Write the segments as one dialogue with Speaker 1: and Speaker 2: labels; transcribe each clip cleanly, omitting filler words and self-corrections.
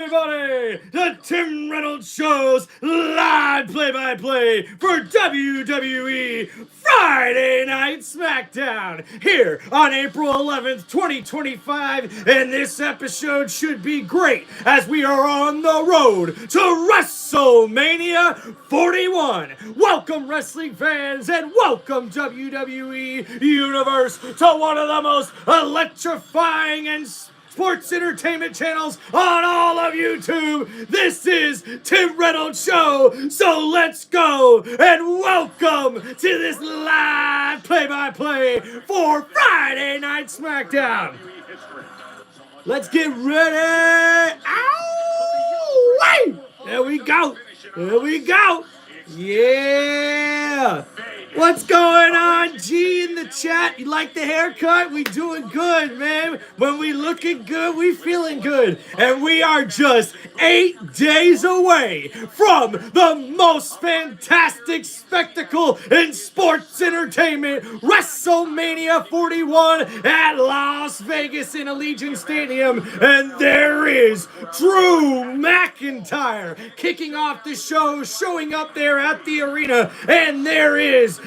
Speaker 1: Everybody, the Tim Reynolds Show's live play-by-play for WWE Friday Night SmackDown here on April 11th, 2025, and this episode should be great as we are on the road to WrestleMania 41. Welcome, wrestling fans, and welcome, WWE Universe, to one of the most electrifying and sports entertainment channels on all of YouTube. This is Tim Reynolds Show, so let's go and welcome to this live play-by-play for Friday Night SmackDown. Let's get ready. Ow! There we go. There we go. Yeah. What's going on, G, in the chat? You like the haircut? We doing good, man. When we looking good, we feeling good. And we are just 8 days away from the most fantastic spectacle in sports entertainment, WrestleMania 41 at Las Vegas in Allegiant Stadium. And there is Drew McIntyre kicking off the show, showing up there at the arena. And there is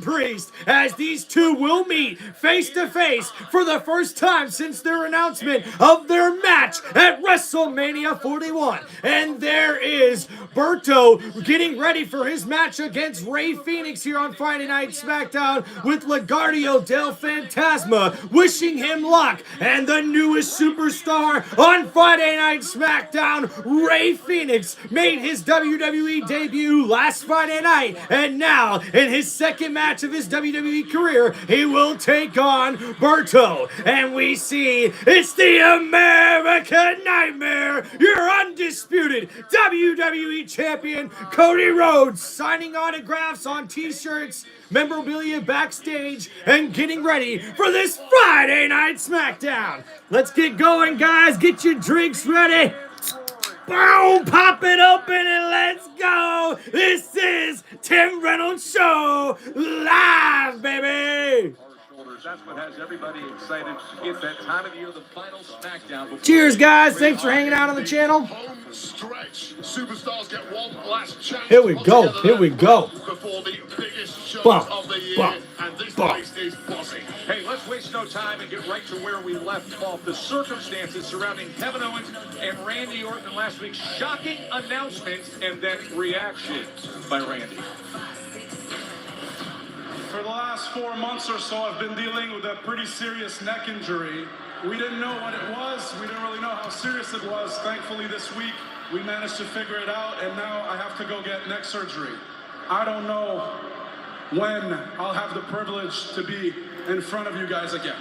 Speaker 1: Priest, as these two will meet face to face for the first time since their announcement of their match at WrestleMania 41. And there is Berto getting ready for his match against Rey Fenix here on Friday Night SmackDown, with Legado del Fantasma wishing him luck. And the newest superstar on Friday Night SmackDown, Rey Fenix, made his WWE debut last Friday night, and now in his second match of his WWE career, he will take on Berto. And we see it's the American Nightmare, your undisputed WWE champion, Cody Rhodes, signing autographs on t-shirts, memorabilia backstage, and getting ready for this Friday Night SmackDown. Let's get going, guys. Get your drinks ready. Boom! Pop it open and let's go! This is Tim Reynolds Show live, baby!
Speaker 2: That's what has everybody excited. It's that time of year, the final SmackDown.
Speaker 1: Cheers, guys. Thanks for hanging out on the channel.
Speaker 3: Home stretch. Superstars get one last chance.
Speaker 1: Here we go. Here we go.
Speaker 3: Before the biggest show
Speaker 1: Bum,
Speaker 3: of the year,
Speaker 1: bum,
Speaker 3: and this
Speaker 1: bum.
Speaker 3: place is buzzing.
Speaker 2: Hey, let's waste no time and get right to where we left off. The circumstances surrounding Kevin Owens and Randy Orton in last week's shocking announcements and then reactions by Randy.
Speaker 4: For the last 4 months or so, I've been dealing with a pretty serious neck injury. We didn't know what it was. We didn't really know how serious it was. Thankfully, this week, we managed to figure it out, and now I have to go get neck surgery. I don't know when I'll have the privilege to be in front of you guys again.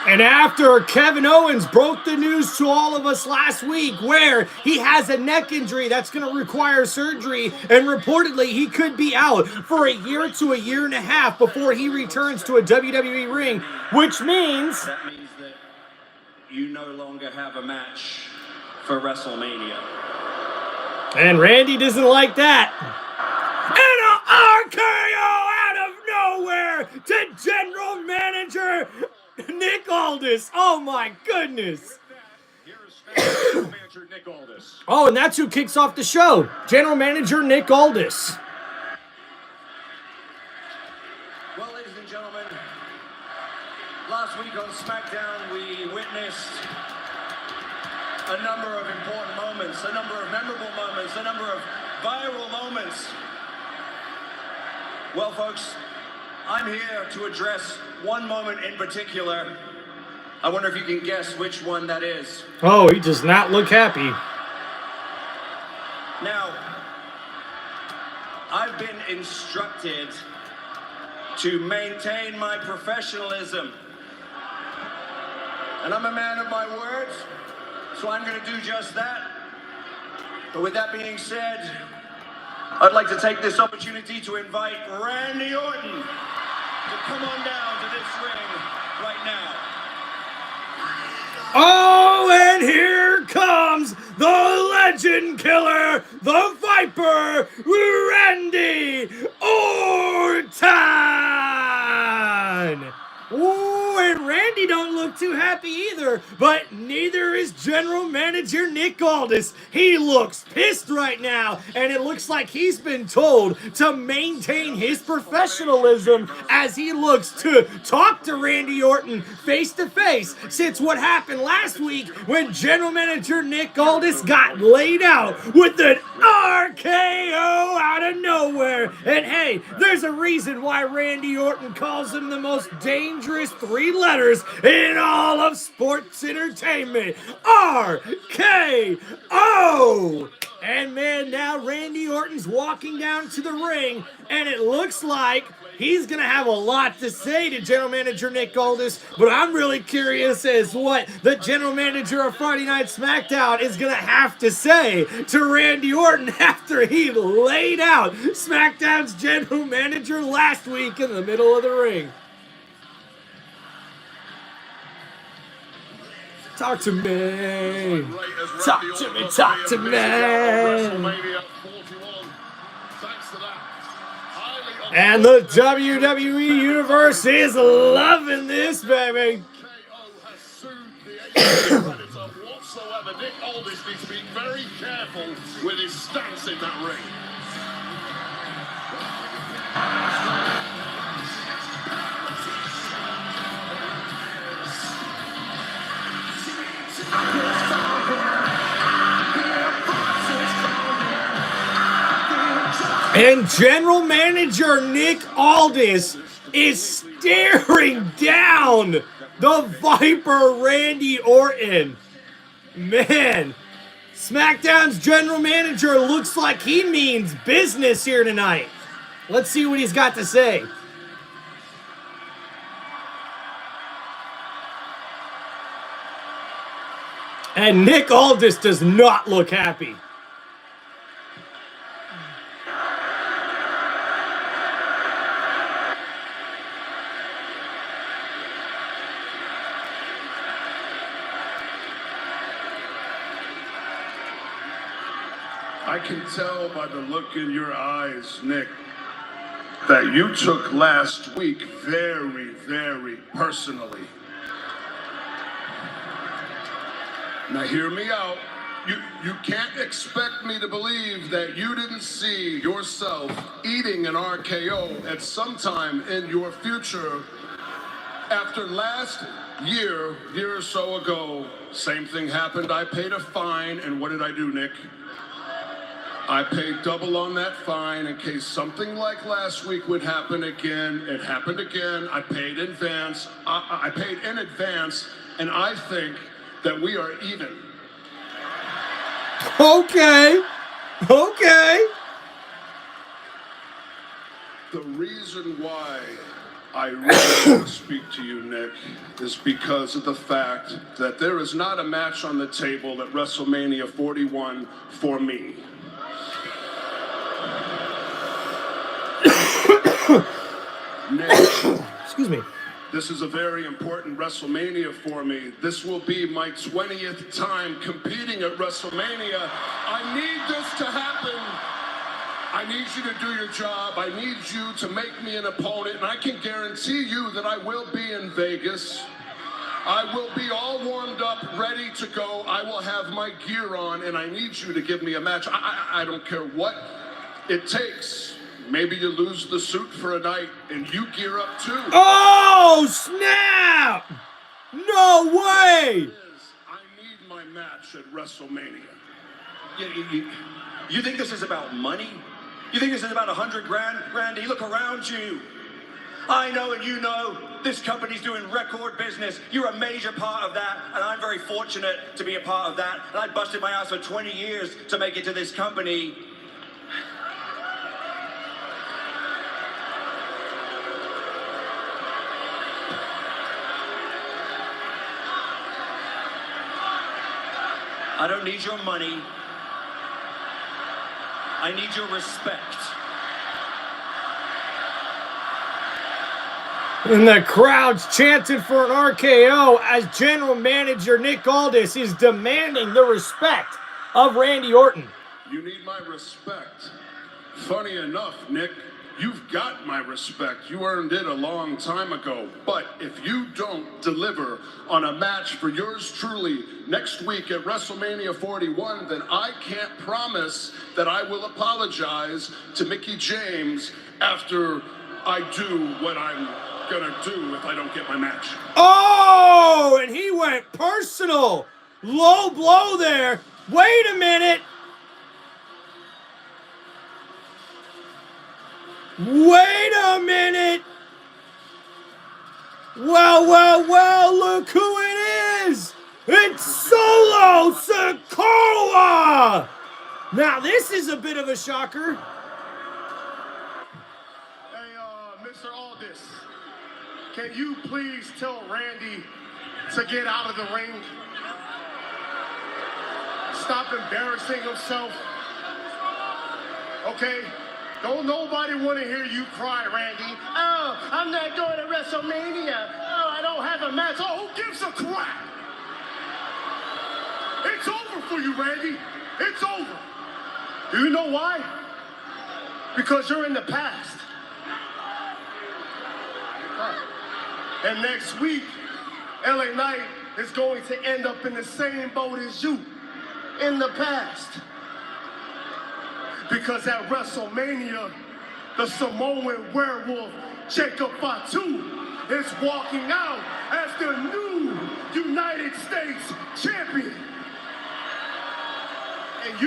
Speaker 1: And after Kevin Owens broke the news to all of us last week, where he has a neck injury that's going to require surgery, and reportedly he could be out for a year to a year and a half before he returns to a WWE ring, which means...
Speaker 5: That means that you no longer have a match for WrestleMania.
Speaker 1: And Randy doesn't like that. And a RKO out of nowhere to General Manager Nick Aldis. Oh my goodness.
Speaker 2: Here's manager Nick Aldis.
Speaker 1: Oh, and that's who kicks off the show. General Manager Nick Aldis.
Speaker 5: Well, ladies and gentlemen, last week on SmackDown, we witnessed a number of important moments, a number of memorable moments, a number of viral moments. Well, folks, I'm here to address one moment in particular. I wonder if you can guess which one that is.
Speaker 1: Oh, he does not look happy.
Speaker 5: Now, I've been instructed to maintain my professionalism. And I'm a man of my word, so I'm going to do just that. But with that being said, I'd like to take this opportunity to invite Randy Orton to come on down to this ring right now.
Speaker 1: Oh, and here comes the legend killer, the Viper, Randy Orton. Ooh, and Randy don't look too happy either, but neither is General Manager Nick Aldis. He looks pissed right now, and it looks like he's been told to maintain his professionalism as he looks to talk to Randy Orton face to face, since what happened last week when General Manager Nick Aldis got laid out with an RKO out of nowhere. And hey, there's a reason why Randy Orton calls him the most dangerous 3 letters in all of sports entertainment. RKO! And man, now Randy Orton's walking down to the ring, and it looks like he's going to have a lot to say to General Manager Nick Aldis, but I'm really curious as what the General Manager of Friday Night SmackDown is going to have to say to Randy Orton after he laid out SmackDown's General Manager last week in the middle of the ring. Talk to me. Talk to me. Talk to me. And the WWE Universe is loving this, baby.
Speaker 3: Nick Aldis needs to be very careful with his stance in that ring.
Speaker 1: And General Manager Nick Aldis is staring down the Viper Randy Orton. Man, SmackDown's General Manager looks like he means business here tonight. Let's see what he's got to say. And Nick Aldis does not look happy.
Speaker 3: I can tell by the look in your eyes, Nick, that you took last week very, very personally. Now hear me out. You can't expect me to believe that you didn't see yourself eating an RKO at some time in your future. After last year or so ago, same thing happened. I paid a fine, and what did I do, Nick? I paid double on that fine in case something like last week would happen again. It happened again. I paid in advance. I paid in advance, and I think that we are even.
Speaker 1: Okay.
Speaker 3: The reason why I really want to speak to you, Nick, is because of the fact that there is not a match on the table at WrestleMania 41 for me. Nick,
Speaker 1: excuse me.
Speaker 3: This is a very important WrestleMania for me. This will be my 20th time competing at WrestleMania. I need this to happen. I need you to do your job. I need you to make me an opponent, and I can guarantee you that I will be in Vegas. I will be all warmed up, ready to go. I will have my gear on, and I need you to give me a match. I don't care what it takes. Maybe you lose the suit for a night and you gear up too.
Speaker 1: Oh, snap! No way!
Speaker 3: I need my match at WrestleMania.
Speaker 5: You think this is about money? You think this is about 100 grand? Randy, look around you. I know and you know this company's doing record business. You're a major part of that, and I'm very fortunate to be a part of that. And I busted my ass for 20 years to make it to this company. I don't need your money. I need your respect.
Speaker 1: And the crowd's chanting for an RKO as General Manager Nick Aldis is demanding the respect of Randy Orton.
Speaker 3: You need my respect. Funny enough, Nick, you've got my respect. You earned it a long time ago. But if you don't deliver on a match for yours truly next week at WrestleMania 41, then I can't promise that I will apologize to Mickie James after I do what I'm gonna do if I don't get my match.
Speaker 1: Oh, and he went personal. Low blow there. Wait a minute. Wait a minute. Well, look who it is. It's Solo Sikoa. Now, this is a bit of a shocker.
Speaker 6: Hey, Mr. Aldis, can you please tell Randy to get out of the ring? Stop embarrassing himself. Okay? Don't nobody want to hear you cry, Randy. Oh, I'm not going to WrestleMania. Oh, I don't have a match. Oh, who gives a crap? It's over for you, Randy. It's over. Do you know why? Because you're in the past. And next week, LA Knight is going to end up in the same boat as you, in the past. Because at WrestleMania, the Samoan werewolf, Jacob Fatu, is walking out as the new United States champion. And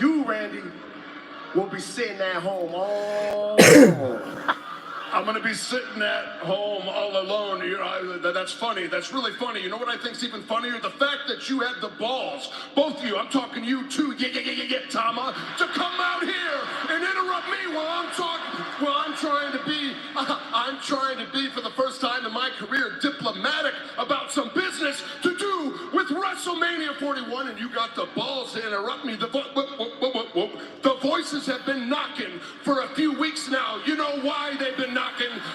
Speaker 6: you, Randy, will be sitting at home all alone.
Speaker 3: I'm gonna be sitting at home all alone. You know, that's funny. That's really funny. You know what I think's even funnier? The fact that you had the balls, both of you, I'm talking to you too, Tama, to come out here and interrupt me while I'm talking. Well, I'm trying to be for the first time in my career diplomatic about some business to do with WrestleMania 41, and you got the balls to interrupt me. The voices have been knocking for a few weeks now. You know why they've been knocking?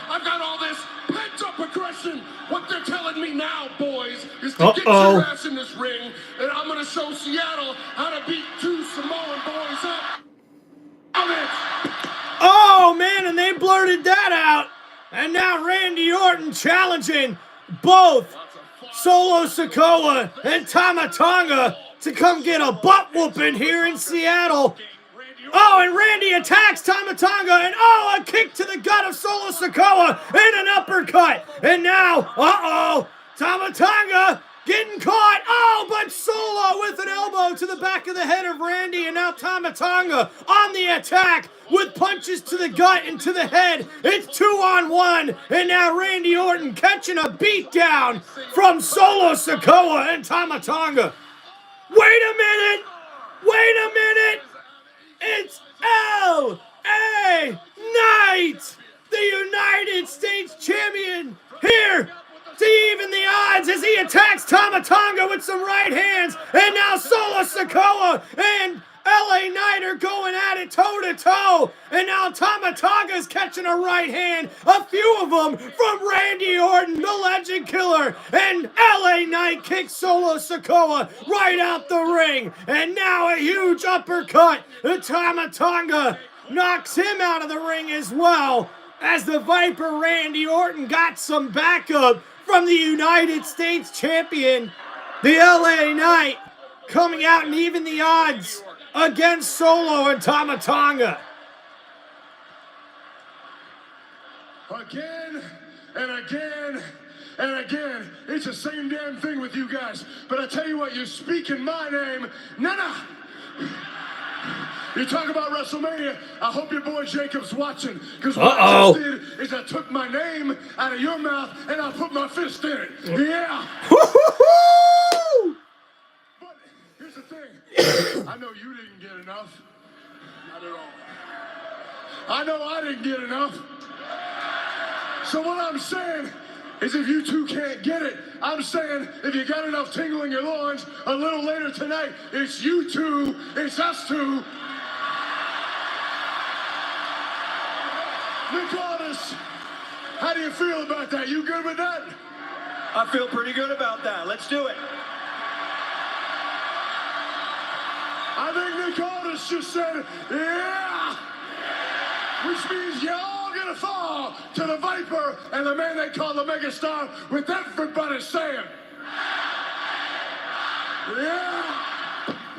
Speaker 3: I've got all this pent-up aggression. What they're telling me now, boys, is to get your ass in this ring, and I'm going to show Seattle how to beat two Samoan boys up.
Speaker 1: Oh, man, and they blurted that out. And now Randy Orton challenging both Solo Sikoa and Tama Tonga to come get a butt whooping here in Seattle. Oh, and Randy attacks Tama Tonga, and a kick to the gut of Solo Sikoa and an uppercut. And now, Tama Tonga getting caught. Oh, but Solo with an elbow to the back of the head of Randy, and now Tama Tonga on the attack with punches to the gut and to the head. It's 2-on-1, and now Randy Orton catching a beat down from Solo Sikoa and Tama Tonga. Wait a minute! It's LA Knight, the United States Champion, here to even the odds as he attacks Tama Tonga with some right hands. And now Solo Sikoa and LA Knight are going at it toe-to-toe. And now Tama Tonga is catching a right hand, a few of them from Randy Orton, the Legend Killer. And LA Knight kicks Solo Sikoa right out the ring. And now a huge uppercut. Tama Tonga knocks him out of the ring as well, as the Viper Randy Orton got some backup from the United States Champion, the LA Knight, coming out and even the odds against Solo and Tama Tonga.
Speaker 6: Again and again and again, it's the same damn thing with you guys. But I tell you what, you're speaking my name. Nah. You talk about WrestleMania, I hope your boy Jacob's watching. Because what I just did is I took my name out of your mouth and I put my fist in it. Yeah. But here's the thing. I know you didn't get enough. Not at all. I know I didn't get enough. So what I'm saying is if you two can't get it, I'm saying if you got enough tingle in your loins, a little later tonight, it's you two, it's us two. Nicholas, how do you feel about that? You good with that?
Speaker 5: I feel pretty good about that. Let's do it.
Speaker 6: I think Nicholas just said, yeah. which means you're all gonna fall to the Viper and the man they call the Megastar, with everybody saying, yeah.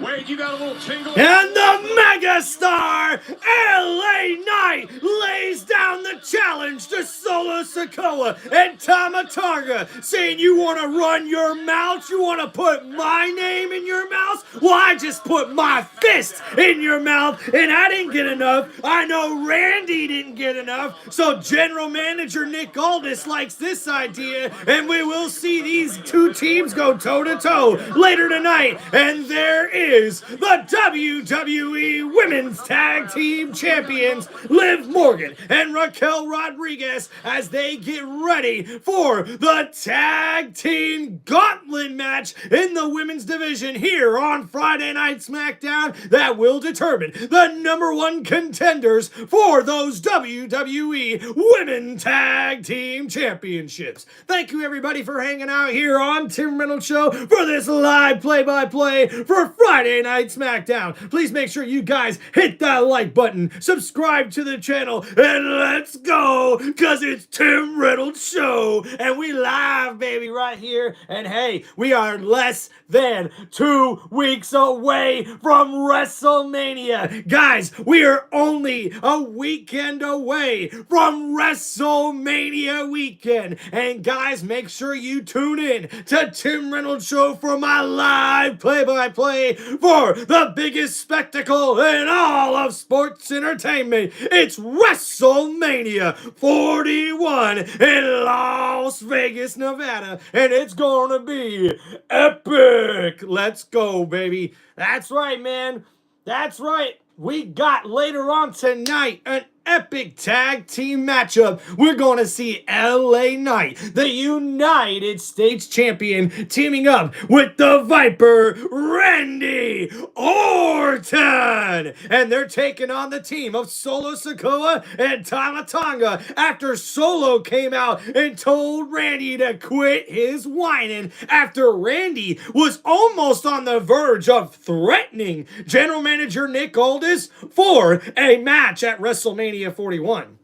Speaker 2: Wade, you got a little tingle.
Speaker 1: And the megastar, LA Knight, lays down the challenge to Solo Sikoa and Tama Tonga, saying, you want to run your mouth? You want to put my name in your mouth? Well, I just put my fist in your mouth, and I didn't get enough. I know Randy didn't get enough. So General Manager Nick Aldis likes this idea, and we will see these two teams go toe-to-toe later tonight. And there is the WWE Women's Tag Team Champions, Liv Morgan and Raquel Rodriguez, as they get ready for the Tag Team Gauntlet match in the women's division here on Friday Night SmackDown that will determine the #1 contenders for those WWE Women Tag Team Championships. Thank you, everybody, for hanging out here on Tim Reynolds Show for this live play-by-play for Friday Night SmackDown. Please make sure you guys hit that like button, subscribe to the channel, and let's go, because it's Tim Reynolds Show, and we live, baby, right here. And hey, we are less than 2 weeks away from WrestleMania. Guys, we are only a weekend away from WrestleMania weekend. And guys, make sure you tune in to Tim Reynolds Show for my live play-by-play for the biggest spectacle in all of sports entertainment. It's WrestleMania 41 in Las Vegas, Nevada, and it's gonna be epic. Let's go, baby. That's right, man. That's right. We got later on tonight an epic tag team matchup. We're going to see LA Knight, the United States champion, teaming up with the Viper, Randy Orton. And they're taking on the team of Solo Sikoa and Tama Tonga after Solo came out and told Randy to quit his whining after Randy was almost on the verge of threatening General Manager Nick Aldis for a match at WrestleMania 41.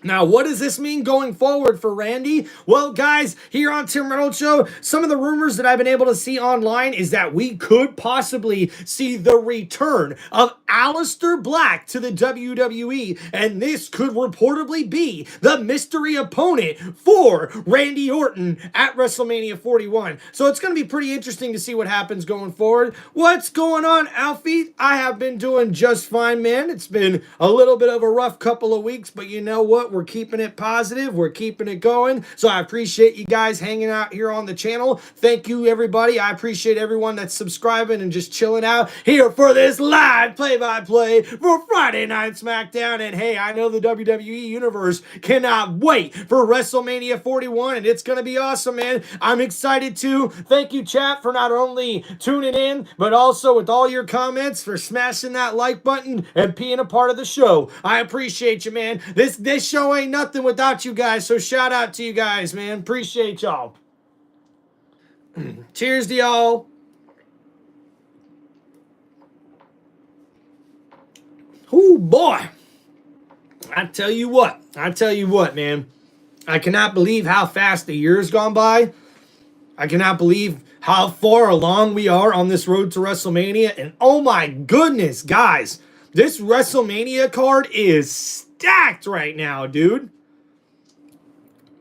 Speaker 1: Now, what does this mean going forward for Randy? Well, guys, here on Tim Reynolds Show, some of the rumors that I've been able to see online is that we could possibly see the return of Aleister Black to the WWE, and this could reportedly be the mystery opponent for Randy Orton at WrestleMania 41. So it's going to be pretty interesting to see what happens going forward. What's going on, Alfie? I have been doing just fine, man. It's been a little bit of a rough couple of weeks, but you know what? We're keeping it positive. We're keeping it going. So I appreciate you guys hanging out here on the channel. Thank you, everybody. I appreciate everyone that's subscribing and just chilling out here for this live play-by-play for Friday Night SmackDown. And hey, I know the WWE Universe cannot wait for WrestleMania 41, and it's going to be awesome, man. I'm excited too. Thank you, chat, for not only tuning in, but also with all your comments, for smashing that like button and being a part of the show. I appreciate you, man. This show ain't nothing without you guys, so shout out to you guys, man. Appreciate y'all. Cheers to y'all. Oh boy, I tell you what, man. I cannot believe how fast the year's gone by. I cannot believe how far along we are on this road to WrestleMania. And oh my goodness, guys, this WrestleMania card is stacked right now, dude.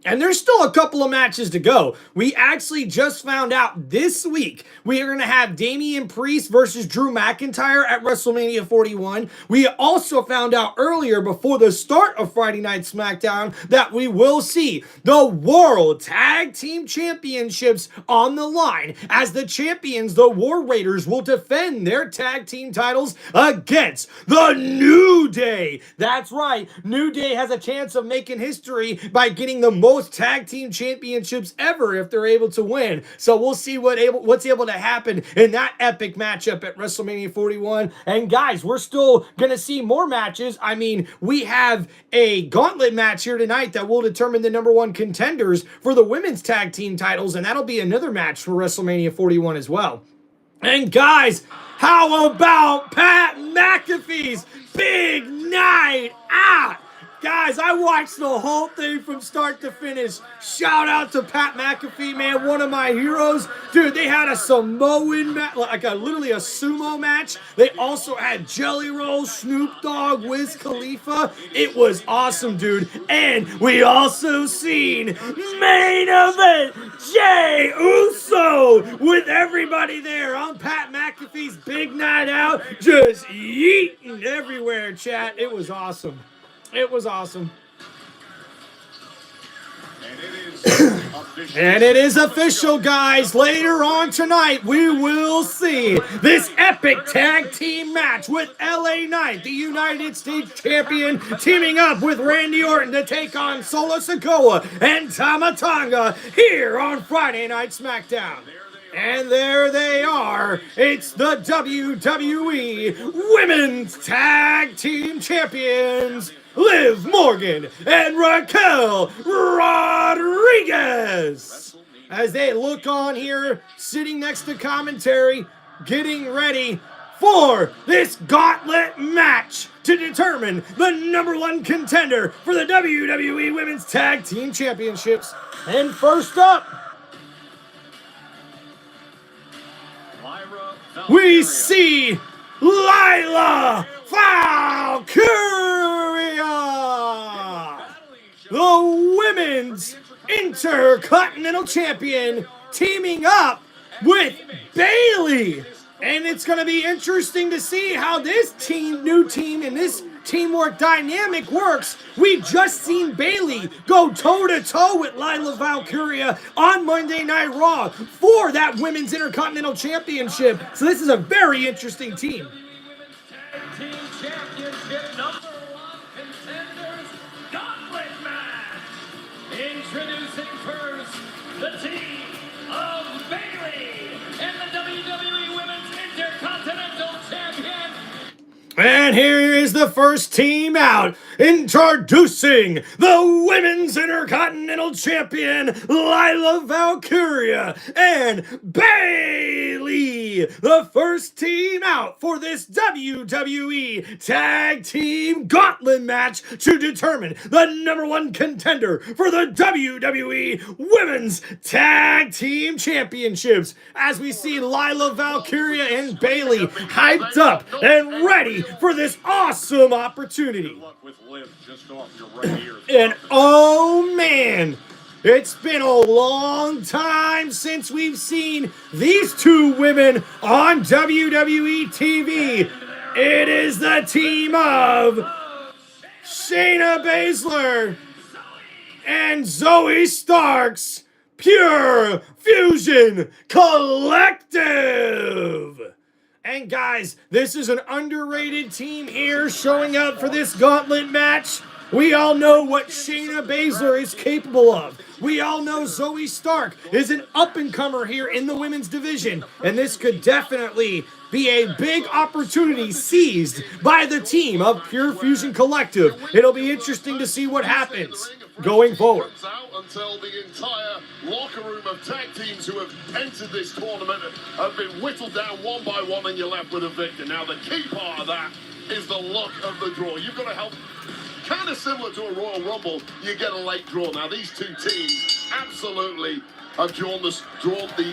Speaker 1: And there's still a couple of matches to go. We actually just found out this week we are going to have Damian Priest versus Drew McIntyre at WrestleMania 41. We also found out earlier, before the start of Friday Night SmackDown, that we will see the World Tag Team Championships on the line, as the champions, the War Raiders, will defend their tag team titles against the New Day. That's right. New Day has a chance of making history by getting the most tag team championships ever if they're able to win. So we'll see what's able to happen in that epic matchup at WrestleMania 41. And guys, we're still gonna see more matches. I mean, we have a gauntlet match here tonight that will determine the #1 contenders for the women's tag team titles, and that'll be another match for WrestleMania 41 as well. And guys, how about Pat McAfee's big night out. Guys, I watched the whole thing from start to finish. Shout out to Pat McAfee, man, one of my heroes. Dude, they had a Samoan match, like literally a sumo match. They also had Jelly Roll, Snoop Dogg, Wiz Khalifa. It was awesome, dude. And we also seen main event Jey Uso with everybody there on Pat McAfee's big night out, just yeeting everywhere, chat. It was awesome. It was awesome. And it is official, guys. Later on tonight, we will see this epic tag team match with LA Knight, the United States champion, teaming up with Randy Orton to take on Solo Sikoa and Tama Tonga here on Friday Night SmackDown. And there they are. It's the WWE Women's Tag Team Champions, Liv Morgan and Raquel Rodriguez, as they look on here, sitting next to commentary, getting ready for this gauntlet match to determine the #1 contender for the WWE Women's Tag Team Championships. And first up, we see Lyla Valkyria, the Women's Intercontinental Champion, teaming up with Bayley. And it's going to be interesting to see how this new team and this teamwork dynamic works. We've just seen Bayley go toe-to-toe with Lyla Valkyria on Monday Night Raw for that Women's Intercontinental Championship. So this is a very interesting team.
Speaker 2: Team Championship #1 contenders Gauntlet match. Introducing first the team of Bayley and the WWE Women's Intercontinental Champion.
Speaker 1: And here is the first team out, introducing the Women's Intercontinental Champion, Lyla Valkyria and Bayley. The first team out for this WWE Tag Team Gauntlet match to determine the #1 contender for the WWE Women's Tag Team Championships. As we see Lyla Valkyria and Bayley hyped up and ready for this awesome opportunity. And oh man, it's been a long time since we've seen these two women on WWE TV. It is the team of Shayna Baszler and Zoe Stark's Pure Fusion Collective. And guys, this is an underrated team here showing up for this gauntlet match. We all know what Shayna Baszler is capable of. We all know Zoe Stark is an up-and-comer here in the women's division. And this could definitely be a big opportunity seized by the team of Pure Fusion Collective. It'll be interesting to see what happens going forward.
Speaker 3: Until the entire locker room of tag teams who have entered this tournament have been whittled down one by one, and you're left with a victor. Now, the key part of that is the luck of the draw. You've got to help. Kind of similar to a Royal Rumble, you get a late draw. Now, these two teams absolutely have drawn the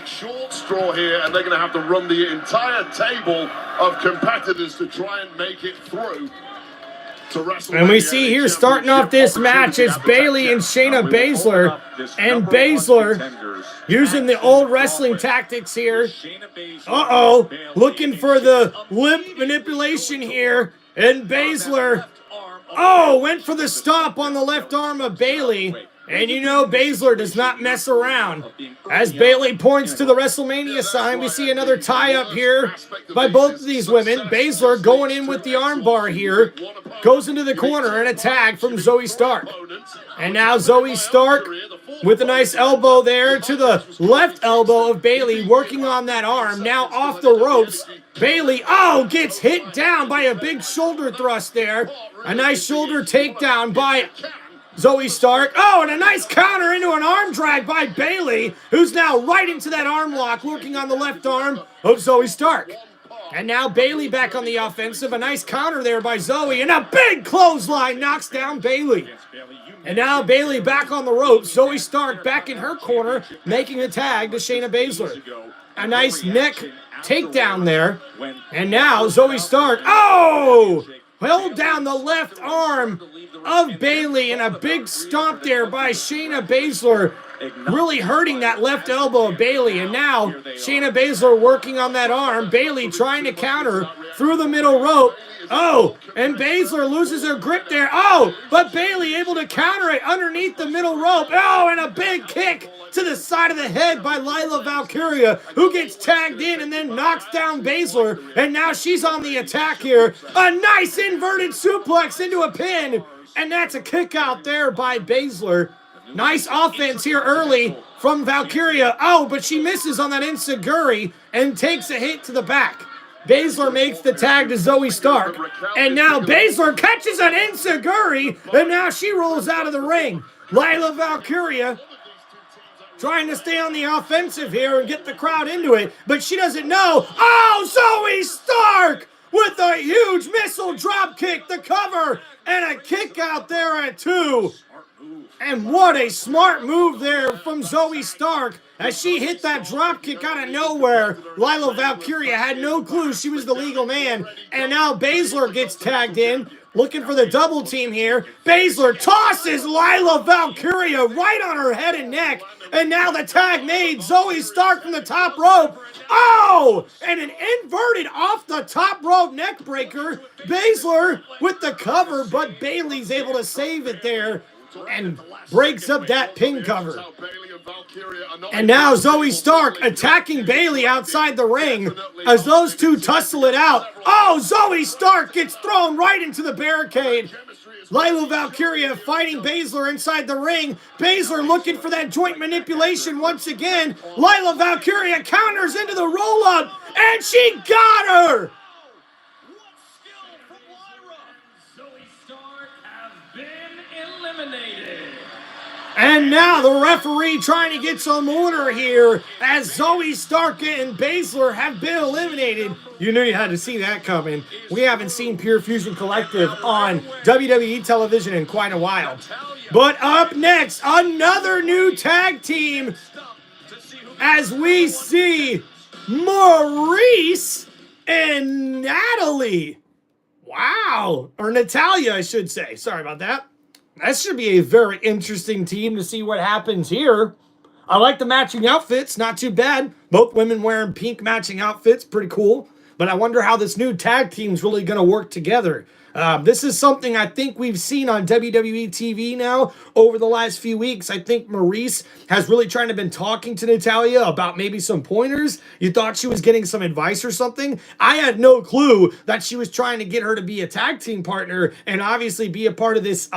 Speaker 3: short straw here, and they're going to have to run the entire table of competitors to try and make it through.
Speaker 1: And we see here starting off this match is Bayley and Shayna Baszler. And Baszler using the old wrestling tactics here. Uh-oh. Looking for the lip manipulation here. And Baszler, went for the stop on the left arm of Bayley. And you know Baszler does not mess around. As Bayley points to the WrestleMania sign, we see another tie-up here by both of these women. Baszler going in with the armbar here. Goes into the corner and a tag from Zoe Stark. And now Zoe Stark with a nice elbow there to the left elbow of Bayley, working on that arm. Now off the ropes. Bayley, gets hit down by a big shoulder thrust there. A nice shoulder takedown by Zoe Stark. And a nice counter into an arm drag by Bayley, who's now right into that arm lock, working on the left arm of Zoe Stark. And now Bayley back on the offensive. A nice counter there by Zoe. And a big clothesline knocks down Bayley. And now Bayley back on the ropes. Zoe Stark back in her corner, making a tag to Shayna Baszler. A nice neck takedown there. And now Zoe Stark, held down the left arm of Bayley, and a big stomp there by Shayna Baszler, really hurting that left elbow of Bayley. And now Shayna Baszler working on that arm. Bayley trying to counter through the middle rope. And Baszler loses her grip there. But Bayley able to counter it underneath the middle rope. And a big kick to the side of the head by Lila Valkyria, who gets tagged in and then knocks down Baszler. And now she's on the attack here. A nice inverted suplex into a pin. And that's a kick out there by Baszler. Nice offense here early from Valkyria. But she misses on that enziguri and takes a hit to the back. Baszler makes the tag to Zoe Stark. And now Baszler catches an enziguri, and now she rolls out of the ring. Lila Valkyria trying to stay on the offensive here and get the crowd into it, but she doesn't know. Zoe Stark with a huge missile drop kick, the cover, and a kick out there at 2. And what a smart move there from Zoe Stark as she hit that drop kick out of nowhere. Lila Valkyria had no clue she was the legal man. And now Baszler gets tagged in, looking for the double team here. Baszler tosses Lila Valkyria right on her head and neck. And now the tag made. Zoe Stark from the top rope. And an inverted off the top rope neck breaker. Baszler with the cover, but Bayley's able to save it there and breaks up that pin cover. And now Zoe Stark attacking Bayley outside the ring as those two tussle it out. Zoe Stark gets thrown right into the barricade. Lila Valkyria fighting Baszler inside the ring. Baszler looking for that joint manipulation once again. Lila Valkyria counters into the roll-up, and she got her! And now the referee trying to get some order here as Zoe Stark and Baszler have been eliminated. You knew you had to see that coming. We haven't seen Pure Fusion Collective on WWE television in quite a while. But up next, another new tag team as we see Maurice and Natalie. Wow. Or Natalia, I should say. Sorry about that. That should be a very interesting team to see what happens here. I like the matching outfits, not too bad. Both women wearing pink matching outfits, pretty cool. But I wonder how this new tag team's really going to work together. This is something I think we've seen on WWE TV now over the last few weeks. I think Maurice has really trying to been talking to Natalia about maybe some pointers. You thought she was getting some advice or something. I had no clue that she was trying to get her to be a tag team partner and obviously be a part of this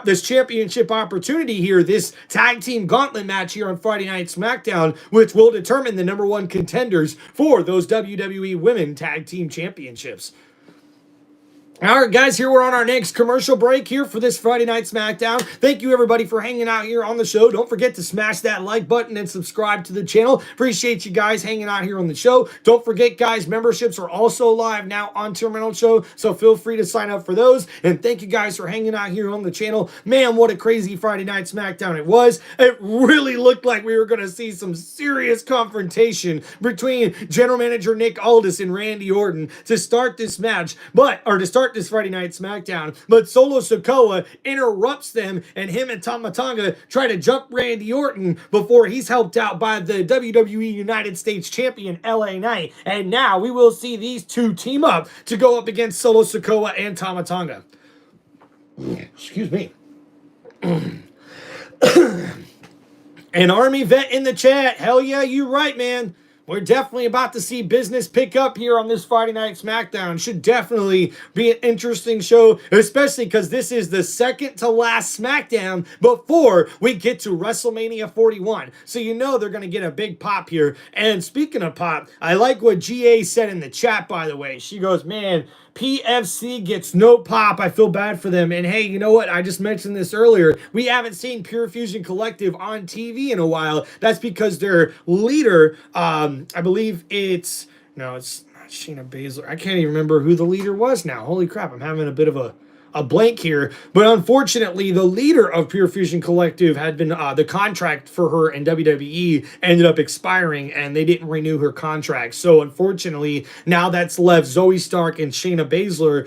Speaker 1: this championship opportunity here, this tag team gauntlet match here on Friday Night SmackDown, which will determine the #1 contenders for those WWE Women Tag Team Championships. All right, guys, here we're on our next commercial break here for this Friday Night SmackDown. Thank you, everybody, for hanging out here on the show. Don't forget to smash that like button and subscribe to the channel. Appreciate you guys hanging out here on the show. Don't forget, guys, memberships are also live now on TimReynoldsShow, so feel free to sign up for those. And thank you guys for hanging out here on the channel. Man, what a crazy Friday Night SmackDown it was. It really looked like we were going to see some serious confrontation between General Manager Nick Aldis and Randy Orton to start this match, or to start this Friday Night SmackDown, but Solo Sikoa interrupts them, and him and Tama Tonga try to jump Randy Orton before he's helped out by the WWE United States Champion LA Knight. And now we will see these two team up to go up against Solo Sikoa and Tama Tonga. Excuse me. An Army vet in the chat. Hell yeah, you right, man. We're definitely about to see business pick up here on this Friday Night SmackDown. Should definitely be an interesting show, especially because this is the second to last SmackDown before we get to WrestleMania 41. So you know they're going to get a big pop here. And speaking of pop, I like what GA said in the chat, by the way. She goes, man, PFC gets no pop. I feel bad for them. And hey, you know what? I just mentioned this earlier. We haven't seen Pure Fusion Collective on TV in a while. That's because their leader, I believe it's Shayna Baszler. I can't even remember who the leader was now. Holy crap, I'm having a bit of a blank here. But unfortunately, the leader of Pure Fusion Collective had been, the contract for her in WWE ended up expiring, and they didn't renew her contract. So unfortunately, now that's left Zoe Stark and Shayna Baszler,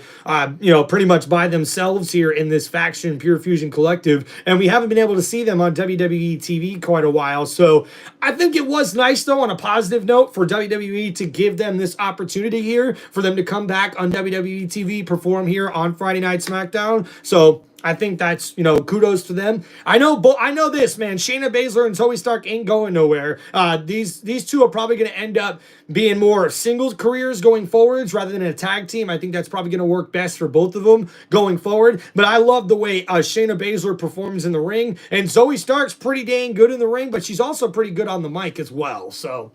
Speaker 1: pretty much by themselves here in this faction, Pure Fusion Collective. And we haven't been able to see them on WWE TV quite a while. So I think it was nice, though, on a positive note, for WWE to give them this opportunity here, for them to come back on WWE TV, perform here on Friday Night SmackDown. So I think that's, kudos to them. I know this, man. Shayna Baszler and Zoe Stark ain't going nowhere. These two are probably going to end up being more singles careers going forwards rather than a tag team. I think that's probably going to work best for both of them going forward. But I love the way Shayna Baszler performs in the ring, and Zoe Stark's pretty dang good in the ring, but she's also pretty good on the mic as well. So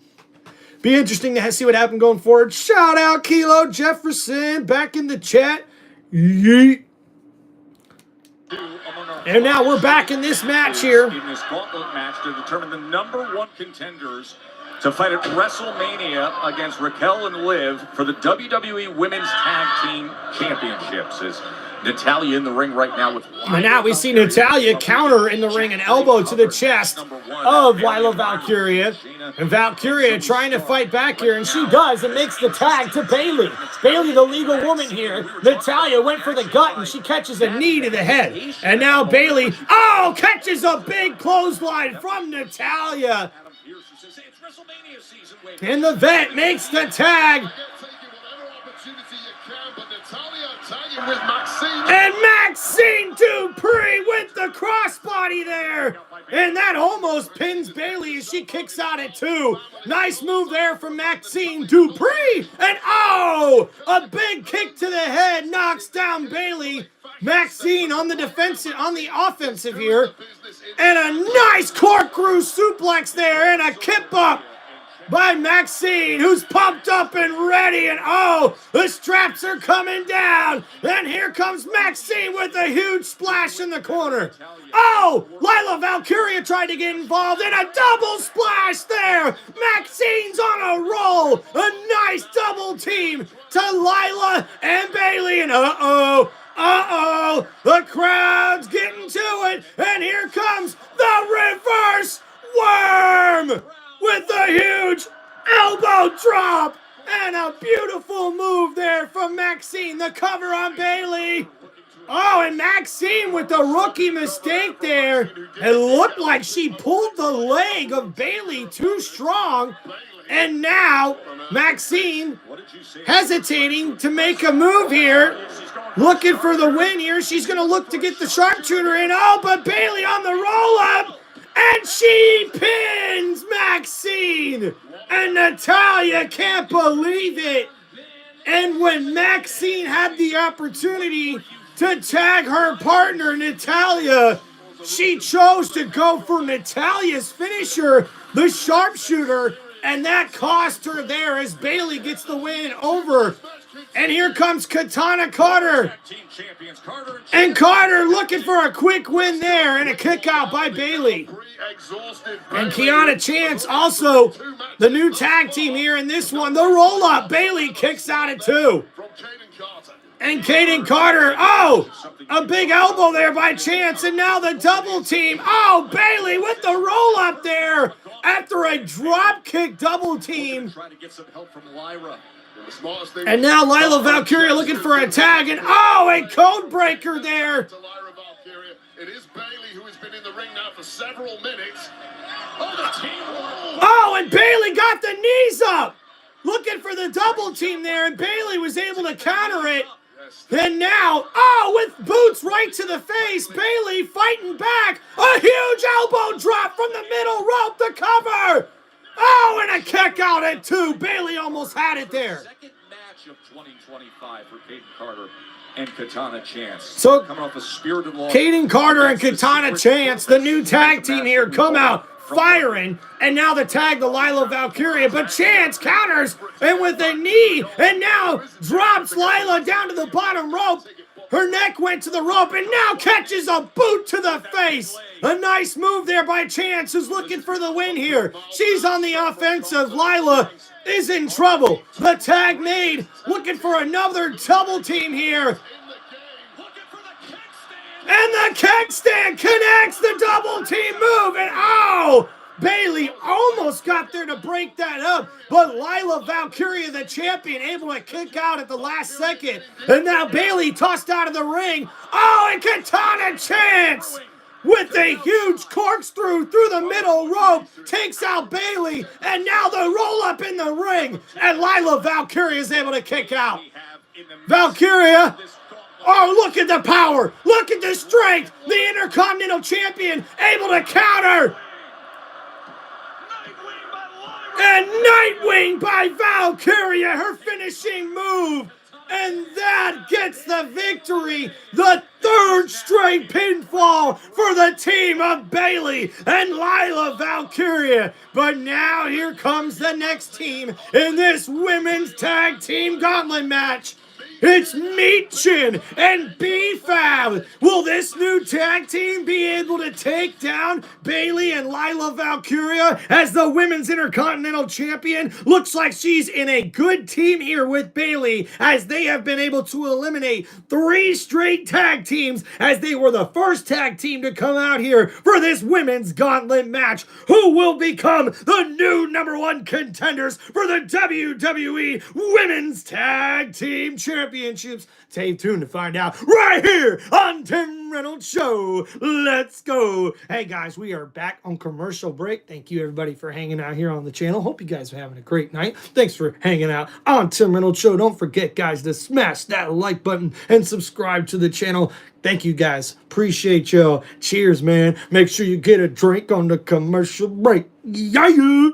Speaker 1: be interesting to see what happens going forward. Shout out Kilo Jefferson back in the chat. Yeet. And now we're back in this match here.
Speaker 2: In this Gauntlet match to determine the #1 contenders to fight at WrestleMania against Raquel and Liv for the WWE Women's Tag Team Championships. Is Natalya in the ring right now with...
Speaker 1: And now we see Natalya counter in the ring, an elbow to the chest of Lila Valkyria. And Valkyria trying to fight back here, and she does, and makes the tag to Bayley. Bayley, the legal woman here. Natalya went for the gut, and she catches a knee to the head. And now Bayley, catches a big clothesline from Natalya. And the vet makes the tag. And Maxine Dupree with the crossbody there. And that almost pins Bayley as she kicks out at 2. Nice move there from Maxine Dupree. And a big kick to the head knocks down Bayley. Maxine on the defensive, on the offensive here. And a nice corkscrew suplex there and a kip up by Maxine, who's pumped up and ready, and the straps are coming down, and here comes Maxine with a huge splash in the corner. Lila Valkyria tried to get involved, and a double splash there. Maxine's on a roll. A nice double team to Lila and Bayley, and the crowd's getting to it, and here comes the reverse worm with a huge elbow drop and a beautiful move there from Maxine. The cover on Bayley. And Maxine with the rookie mistake there. It looked like she pulled the leg of Bayley too strong. And now Maxine hesitating to make a move here. Looking for the win here. She's going to look to get the sharpshooter in. But Bayley on the roll-up. And she pins Maxine. And Natalya can't believe it. And when Maxine had the opportunity to tag her partner, Natalya, she chose to go for Natalya's finisher, the sharpshooter, and that cost her there as Bayley gets the win over. And here comes Katana Carter. And Carter looking for a quick win there and a kick out by Bayley. And Kiana Chance also the new tag team here in this one. The roll-up. Bayley kicks out at 2. And Kaden Carter, a big elbow there by Chance, and now the double team. Bayley with the roll-up there after a drop kick double team. And now Lila Valkyria looking for a tag, and a code breaker there.
Speaker 3: It is Bayley who has been in the ring now for several minutes.
Speaker 1: And Bayley got the knees up. Looking for the double team there, and Bayley was able to counter it. And now, with boots right to the face, Bayley fighting back. A huge elbow drop from the middle rope to cover. And a kick out at 2. Bayley almost had it there.
Speaker 2: Second match of 2025 for Kaden Carter and Katana Chance.
Speaker 1: So,
Speaker 2: coming off a spirited loss.
Speaker 1: Kaden Carter and Katana Chance, the new tag team here, come out firing. And now the tag to Lila Valkyria. But Chance counters and with a knee. And now drops Lila down to the bottom rope. Her neck went to the rope and now catches a boot to the face. A nice move there by Chance, who's looking for the win here. She's on the offensive. Lila is in trouble. The tag made, looking for another double team here. And the keg stand connects the double team move. And oh, Bayley almost got there to break that up. But Lila Valkyria, the champion, able to kick out at the last second. And now Bayley tossed out of the ring. Oh, and Katana Chance with a huge corkscrew through the middle rope takes out Bayley. And now the roll up in the ring. And Lila Valkyria is able to kick out. Valkyria. Oh, look at the power. Look at the strength. The Intercontinental Champion able to counter. And Nightwing by Valkyria, her finishing move. And that gets the victory. The third straight pinfall for the team of Bayley and Lila Valkyria. But now here comes the next team in this women's tag team gauntlet match. It's Meat Chin and B-Fab. Will this new tag team be able to take down Bayley and Lila Valkyria as the Women's Intercontinental Champion? Looks like she's in a good team here with Bayley, as they have been able to eliminate 3 straight tag teams, as they were the first tag team to come out here for this Women's Gauntlet match. Who will become the new #1 contenders for the WWE Women's Tag Team Championships? Stay tuned to find out right here on Tim Reynolds Show. Let's go. Hey guys, we are back on commercial break. Thank you everybody for hanging out here on the channel. Hope you guys are having a great night. Thanks for hanging out on Tim Reynolds Show. Don't forget guys to smash that like button and subscribe to the channel. Thank you guys. Appreciate y'all. Cheers, man. Make sure you get a drink on the commercial break. Yeah.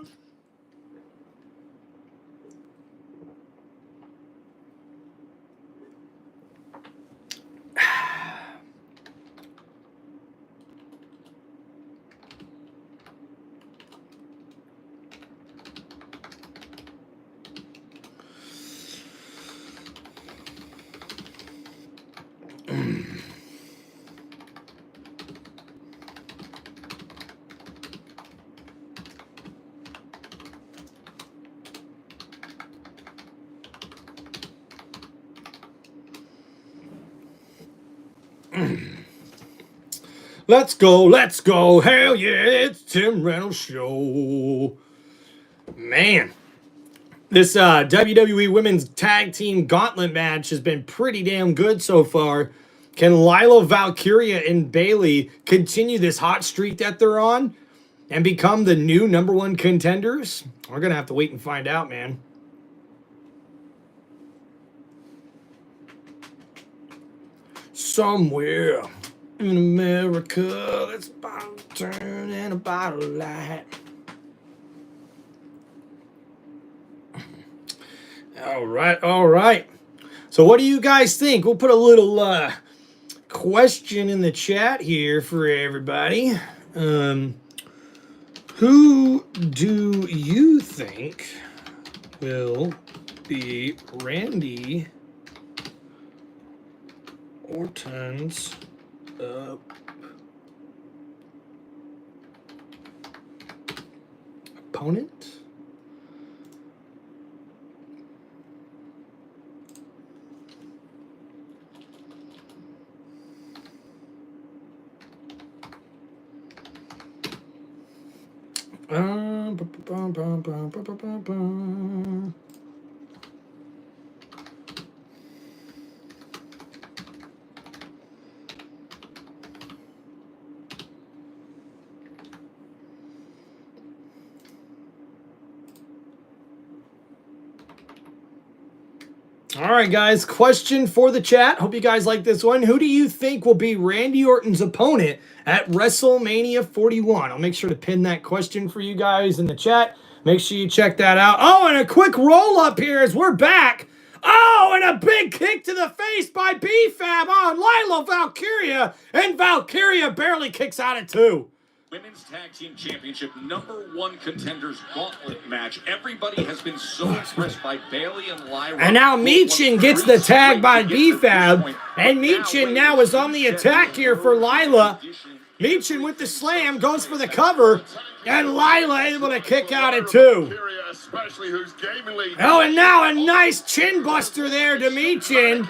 Speaker 1: Let's go. Hell yeah, it's Tim Reynolds Show. Man, this WWE Women's Tag Team Gauntlet match has been pretty damn good so far. Can Lila Valkyria and Bayley continue this hot streak that they're on and become the new #1 contenders? We're going to have to wait and find out, man. Somewhere in America, let's bottle turn and a bottle light. All right. So what do you guys think? We'll put a little question in the chat here for everybody. Who do you think will be Randy Orton's opponent? All right, guys, question for the chat. Hope you guys like this one. Who do you think will be Randy Orton's opponent at WrestleMania 41? I'll make sure to pin that question for you guys in the chat. Make sure you check that out. Oh, and a quick roll-up here as we're back. Oh, and a big kick to the face by B-Fab on Lila Valkyria. And Valkyria barely kicks out at 2.
Speaker 2: Women's Tag Team Championship #1 contenders gauntlet match. Everybody has been so impressed by Bayley and Lyra.
Speaker 1: And now Michin gets the tag by B-Fab. And Michin now is on the attack here for Lila. Michin with the slam goes for the cover. And Lila able to kick out at 2. Oh, and now a nice chin buster there to Michin.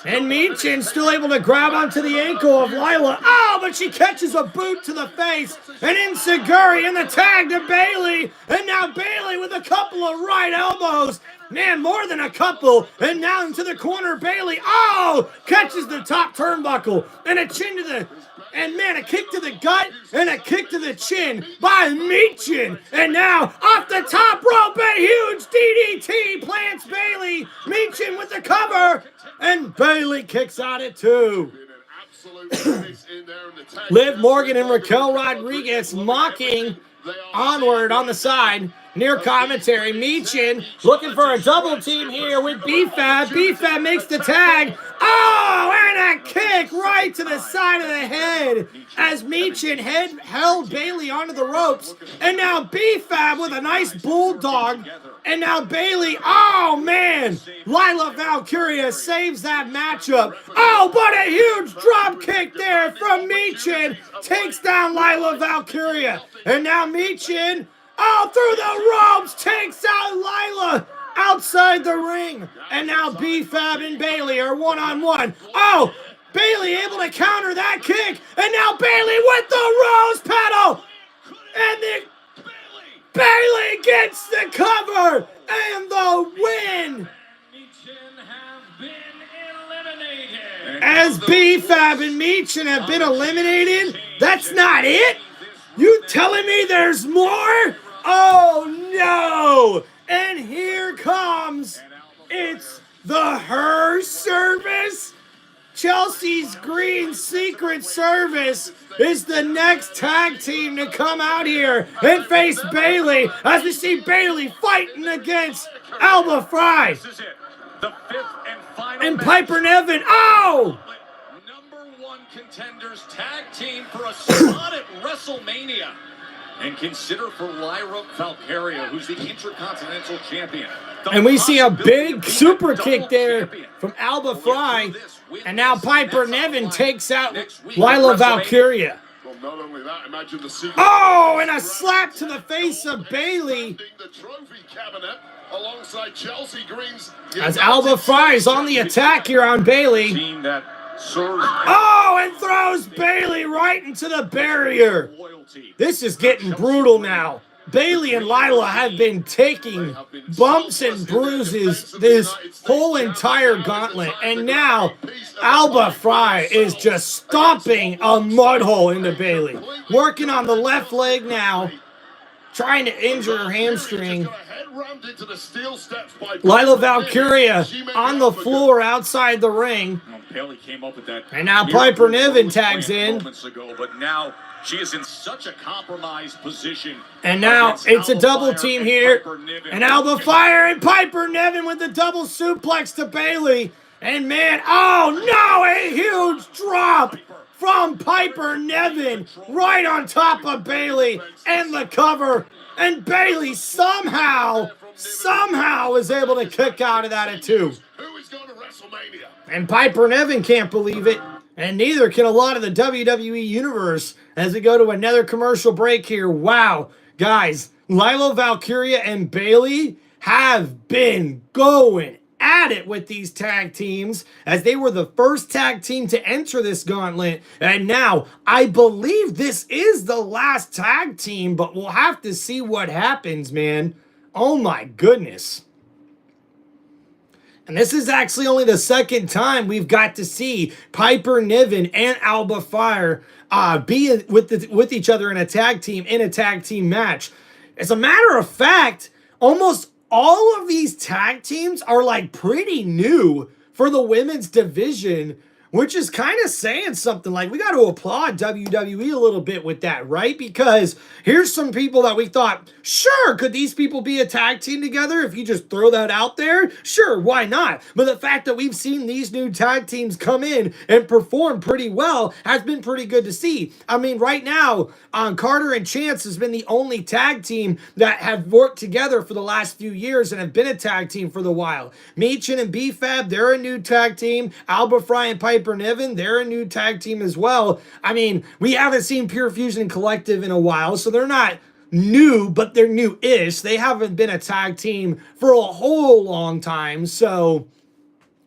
Speaker 1: And Michin still able to grab onto the ankle of Lila. Oh, but she catches a boot to the face. And Enziguri in the tag to Bayley. And now Bayley with a couple of right elbows. Man, more than a couple. And now into the corner, Bayley. Oh, catches the top turnbuckle. And a chin to the... And man, a kick to the gut and a kick to the chin by Michin. And now off the top rope, a huge DDT plants Bayley. Michin with the cover. And Bayley kicks out at 2. Liv Morgan and Raquel Rodriguez mocking onward on the side. Near commentary, Michin looking for a double team here with B-Fab. B-Fab makes the tag. Oh, and a kick right to the side of the head as Michin held Bayley onto the ropes. And now B-Fab with a nice bulldog. And now Bayley, oh man, Lila Valkyria saves that matchup. Oh, but a huge drop kick there from Michin. Takes down Lila Valkyria. And now Michin, oh, through the ropes, takes out Lila outside the ring. And now B-Fab and Bayley are one-on-one. Oh, Bayley able to counter that kick. And now Bayley with the rose pedal. And the Bayley gets the cover and the win. As B-Fab and Michin have been eliminated, that's not it? You telling me there's more? Oh no! And here comes, it's the Her Service. Chelsea's Green Secret Service is the next tag team to come out here and face Bayley as we see Bayley fighting against Alba Fry.
Speaker 2: This is it. The 5th and final
Speaker 1: and Piper Niven. Oh!
Speaker 2: #1 contenders tag team for a spot at WrestleMania. And consider for Lyra Valkyria, who's the Intercontinental Champion.
Speaker 1: And we see a big super kick there from Alba Fry. And now Piper Niven takes out Lila Valkyria.
Speaker 6: Well, not only that, imagine the secret.
Speaker 1: Oh, and a slap to the face of Bayley.
Speaker 6: The trophy cabinet alongside Chelsea Green's.
Speaker 1: As Alba Fry is on the attack here on Bayley.
Speaker 2: Team that serves
Speaker 1: Oh, and throws Bayley right into the barrier. This is getting brutal now. Bayley and Lila have been taking bumps and bruises this whole entire gauntlet. And now Alba Fry is just stomping a mud hole into Bayley. Working on the left leg now. Trying to injure her hamstring. Lila Valkyria on the floor outside the ring.
Speaker 2: Bayley came up with that.
Speaker 1: And now Piper Niven tags in.
Speaker 2: But now she is in such a compromised position.
Speaker 1: And now it's a double team here. And Alba Fire and Piper Niven with the double suplex to Bayley. And man, oh no, a huge drop from Piper Niven right on top of Bayley and the cover. And Bayley somehow is able to kick out of that at 2.
Speaker 6: Who is going to WrestleMania?
Speaker 1: And Piper Niven can't believe it. And neither can a lot of the WWE Universe as we go to another commercial break here. Wow. Guys, Lila Valkyria and Bayley have been going at it with these tag teams as they were the first tag team to enter this gauntlet. And now I believe this is the last tag team, but we'll have to see what happens, man. Oh my goodness. And this is actually only the second time we've got to see Piper Niven and Alba Fire be with each other in a tag team match. As a matter of fact, almost all of these tag teams are like pretty new for the women's division, which is kind of saying something. Like, we got to applaud WWE a little bit with that, right? Because here's some people that we thought, sure, could these people be a tag team together if you just throw that out there? Sure, why not? But the fact that we've seen these new tag teams come in and perform pretty well has been pretty good to see. I mean, right now, Carter and Chance has been the only tag team that have worked together for the last few years and have been a tag team for the while. Meechin and B-Fab, they're a new tag team. Alba Fry and Piper Niven, they're a new tag team as well. I mean, we haven't seen Pure Fusion Collective in a while, so they're not new, but they're new-ish. They haven't been a tag team for a whole long time, so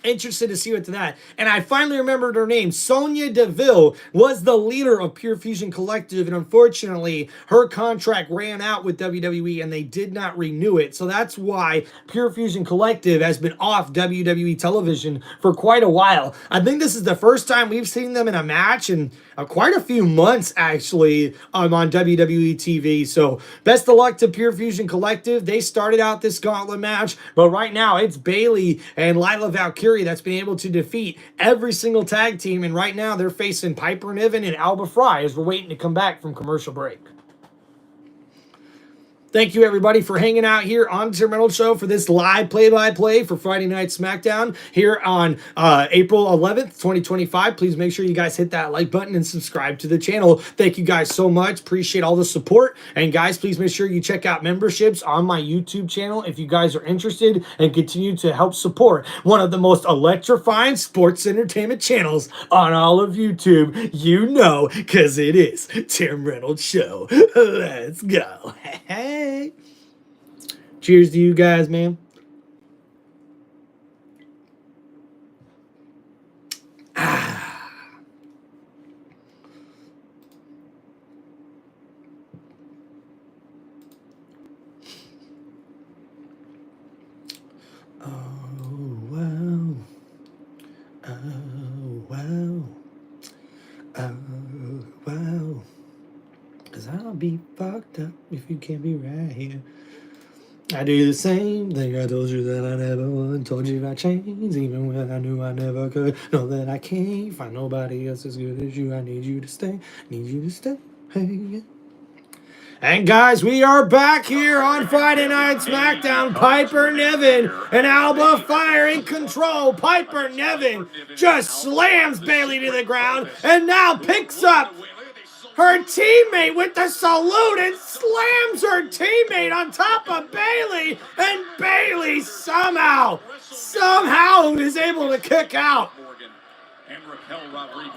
Speaker 1: interested to see what to that. And I finally remembered her name. Sonya Deville was the leader of Pure Fusion Collective, and unfortunately, her contract ran out with WWE, and they did not renew it. So that's why Pure Fusion Collective has been off WWE television for quite a while. I think this is the first time we've seen them in a match in quite a few months, actually, on WWE TV. So best of luck to Pure Fusion Collective. They started out this gauntlet match, but right now it's Bayley and Lila Valkyrie that's been able to defeat every single tag team, and right now they're facing Piper Niven and Alba Fry as we're waiting to come back from commercial break. Thank you, everybody, for hanging out here on the TimReynoldsShow for this live play-by-play for Friday Night SmackDown here on April 11th, 2025. Please make sure you guys hit that like button and subscribe to the channel. Thank you guys so much. Appreciate all the support. And, guys, please make sure you check out memberships on my YouTube channel if you guys are interested, and continue to help support one of the most electrifying sports entertainment channels on all of YouTube. You know, because it is Tim Reynolds Show. Let's go. Hey. Cheers to you guys, man. Wow. 'Cause I'll be fucked up if you can't be right here. I do the same thing I told you that I never would. Told you I changed even when I knew I never could. Know that I can't find nobody else as good as you. I need you to stay. Need you to stay. Hey. And guys, we are back here on Friday Night SmackDown. Piper Niven and Alba Fire in control. Piper Niven just slams Bayley to the ground and now picks up her teammate with the salute and slams her teammate on top of Bayley, and Bayley somehow is able to kick out.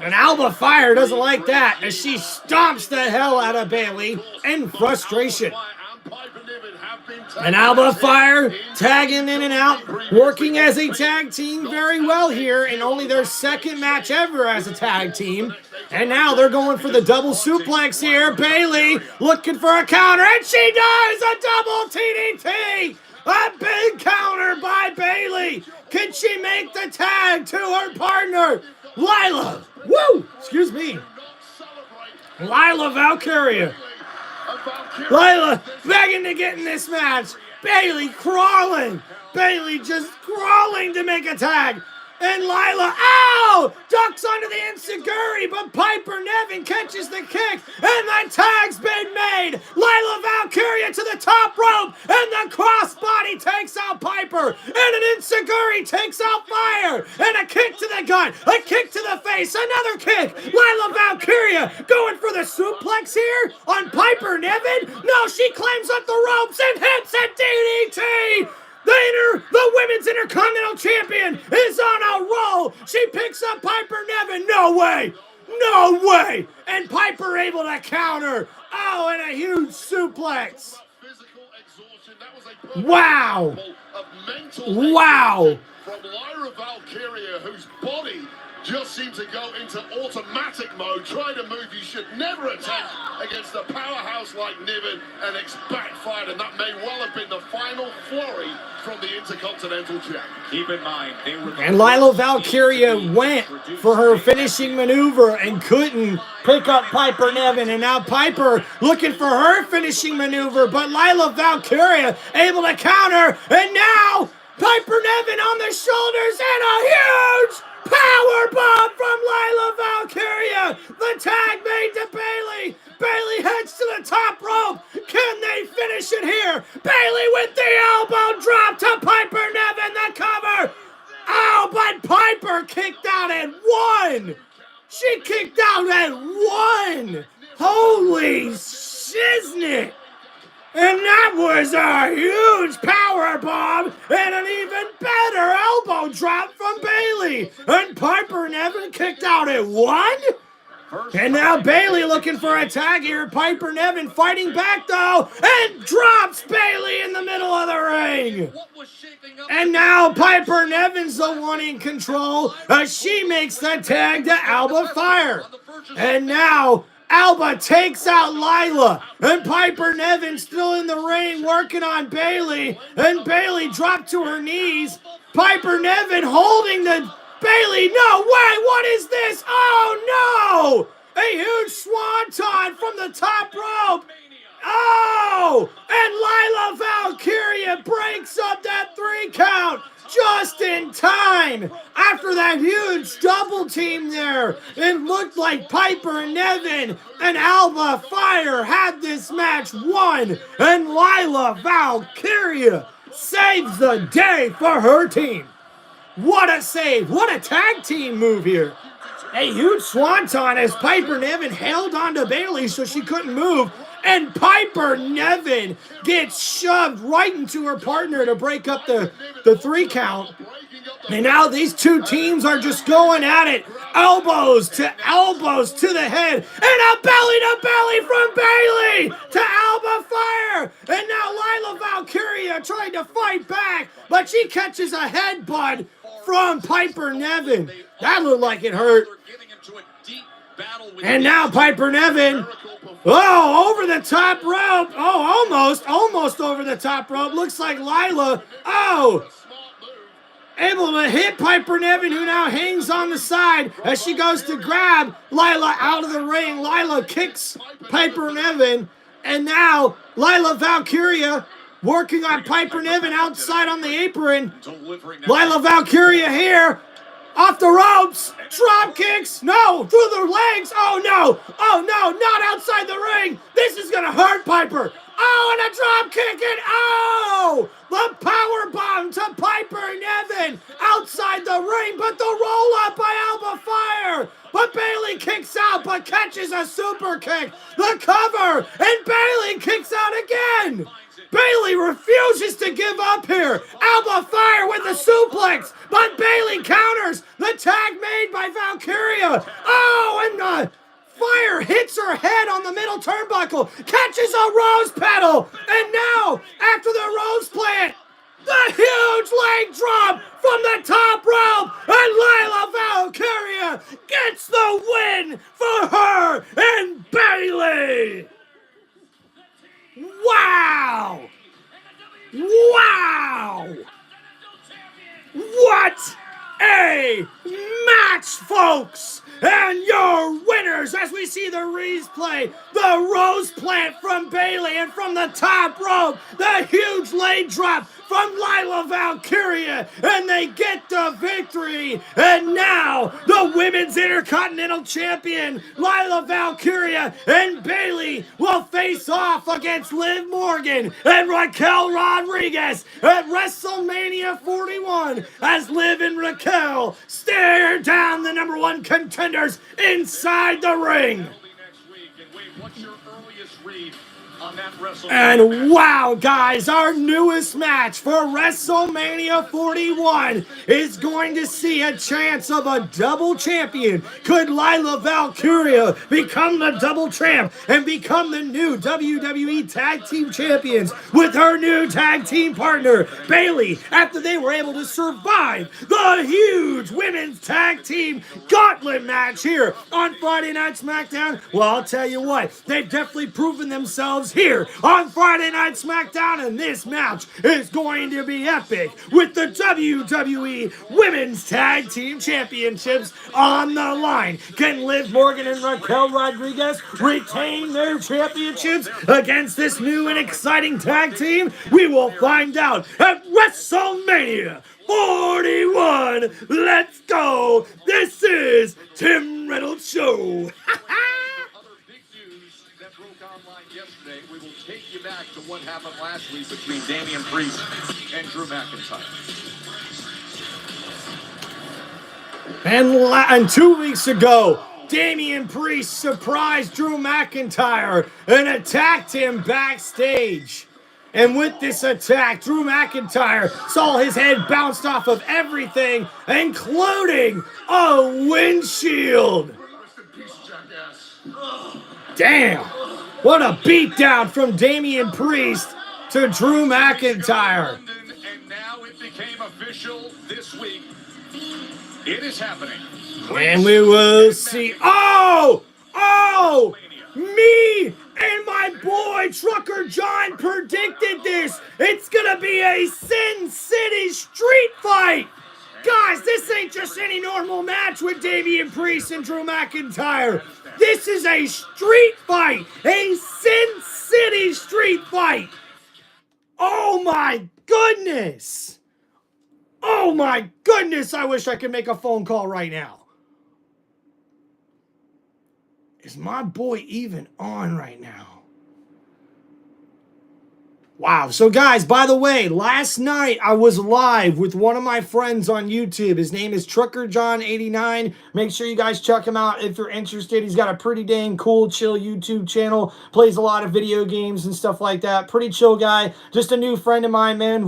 Speaker 1: And Alba Fire doesn't like that as she stomps the hell out of Bayley in frustration. And Alba Fire tagging in and out, working as a tag team very well here in only their second match ever as a tag team. And now they're going for the double suplex here. Bayley looking for a counter, and she does a double TDT! A big counter by Bayley! Can she make the tag to her partner, Lila? Woo! Excuse me. Lila Valkyria. Lila begging to get in this match. Bayley crawling. Bayley just crawling to make a tag. And Lila, ow! Ducks onto the enziguri, but Piper Niven catches the kick, and the tag's been made! Lila Valkyria to the top rope, and the crossbody takes out Piper, and an enziguri takes out Fire, and a kick to the gut, a kick to the face, another kick! Lila Valkyria going for the suplex here on Piper Niven? No, she climbs up the ropes and hits a DDT! The Women's Intercontinental Champion is on a roll. She picks up Piper Niven. No way. No way. And Piper able to counter. Oh, and a huge suplex. Wow. Wow.
Speaker 3: From Lyra Valkyria, whose body just seemed to go into automatic mode, trying to move you should never attempt against a powerhouse like Niven, and it's backfired, and that may well have been the final flurry from the Intercontinental Champ.
Speaker 2: Keep in mind, they were
Speaker 1: and Lila Valkyria went for her finishing maneuver and couldn't pick up Piper Niven, and now Piper looking for her finishing maneuver, but Lila Valkyria able to counter, and now Piper Niven on the shoulders and a huge Powerbomb from Layla Valkyria. The tag made to Bayley. Bayley heads to the top rope. Can they finish it here? Bayley with the elbow drop to Piper Niven, the cover. Oh, but Piper kicked out at 1. She kicked out at 1. Holy shiznit. And that was a huge power bomb and an even better elbow drop from Bayley. And Piper Niven kicked out at 1. And now Bayley looking for a tag here. Piper Niven fighting back though and drops Bayley in the middle of the ring. And now Piper Niven's the one in control as she makes the tag to Alba Fire. And now Alba takes out Lila, and Piper Niven still in the ring working on Bayley, and Bayley dropped to her knees. Piper Niven holding the Bayley. No way! What is this? Oh no! A huge swanton from the top rope. Oh! And Layla Valkyria breaks up that 3 count just in time. After that huge double team there, it looked like Piper Niven and Alba Fire had this match won. And Layla Valkyria saves the day for her team. What a save. What a tag team move here. A huge swanton as Piper Niven held onto Bayley so she couldn't move. And Piper Niven gets shoved right into her partner to break up the 3 count. And now these two teams are just going at it. Elbows to the head. And a belly to belly from Bayley to Alba Fire. And now Layla Valkyria trying to fight back. But she catches a headbutt from Piper Niven. That looked like it hurt. And now Piper Niven, over the top rope. Almost over the top rope. Looks like Layla, able to hit Piper Niven, who now hangs on the side as she goes to grab Layla out of the ring. Layla kicks Piper Niven, and now Layla Valkyria working on Piper Niven outside on the apron. Layla Valkyria here. Off the ropes, drop kicks, no, through the legs, oh no, not outside the ring. This is gonna hurt Piper. And a drop kick, and the power bomb to Piper Niven outside the ring, but the roll up by Alba Fire. But Bayley kicks out, but catches a super kick, the cover, and Bayley kicks out again. Bayley refuses to give up here. Alba Fire with the suplex, but Bayley counters the tag made by Valkyria. And Fire hits her head on the middle turnbuckle, catches a rose petal, and now, after the rose plant, the huge leg drop from the top rope, and Layla Valkyria gets the win for her and Bayley. Wow! What a match, folks! And your winners, as we see the replay, the rose plant from Bayley, and from the top rope, the huge leg drop from Layla Valkyria, and they get the victory. And now, the Women's Intercontinental Champion, Layla Valkyria, and Bayley will face off against Liv Morgan and Raquel Rodriguez at WrestleMania 41, as Liv and Raquel stare down the number 1 contenders inside the ring. And wow, guys, our newest match for WrestleMania 41 is going to see a chance of a double champion. Could Layla Valkyria become the double champ and become the new WWE Tag Team Champions with her new tag team partner, Bayley, after they were able to survive the huge women's tag team gauntlet match here on Friday Night SmackDown? Well, I'll tell you what, they've definitely proven themselves here on Friday Night SmackDown, and this match is going to be epic with the WWE Women's Tag Team Championships on the line. Can Liv Morgan and Raquel Rodriguez retain their championships against this new and exciting tag team? We will find out at WrestleMania 41. Let's go. This is Tim Reynolds Show.
Speaker 2: Other big news that broke online yesterday. We will take you back to what happened last week between Damian Priest and Drew McIntyre.
Speaker 1: And 2 weeks ago, Damian Priest surprised Drew McIntyre and attacked him backstage. And with this attack, Drew McIntyre saw his head bounced off of everything, including a windshield.
Speaker 3: Rest in peace, jackass.
Speaker 1: Damn! What a beatdown from Damian Priest to Drew McIntyre.
Speaker 2: And now it became official this week. It is happening.
Speaker 1: And we will see. Oh! Oh! Me and my boy Trucker John predicted this. It's gonna be a Sin City street fight. Guys, this ain't just any normal match with Damian Priest and Drew McIntyre. This is a street fight. A Sin City street fight. Oh my goodness. Oh my goodness, I wish I could make a phone call right now. Is my boy even on right now? Wow. So guys, by the way, last night I was live with one of my friends on YouTube. His name is TruckerJohn89. Make sure you guys check him out if you're interested. He's got a pretty dang cool, chill YouTube channel. Plays a lot of video games and stuff like that. Pretty chill guy. Just a new friend of mine, man.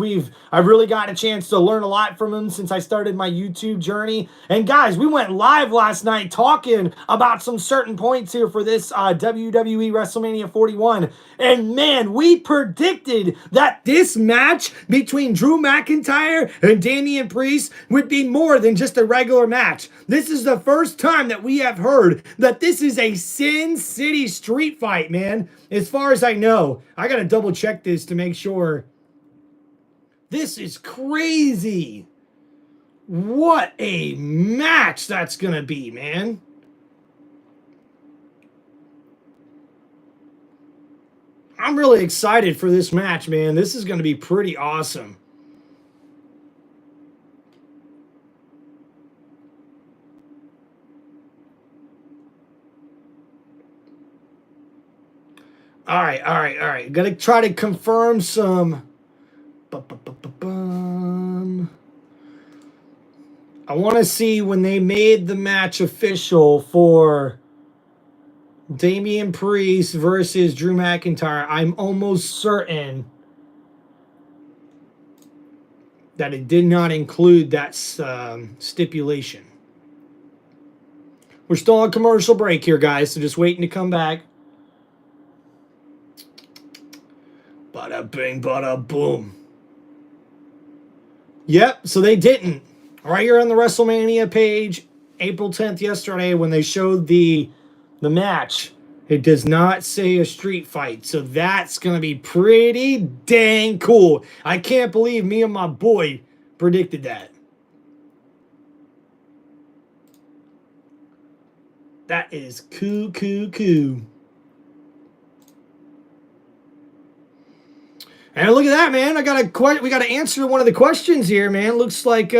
Speaker 1: I've really got a chance to learn a lot from him since I started my YouTube journey. And guys, we went live last night talking about some certain points here for this WWE WrestleMania 41. And man, we predicted that this match between Drew McIntyre and Damian Priest would be more than just a regular match. This is the first time that we have heard that this is a Sin City street fight, man. As far as I know. I gotta double check this to make sure. This is crazy. What a match that's gonna be, man. I'm really excited for this match, man. This is going to be pretty awesome. All right. Going to try to confirm some. I want to see when they made the match official for Damian Priest versus Drew McIntyre. I'm almost certain that it did not include that stipulation. We're still on commercial break here, guys, so just waiting to come back. Bada bing, bada boom. Yep, so they didn't. Right here on the WrestleMania page, April 10th yesterday, when they showed the match, it does not say a street fight. So that's going to be pretty dang cool. I can't believe me and my boy predicted that. That is cool. And look at that, man. We got to answer one of the questions here, man. Looks like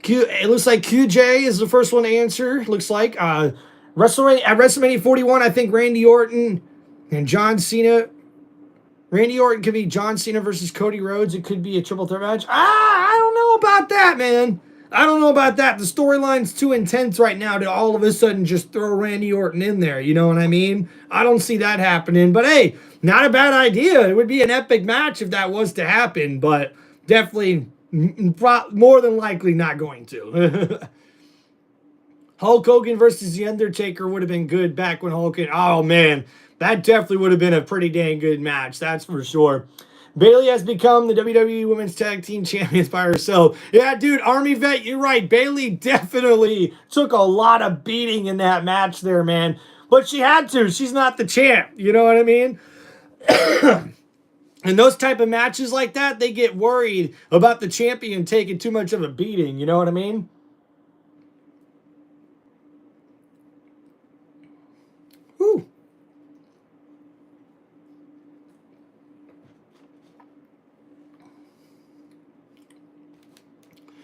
Speaker 1: it looks like QJ is the first one to answer. Looks like WrestleMania 41, I think Randy Orton and John Cena. Randy Orton could be John Cena versus Cody Rhodes. It could be a triple threat match. I don't know about that, man. I don't know about that. The storyline's too intense right now to all of a sudden just throw Randy Orton in there. You know what I mean? I don't see that happening. But hey, not a bad idea. It would be an epic match if that was to happen. But definitely more than likely not going to. Hulk Hogan versus The Undertaker would have been good back when Hogan. Oh, man. That definitely would have been a pretty dang good match. That's for sure. Bayley has become the WWE Women's Tag Team Champions by herself. Yeah, dude, Army Vet, you're right. Bayley definitely took a lot of beating in that match there, man. But she had to. She's not the champ. You know what I mean? And those type of matches like that, they get worried about the champion taking too much of a beating. You know what I mean? Whew.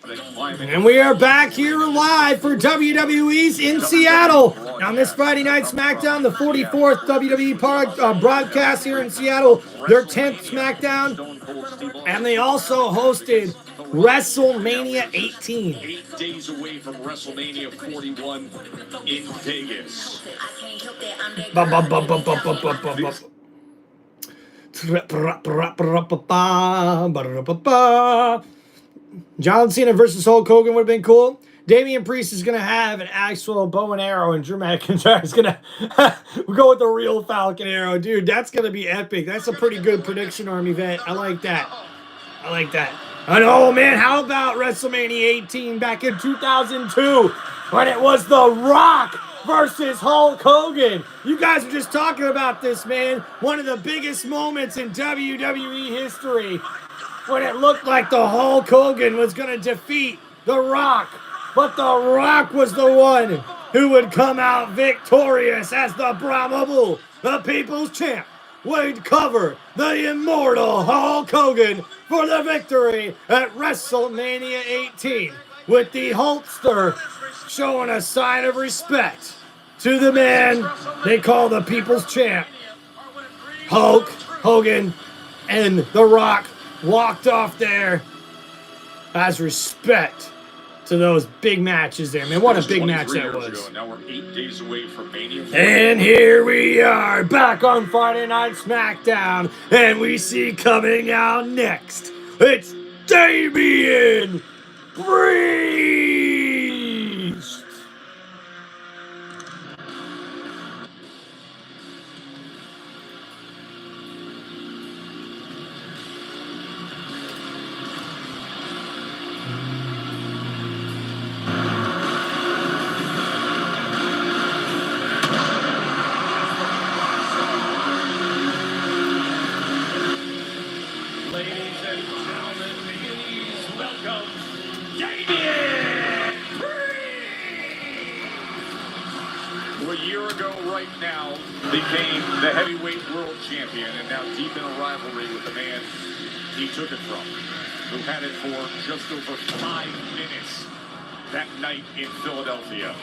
Speaker 1: And we are back here live for WWE's in Seattle. On this Friday night SmackDown, the 44th WWE broadcast here in Seattle, their 10th SmackDown. And they also hosted WrestleMania 18.
Speaker 2: 8 days away from WrestleMania 41 in Vegas.
Speaker 1: John Cena versus Hulk Hogan would have been cool. Damian Priest is going to have an actual bow and arrow, and Drew McIntyre is going to go with the real Falcon arrow. Dude, that's going to be epic. That's a pretty good prediction arm event. I like that. I like that. And oh, man, how about WrestleMania 18 back in 2002 when it was The Rock versus Hulk Hogan? You guys were just talking about this, man. One of the biggest moments in WWE history when it looked like the Hulk Hogan was going to defeat The Rock. But The Rock was the one who would come out victorious as the Brahma Bull, the People's Champ. Would cover the immortal Hulk Hogan for the victory at WrestleMania 18 with the Hulkster showing a sign of respect to the man they call the People's Champ. Hulk Hogan and The Rock walked off there as respect to those big matches there, man. What a big match that was.
Speaker 2: Now we're 8 days away from Mania.
Speaker 1: And here we are back on Friday Night SmackDown, and we see coming out next, it's Damian Priest.
Speaker 2: Became the heavyweight world champion and now deep in a rivalry with the man he took it from, who had it for just over 5 minutes that night in Philadelphia.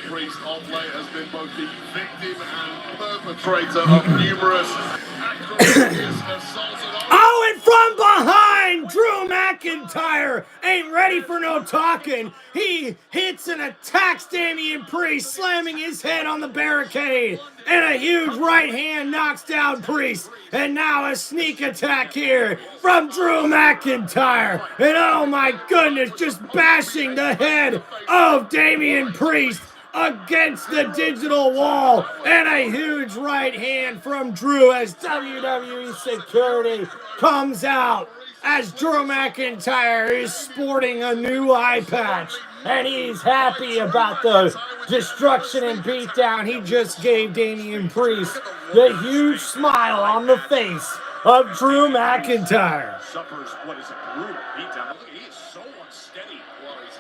Speaker 3: Priest of late has been both the victim and perpetrator of numerous acrimonious assaults.
Speaker 1: Oh, and from behind, Drew McIntyre ain't ready for no talking. He hits and attacks Damian Priest, slamming his head on the barricade. And a huge right hand knocks down Priest. And now a sneak attack here from Drew McIntyre. And oh my goodness, just bashing the head of Damian Priest against the digital wall, and a huge right hand from Drew as WWE security comes out as Drew McIntyre is sporting a new eye patch, and he's happy about the destruction and beatdown he just gave Damian Priest. The huge smile on the face of Drew McIntyre.
Speaker 2: Suffers what is a brutal beatdown. Look, he is so unsteady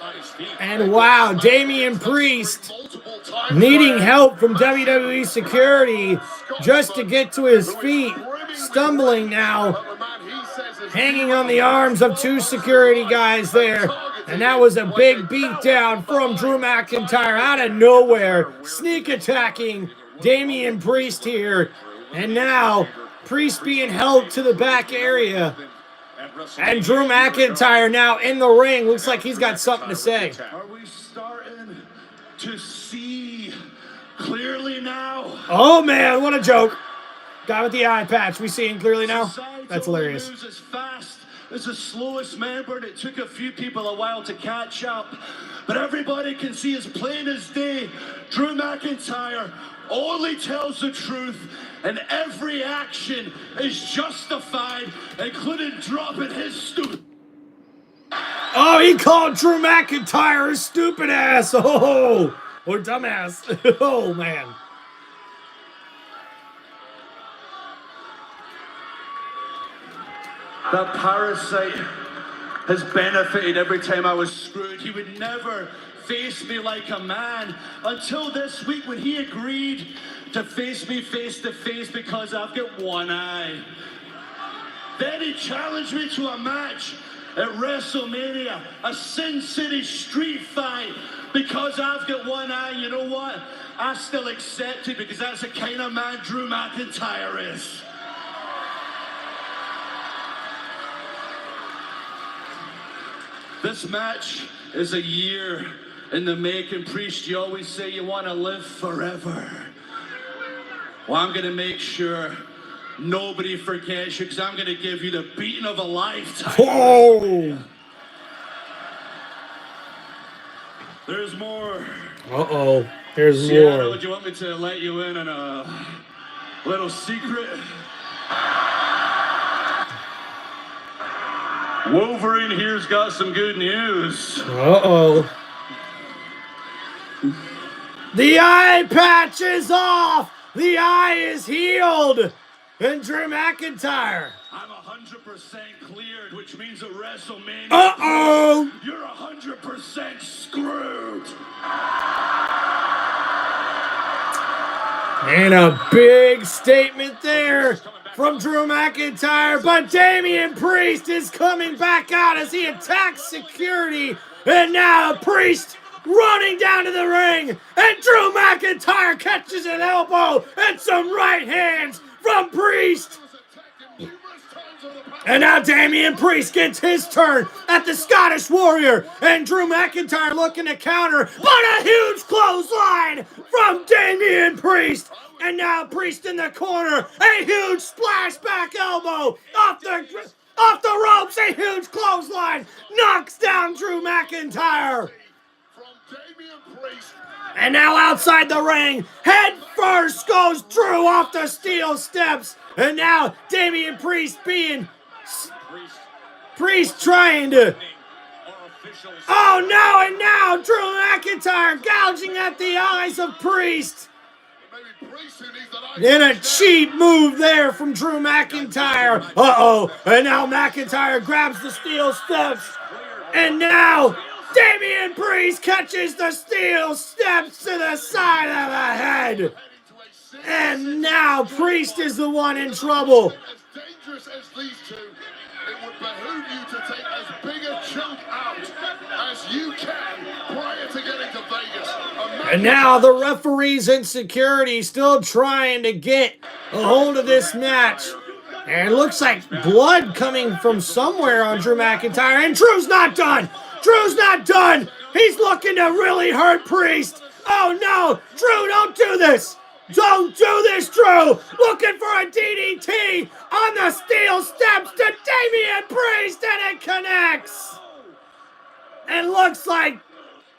Speaker 2: on his feet.
Speaker 1: And wow, Damian Priest needing help from WWE security just to get to his feet, stumbling now, hanging on the arms of 2 security guys there. And that was a big beatdown from Drew McIntyre out of nowhere, sneak attacking Damian Priest here. And now Priest being held to the back area. And Drew McIntyre now in the ring. Looks like he's got something to say.
Speaker 4: Are we starting to see clearly now?
Speaker 1: Oh, man, what a joke. Guy with the eye patch. We see him clearly now? That's hilarious.
Speaker 4: As fast as the slowest member, and it took a few people a while to catch up. But everybody can see as plain as day, Drew McIntyre only tells the truth, and every action is justified, including dropping his stupid.
Speaker 1: Oh, he called Drew McIntyre a stupid ass. Oh, or dumbass. Oh, man.
Speaker 4: That parasite has benefited every time I was screwed. He would never face me like a man until this week when he agreed to face me face to face because I've got one eye. Then he challenged me to a match
Speaker 6: at WrestleMania, a Sin City street fight, because I've got one eye, you know what? I still accept it because that's the kind of man Drew McIntyre is. This match is a year in the making. Priest, you always say you want to live forever. Well, I'm going to make sure nobody forgets you, because I'm going to give you the beating of a lifetime.
Speaker 1: Oh!
Speaker 6: There's more.
Speaker 1: Uh-oh. There's
Speaker 6: Sienna,
Speaker 1: more.
Speaker 6: would you want me to let you in on a little secret? Wolverine here's got some good news.
Speaker 1: Uh-oh. The eye patch is off! The eye is healed! And Drew McIntyre.
Speaker 6: I'm 100% cleared, which means at WrestleMania,
Speaker 1: Uh-oh!
Speaker 6: you're 100% screwed.
Speaker 1: And a big statement there from Drew McIntyre, but Damian Priest is coming back out as he attacks security, and now Priest running down to the ring, and Drew McIntyre catches an elbow and some right hands from Priest. And now Damian Priest gets his turn at the Scottish Warrior, and Drew McIntyre looking to counter, but a huge clothesline from Damian Priest. And now Priest in the corner, a huge splashback elbow off the ropes, a huge clothesline knocks down Drew McIntyre. And now outside the ring, head first goes Drew off the steel steps, and now Damian Priest being Priest trying to. Oh no, and now Drew McIntyre gouging at the eyes of Priest. And a cheap move there from Drew McIntyre. Uh-oh, and now McIntyre grabs the steel steps. And now Damian Priest catches the steel steps to the side of the head. And now Priest is the one in trouble.
Speaker 3: As dangerous as these two, it would behoove you to take as big a chunk out as you can prior to getting to Vegas.
Speaker 1: And now the referees and security still trying to get a hold of this match. And it looks like blood coming from somewhere on Drew McIntyre. And Drew's not done. Drew's not done. He's looking to really hurt Priest. Oh no, Drew, don't do this. Don't do this, Drew! Looking for a DDT on the steel steps to Damian Priest, and it connects! And looks like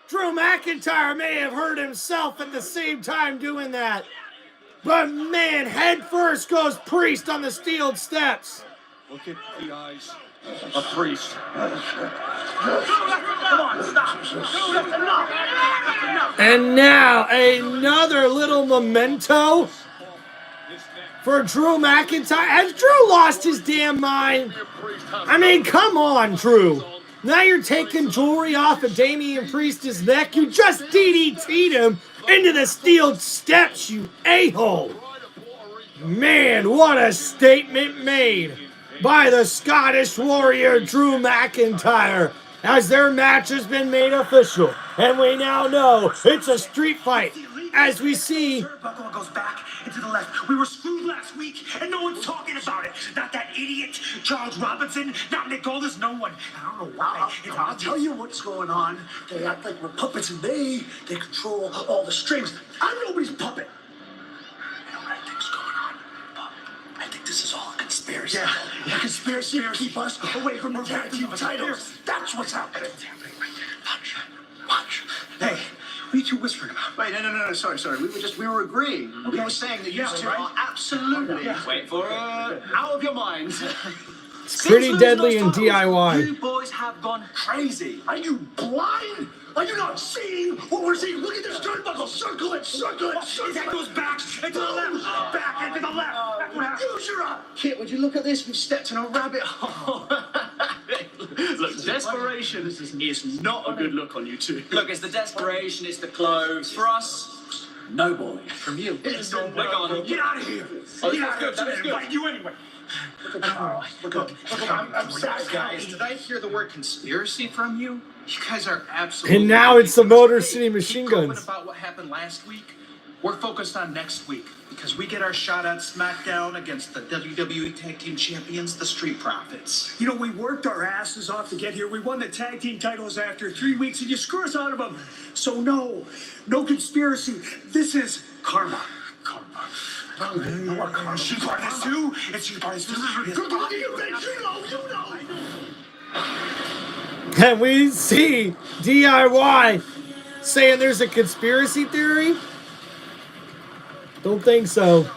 Speaker 1: Drew McIntyre may have hurt himself at the same time doing that. But man, head first goes Priest on the steel steps.
Speaker 2: Look at the eyes of Priest.
Speaker 1: And now another little memento for Drew McIntyre. Has Drew lost his damn mind? I mean, come on, Drew. Now you're taking jewelry off of Damian Priest's neck. You just DDT'd him into the steel steps, you a-hole. Man, what a statement made by the Scottish Warrior Drew McIntyre, as their match has been made official. And we now know it's a street fight, as we see.
Speaker 7: Buckle goes back into the left. We were screwed last week, and no one's talking about it. Not that idiot Charles Robinson, not Nick Aldis, no one. I don't know why.
Speaker 8: I'll tell you what's going on. They act like we're puppets, and they control all the strings. I'm nobody's puppet. You know what I think's going on? I think this is all a conspiracy. Yeah, a conspiracy to keep us away from the tag team titles. That's what's happening. Watch.
Speaker 7: Hey, what are you two whispering about?
Speaker 8: Wait, no. Sorry. We were agreeing. Okay. We were saying that you two are absolutely.
Speaker 7: Wait for it.
Speaker 8: Out of your minds.
Speaker 1: It's pretty deadly in DIY.
Speaker 7: You boys have gone crazy.
Speaker 8: Are you blind? Are you not seeing what we're seeing? Look at this turnbuckle. Circle it.
Speaker 7: That goes back and to the left. Back and to the left.
Speaker 8: Use your eye. Kit, would you look at this? We've stepped in a rabbit hole.
Speaker 9: Look, desperation is not a good look on you two.
Speaker 7: Look, it's the desperation, it's the clothes. For us, no boy.
Speaker 8: From you.
Speaker 7: We're gone.
Speaker 8: Get out of here.
Speaker 7: Oh, that was good.
Speaker 9: You anyway. I'm sorry, guys. Did I hear the word conspiracy from you? You guys are absolutely.
Speaker 1: And now it's the Motor City
Speaker 9: Keep
Speaker 1: Machine
Speaker 9: going
Speaker 1: Guns.
Speaker 9: about what happened last week. We're focused on next week because we get our shot at SmackDown against the WWE Tag Team Champions, the Street Profits.
Speaker 7: You know, we worked our asses off to get here. We won the tag team titles after 3 weeks, and you screw us out of them. So no conspiracy. This is karma. Karma. You know what karma? She part this too. It's you part this too. You know.
Speaker 1: And we see DIY saying there's a conspiracy theory. Don't think so.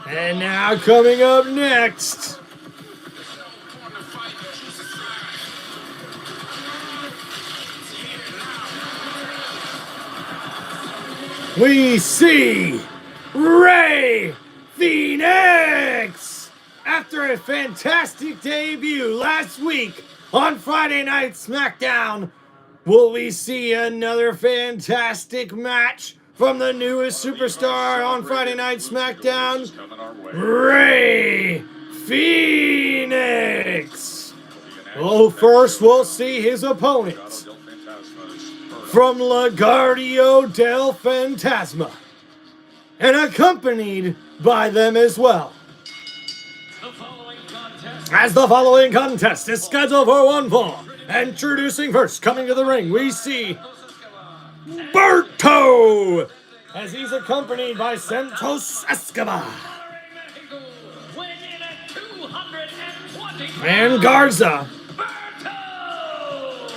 Speaker 1: And now coming up next, we see Rey Fenix. After a fantastic debut last week on Friday Night SmackDown, will we see another fantastic match from the newest superstar on Friday Night SmackDown, Rey Fenix? Oh, first we'll see his opponent from Legado del Fantasma, and accompanied by them as well. As the following contest is scheduled for one fall, introducing first, coming to the ring, we see Berto, as he's accompanied by Santos Escobar and Garza.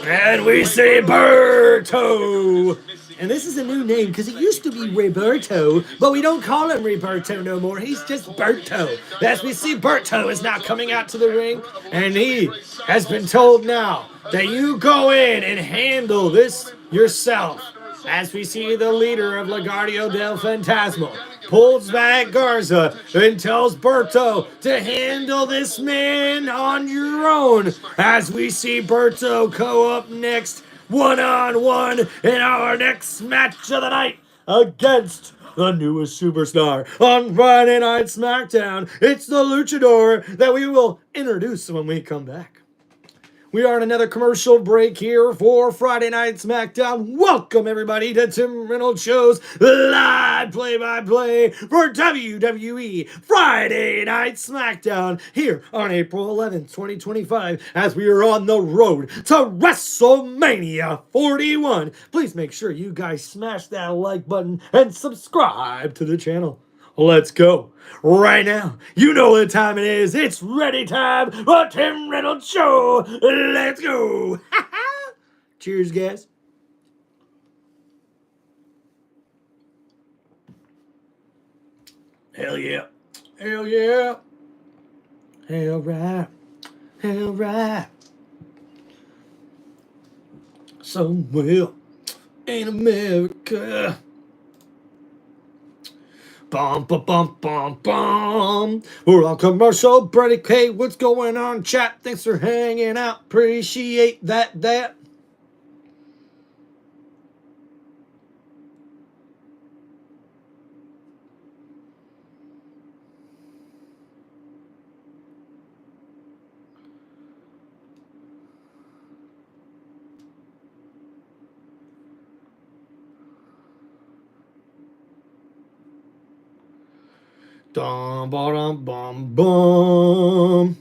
Speaker 1: And we see Berto. And this is a new name because it used to be Roberto, but we don't call him Roberto no more. He's just Berto. As we see, Berto is now coming out to the ring, and he has been told now that you go in and handle this yourself. As we see the leader of Legado del Fantasma pulls back Garza and tells Berto to handle this man on your own. As we see Berto go up next, one-on-one in our next match of the night against the newest superstar on Friday Night SmackDown. It's the Luchador that we will introduce when we come back. We are on another commercial break here for Friday Night SmackDown. Welcome, everybody, to Tim Reynolds Show's live play-by-play for WWE Friday Night SmackDown here on April 11th, 2025, as we are on the road to WrestleMania 41. Please make sure you guys smash that like button and subscribe to the channel. Let's go. Right now, you know what time it is. It's ready time for Tim Reynolds Show. Let's go. Cheers, guys. Hell yeah. Hell yeah. Hell right. Hell right. Somewhere in America. Bum, bum, bum, bum, bum. We're on commercial break. Hey, what's going on, chat? Thanks for hanging out. Appreciate that. Dum, ba-dum, bum, bum.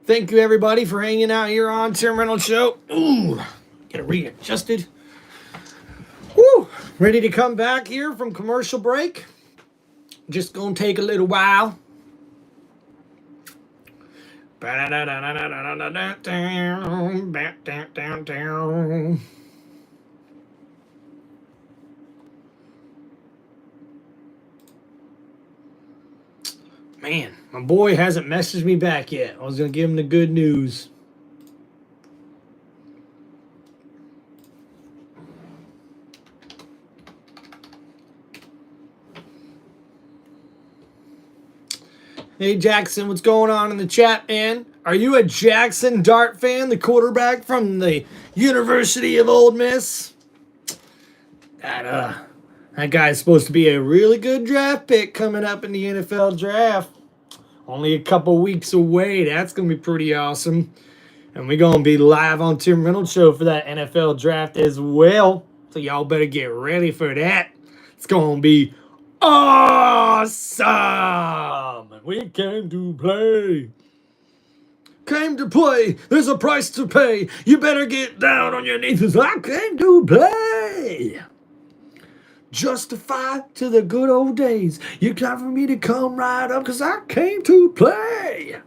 Speaker 1: Thank you, everybody, for hanging out here on Tim Reynolds Show. Ooh, get it readjusted. Woo, ready to come back here from commercial break. Just gonna take a little while. Man, my boy hasn't messaged me back yet. I was going to give him the good news. Hey, Jackson, what's going on in the chat, man? Are you a Jackson Dart fan, the quarterback from the University of Ole Miss? That That guy's supposed to be a really good draft pick coming up in the NFL draft. Only a couple weeks away. That's going to be pretty awesome. And we're going to be live on Tim Reynolds Show for that NFL draft as well. So y'all better get ready for that. It's going to be awesome. We came to play. Came to play. There's a price to pay. You better get down on your knees. I came to play. Justify to the good old days. You time for me to come right up because I came to play.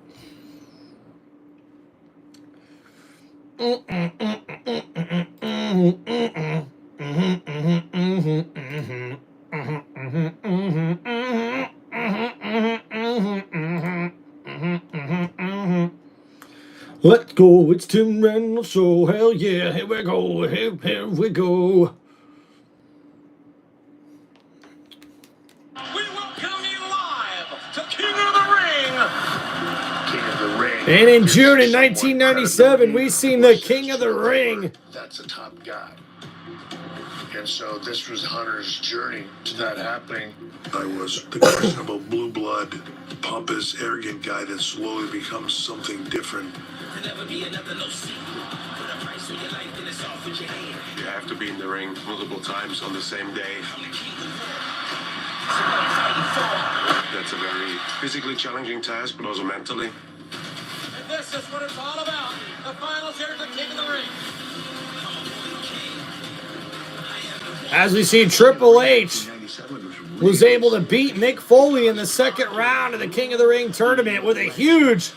Speaker 1: Let's go, it's Tim Reynolds Show. Hell yeah, here we go, here we go.
Speaker 2: We welcome you live to King of the Ring.
Speaker 3: King of the Ring.
Speaker 1: And in June in 1997, we seen the King of the Ring.
Speaker 3: That's a top guy. And so this was Hunter's journey to that happening. I was the questionable blue blood, pompous, arrogant guy that slowly becomes something different.
Speaker 10: You have to be in the ring multiple times on the same day. That's a very physically challenging task, but also mentally.
Speaker 2: And this is what it's all about. The finals here at the King of the Ring.
Speaker 1: As we see, Triple H was able to beat Mick Foley in the second round of the King of the Ring tournament with a huge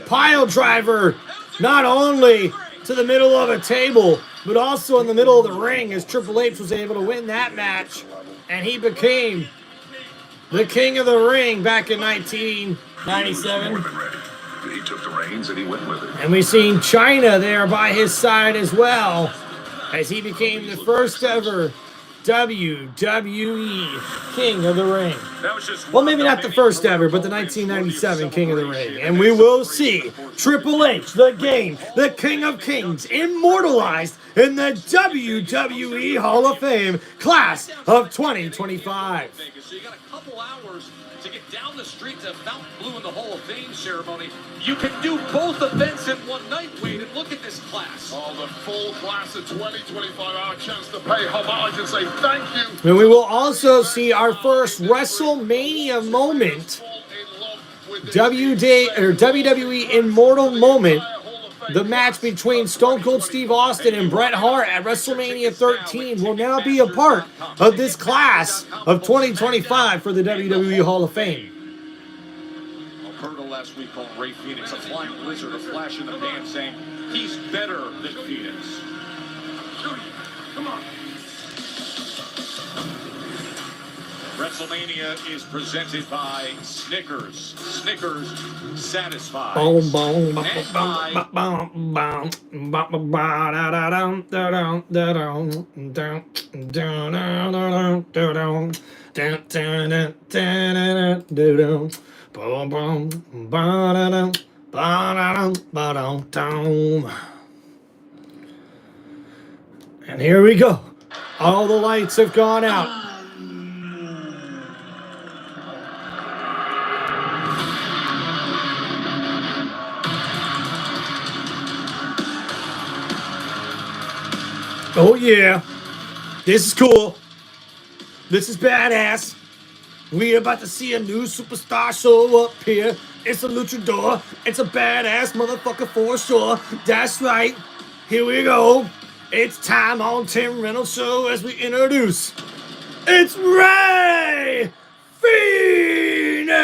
Speaker 1: pile driver, not only to the middle of a table, but also in the middle of the ring, as Triple H was able to win that match, and he became the King of the Ring back in 1997.
Speaker 3: He took the reins and he went with it.
Speaker 1: And we've seen China there by his side as well, as he became the first ever WWE King of the Ring. Well, maybe not the first ever, but the 1997 King of the Ring. And we will see Triple H, the Game, the King of Kings, immortalized in the WWE Hall of Fame class of 2025.
Speaker 2: So you got a couple hours to get down the street to Fountain Blue in the Hall of Fame ceremony. You can do both events in one night, Wade, and look at this class.
Speaker 3: Oh, the full class of 2025, our chance to pay homage and say thank you.
Speaker 1: And we will also see our first WrestleMania moment, WWE Immortal moment, the match between Stone Cold Steve Austin and Bret Hart at WrestleMania 13 will now be a part of this class of 2025 for the WWE Hall of Fame.
Speaker 2: Alberto last week called Ray Phoenix a flying lizard, a flash in the pan, saying he's better than Phoenix. Come on. WrestleMania is presented by Snickers. Snickers satisfies.
Speaker 1: Boom, boom,
Speaker 2: And
Speaker 1: and here we go. All the lights have gone out. Oh yeah, this is cool. This is badass. We are about to see a new superstar show up here. It's a luchador. It's a badass motherfucker for sure. That's right. Here we go. It's time on Tim Reynolds Show as we introduce. It's Ray Phoenix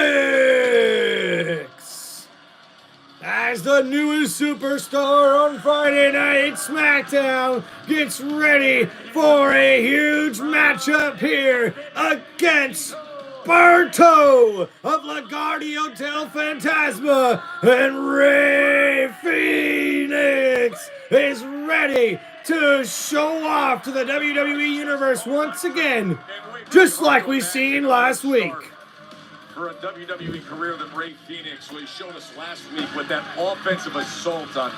Speaker 1: as the newest superstar on Friday Night SmackDown gets ready for a huge matchup here against Berto of Lagardio del Fantasma, and Ray Phoenix is ready to show off to the WWE Universe once again, just like we seen last week.
Speaker 2: for a WWE career than Rey Fenix, who he showed us last week with that offensive assault on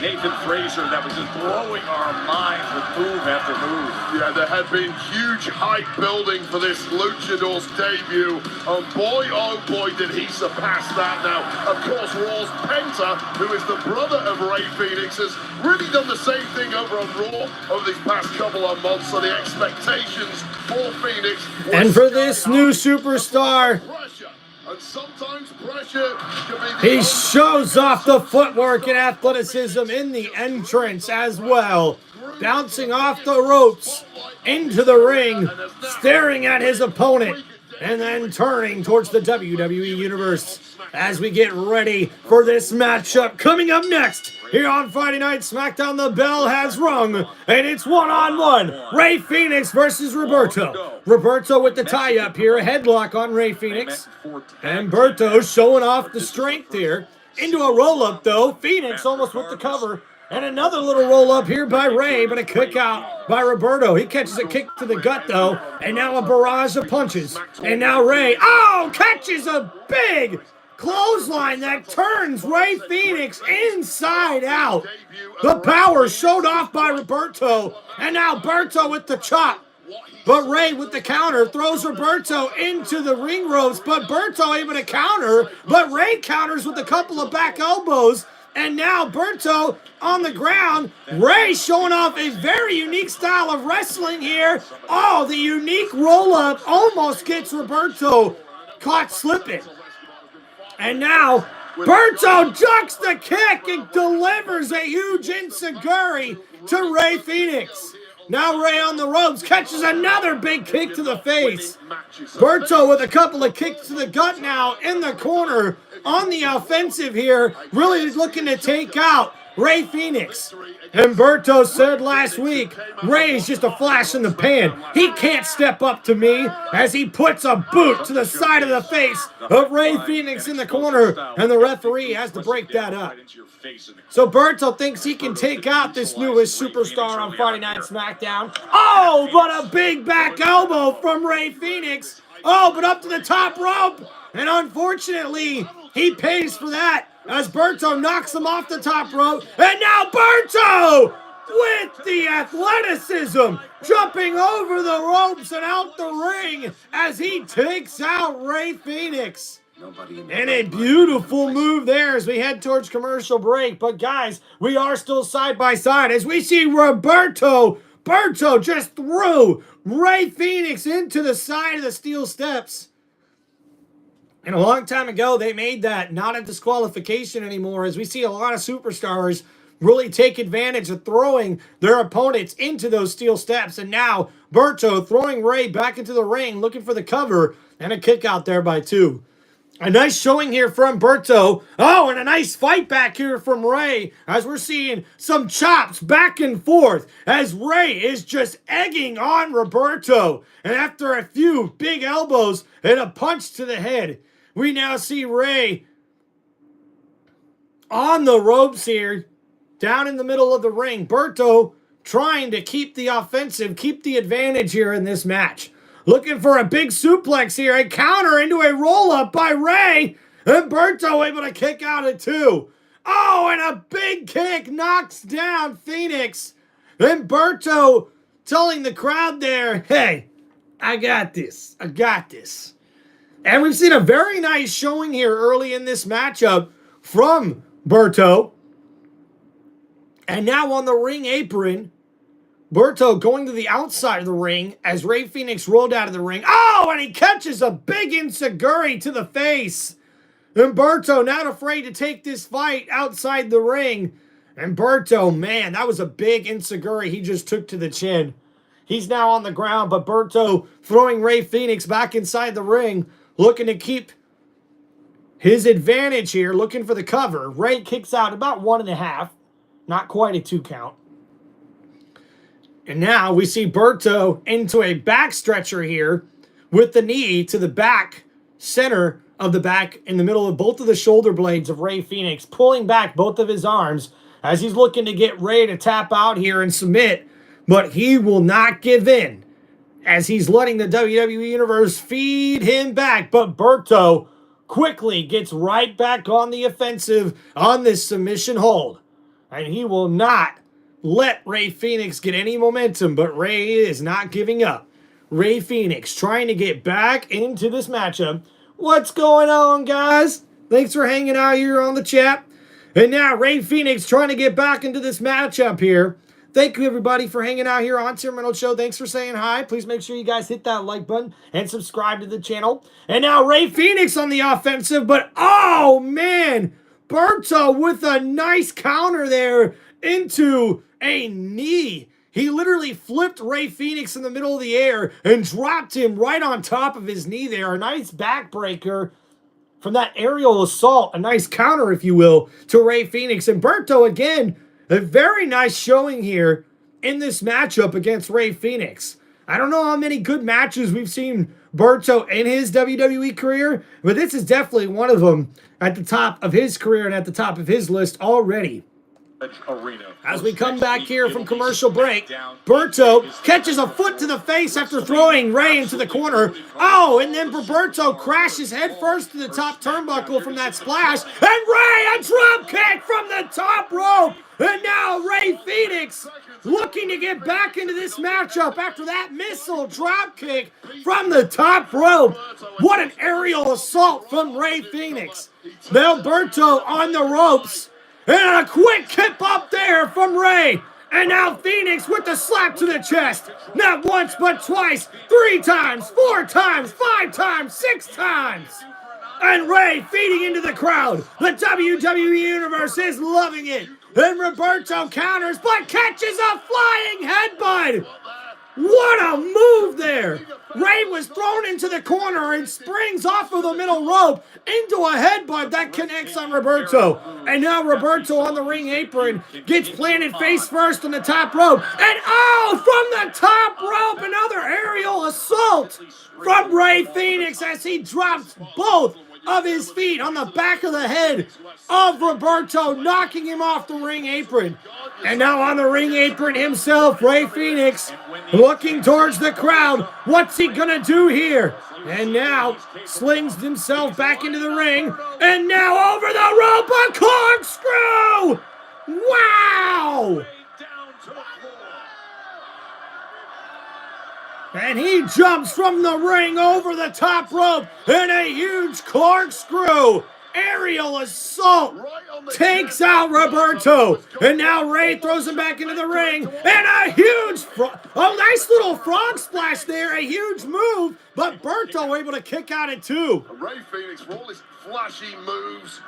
Speaker 2: Nathan Frazier that was just blowing our minds with move after move.
Speaker 3: Yeah, there had been huge hype building for this Luchador's debut, and boy, oh boy, did he surpass that now. Of course, Raw's Penta, who is the brother of Rey Fenix, has really done the same thing over on Raw over these past couple of months, so the expectations for Phoenix.
Speaker 1: And for this new superstar,
Speaker 3: and sometimes pressure can be
Speaker 1: he shows off the footwork and athleticism in the entrance as well. Bouncing off the ropes into the ring, staring at his opponent, and then turning towards the WWE Universe as we get ready for this matchup. Coming up next, here on Friday Night SmackDown, the bell has rung, and it's one-on-one. Rey Fenix versus Roberto. Roberto with the tie-up here, a headlock on Rey Fenix. And Berto showing off the strength here. Into a roll-up, though. Fenix almost with the cover. And another little roll-up here by Rey, but a kick out by Roberto. He catches a kick to the gut, though. And now a barrage of punches. And now Rey, catches a big clothesline that turns Rey Fenix inside out. The power showed off by Roberto. And now Berto with the chop. But Rey with the counter throws Roberto into the ring ropes. But Berto able to counter. But Rey counters with a couple of back elbows. And now Berto on the ground. Rey showing off a very unique style of wrestling here. Oh, the unique roll-up almost gets Roberto caught slipping. And now Berto ducks the kick and delivers a huge enziguri to Rey Fenix. Now Rey on the ropes catches another big kick to the face. Berto with a couple of kicks to the gut now in the corner on the offensive here, really looking to take out Rey Fenix. And Berto said last week, Rey is just a flash in the pan. He can't step up to me, as he puts a boot to the side of the face of Rey Fenix in the corner, and the referee has to break that up. So Berto thinks he can take out this newest superstar on Friday Night SmackDown. Oh, but a big back elbow from Rey Fenix. Oh, but up to the top rope. And unfortunately, he pays for that as Berto knocks him off the top rope. And now Berto with the athleticism, jumping over the ropes and out the ring as he takes out Rey Fenix. And a beautiful move there as we head towards commercial break. But guys, we are still side by side as we see Berto just threw Rey Fenix into the side of the steel steps. And a long time ago, they made that not a disqualification anymore, as we see a lot of superstars really take advantage of throwing their opponents into those steel steps. And now Berto throwing Rey back into the ring, looking for the cover, and a kick out there by two. A nice showing here from Berto. Oh, and a nice fight back here from Rey, as we're seeing some chops back and forth as Rey is just egging on Roberto. And after a few big elbows and a punch to the head, we now see Rey on the ropes here, down in the middle of the ring. Berto trying to keep the offensive, keep the advantage here in this match. Looking for a big suplex here, a counter into a roll-up by Rey, and Berto able to kick out at two. Oh, and a big kick knocks down Fenix. And Berto telling the crowd there, hey, I got this. I got this. And we've seen a very nice showing here early in this matchup from Berto. And now on the ring apron, Berto going to the outside of the ring as Rey Fenix rolled out of the ring. Oh, and he catches a big enziguri to the face. And Berto not afraid to take this fight outside the ring. And Berto, man, that was a big enziguri he just took to the chin. He's now on the ground, but Berto throwing Rey Fenix back inside the ring, looking to keep his advantage here, looking for the cover. Rey kicks out about 1.5. Not quite a 2 count. And now we see Berto into a back stretcher here with the knee to the back, center of the back, in the middle of both of the shoulder blades of Rey Fenix, pulling back both of his arms as he's looking to get Rey to tap out here and submit, but he will not give in. as he's letting the WWE Universe feed him back. But Berto quickly gets right back on the offensive on this submission hold. And he will not let Rey Fenix get any momentum, but Rey is not giving up. Rey Fenix trying to get back into this matchup. What's going on, guys? Thanks for hanging out here on the chat. And now Rey Fenix trying to get back into this matchup here. Thank you, everybody, for hanging out here on TimReynoldsShow. Thanks for saying hi. Please make sure you guys hit that like button and subscribe to the channel. And now Rey Fenix on the offensive, but oh, man, Berto with a nice counter there into a knee. He literally flipped Rey Fenix in the middle of the air and dropped him right on top of his knee there. A nice backbreaker from that aerial assault. A nice counter, if you will, to Rey Fenix. And Berto, again, a very nice showing here in this matchup against Rey Fenix. I don't know how many good matches we've seen Berto in his WWE career, but this is definitely one of them at the top of his career and at the top of his list already. As we come back here from commercial break, Berto catches a foot to the face after throwing Rey into the corner. Oh, and then Berto crashes headfirst to the top turnbuckle from that splash. And Rey, a drop kick from the top rope. And now Rey Fenix looking to get back into this matchup after that missile drop kick from the top rope. What an aerial assault from Rey Fenix. Now Berto on the ropes. And a quick kip up there from Rey. And now Fenix with the slap to the chest. Not once, but twice. 3 times, 4 times, 5 times, 6 times. And Rey feeding into the crowd. The WWE Universe is loving it. And Roberto counters, but catches a flying headbutt. What a move there. Rey was thrown into the corner and springs off of the middle rope into a headbutt that connects on Roberto. And now Roberto on the ring apron gets planted face first on the top rope. And oh, from the top rope, another aerial assault from Rey Fenix as he drops both of his feet on the back of the head of Roberto, knocking him off the ring apron. And now on the ring apron himself, Rey Fenix looking towards the crowd. What's he gonna do here? And now slings himself back into the ring. And now over the rope, a corkscrew! Wow! And he jumps from the ring over the top rope in a huge corkscrew. Aerial assault takes out Roberto. And now Rey throws him back into the ring. And a huge, nice little frog splash there. A huge move. But Berto able to kick out at 2.
Speaker 3: Rey Fenix, for all his flashy moves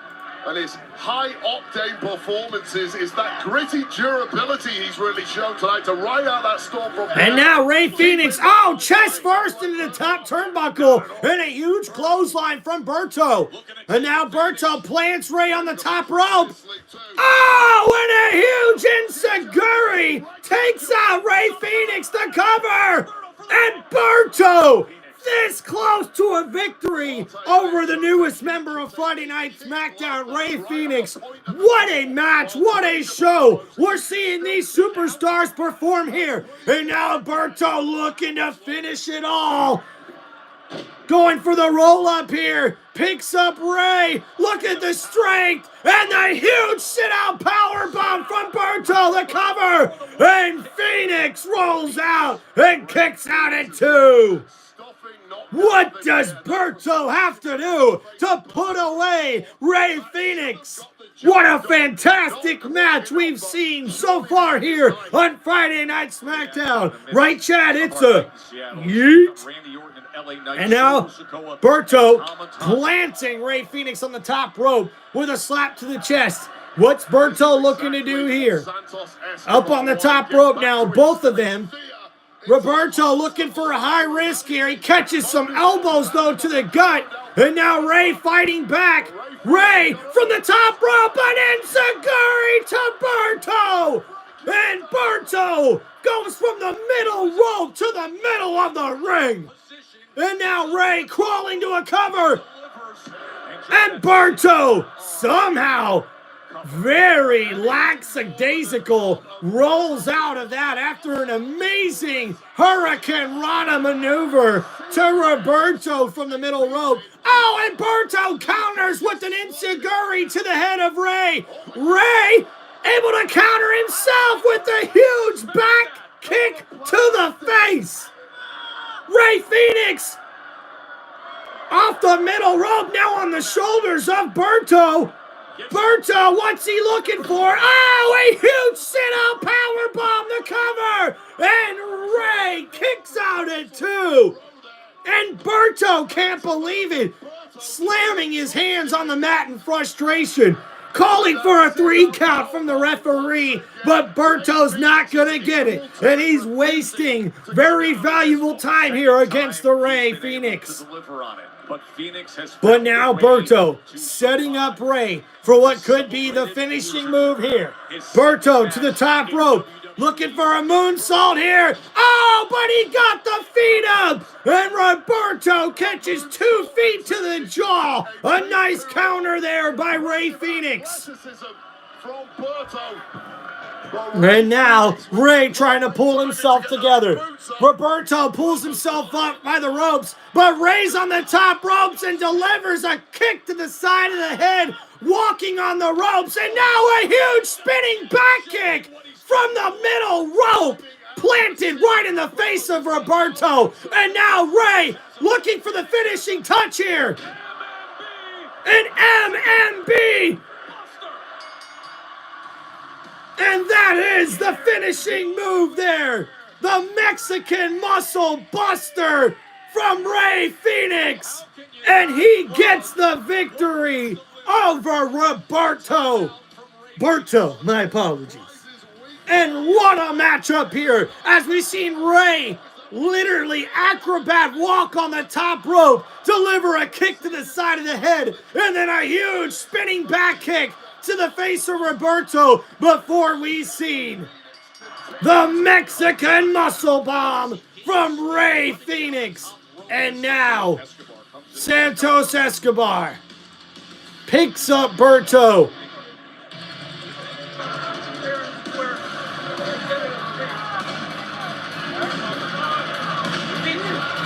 Speaker 3: and his high-octane performances, is that gritty durability he's really shown tonight to ride out that storm from
Speaker 1: And now Rey Fenix, chest first into the top turnbuckle, and a huge clothesline from Berto. And now Berto plants Rey on the top rope. Oh, and a huge enziguri takes out Rey Fenix, the cover. And Berto, this close to a victory over the newest member of Friday Night SmackDown, Rey Fenix. What a match, what a show. We're seeing these superstars perform here. And now Berto looking to finish it all. Going for the roll-up here. Picks up Rey. Look at the strength. And the huge sit-out powerbomb from Berto, the cover. And Fenix rolls out and kicks out at 2. What does Berto have to do to put away Rey Fenix? What a fantastic match we've seen so far here on Friday Night SmackDown. Right, Chad? It's a yeet. And now Berto planting Rey Fenix on the top rope with a slap to the chest. What's Berto looking to do here? Up on the top rope now, both of them. Roberto looking for a high risk here. He catches some elbows, though, to the gut. And now Rey fighting back. Rey from the top rope, an enziguri to Berto. And Berto goes from the middle rope to the middle of the ring. And now Rey crawling to a cover. And Berto somehow very lackadaisical, rolls out of that after an amazing Hurricane Rana maneuver to Roberto from the middle rope. Oh, and Berto counters with an enziguri to the head of Rey. Rey able to counter himself with a huge back kick to the face. Rey Fénix off the middle rope, now on the shoulders of Berto. Berto, what's he looking for? Oh, a huge sit-out powerbomb, the cover! And Rey kicks out at 2. And Berto can't believe it, slamming his hands on the mat in frustration, calling for a 3 count from the referee, but Berto's not gonna get it, and he's wasting very valuable time here against the Rey Fénix. But now Berto setting up Rey for what could be the finishing move here. Berto to the top rope, looking for a moonsault here. Oh, but he got the feet up, and Roberto catches 2 feet to the jaw. A nice counter there by Rey Fénix. And now Rey trying to pull himself together. Roberto pulls himself up by the ropes, but Rey's on the top ropes and delivers a kick to the side of the head, walking on the ropes, and now a huge spinning back kick from the middle rope, planted right in the face of Roberto. And now Rey looking for the finishing touch here. An MMB. And that is the finishing move there. The Mexican Muscle Buster from Rey Fénix. And he gets the victory over Roberto. Berto, my apologies. And what a matchup here, as we've seen Rey literally acrobat walk on the top rope, deliver a kick to the side of the head, and then a huge spinning back kick to the face of Roberto before we seen the Mexican Muscle Bomb from Rey Fénix. And now Santos Escobar picks up Berto.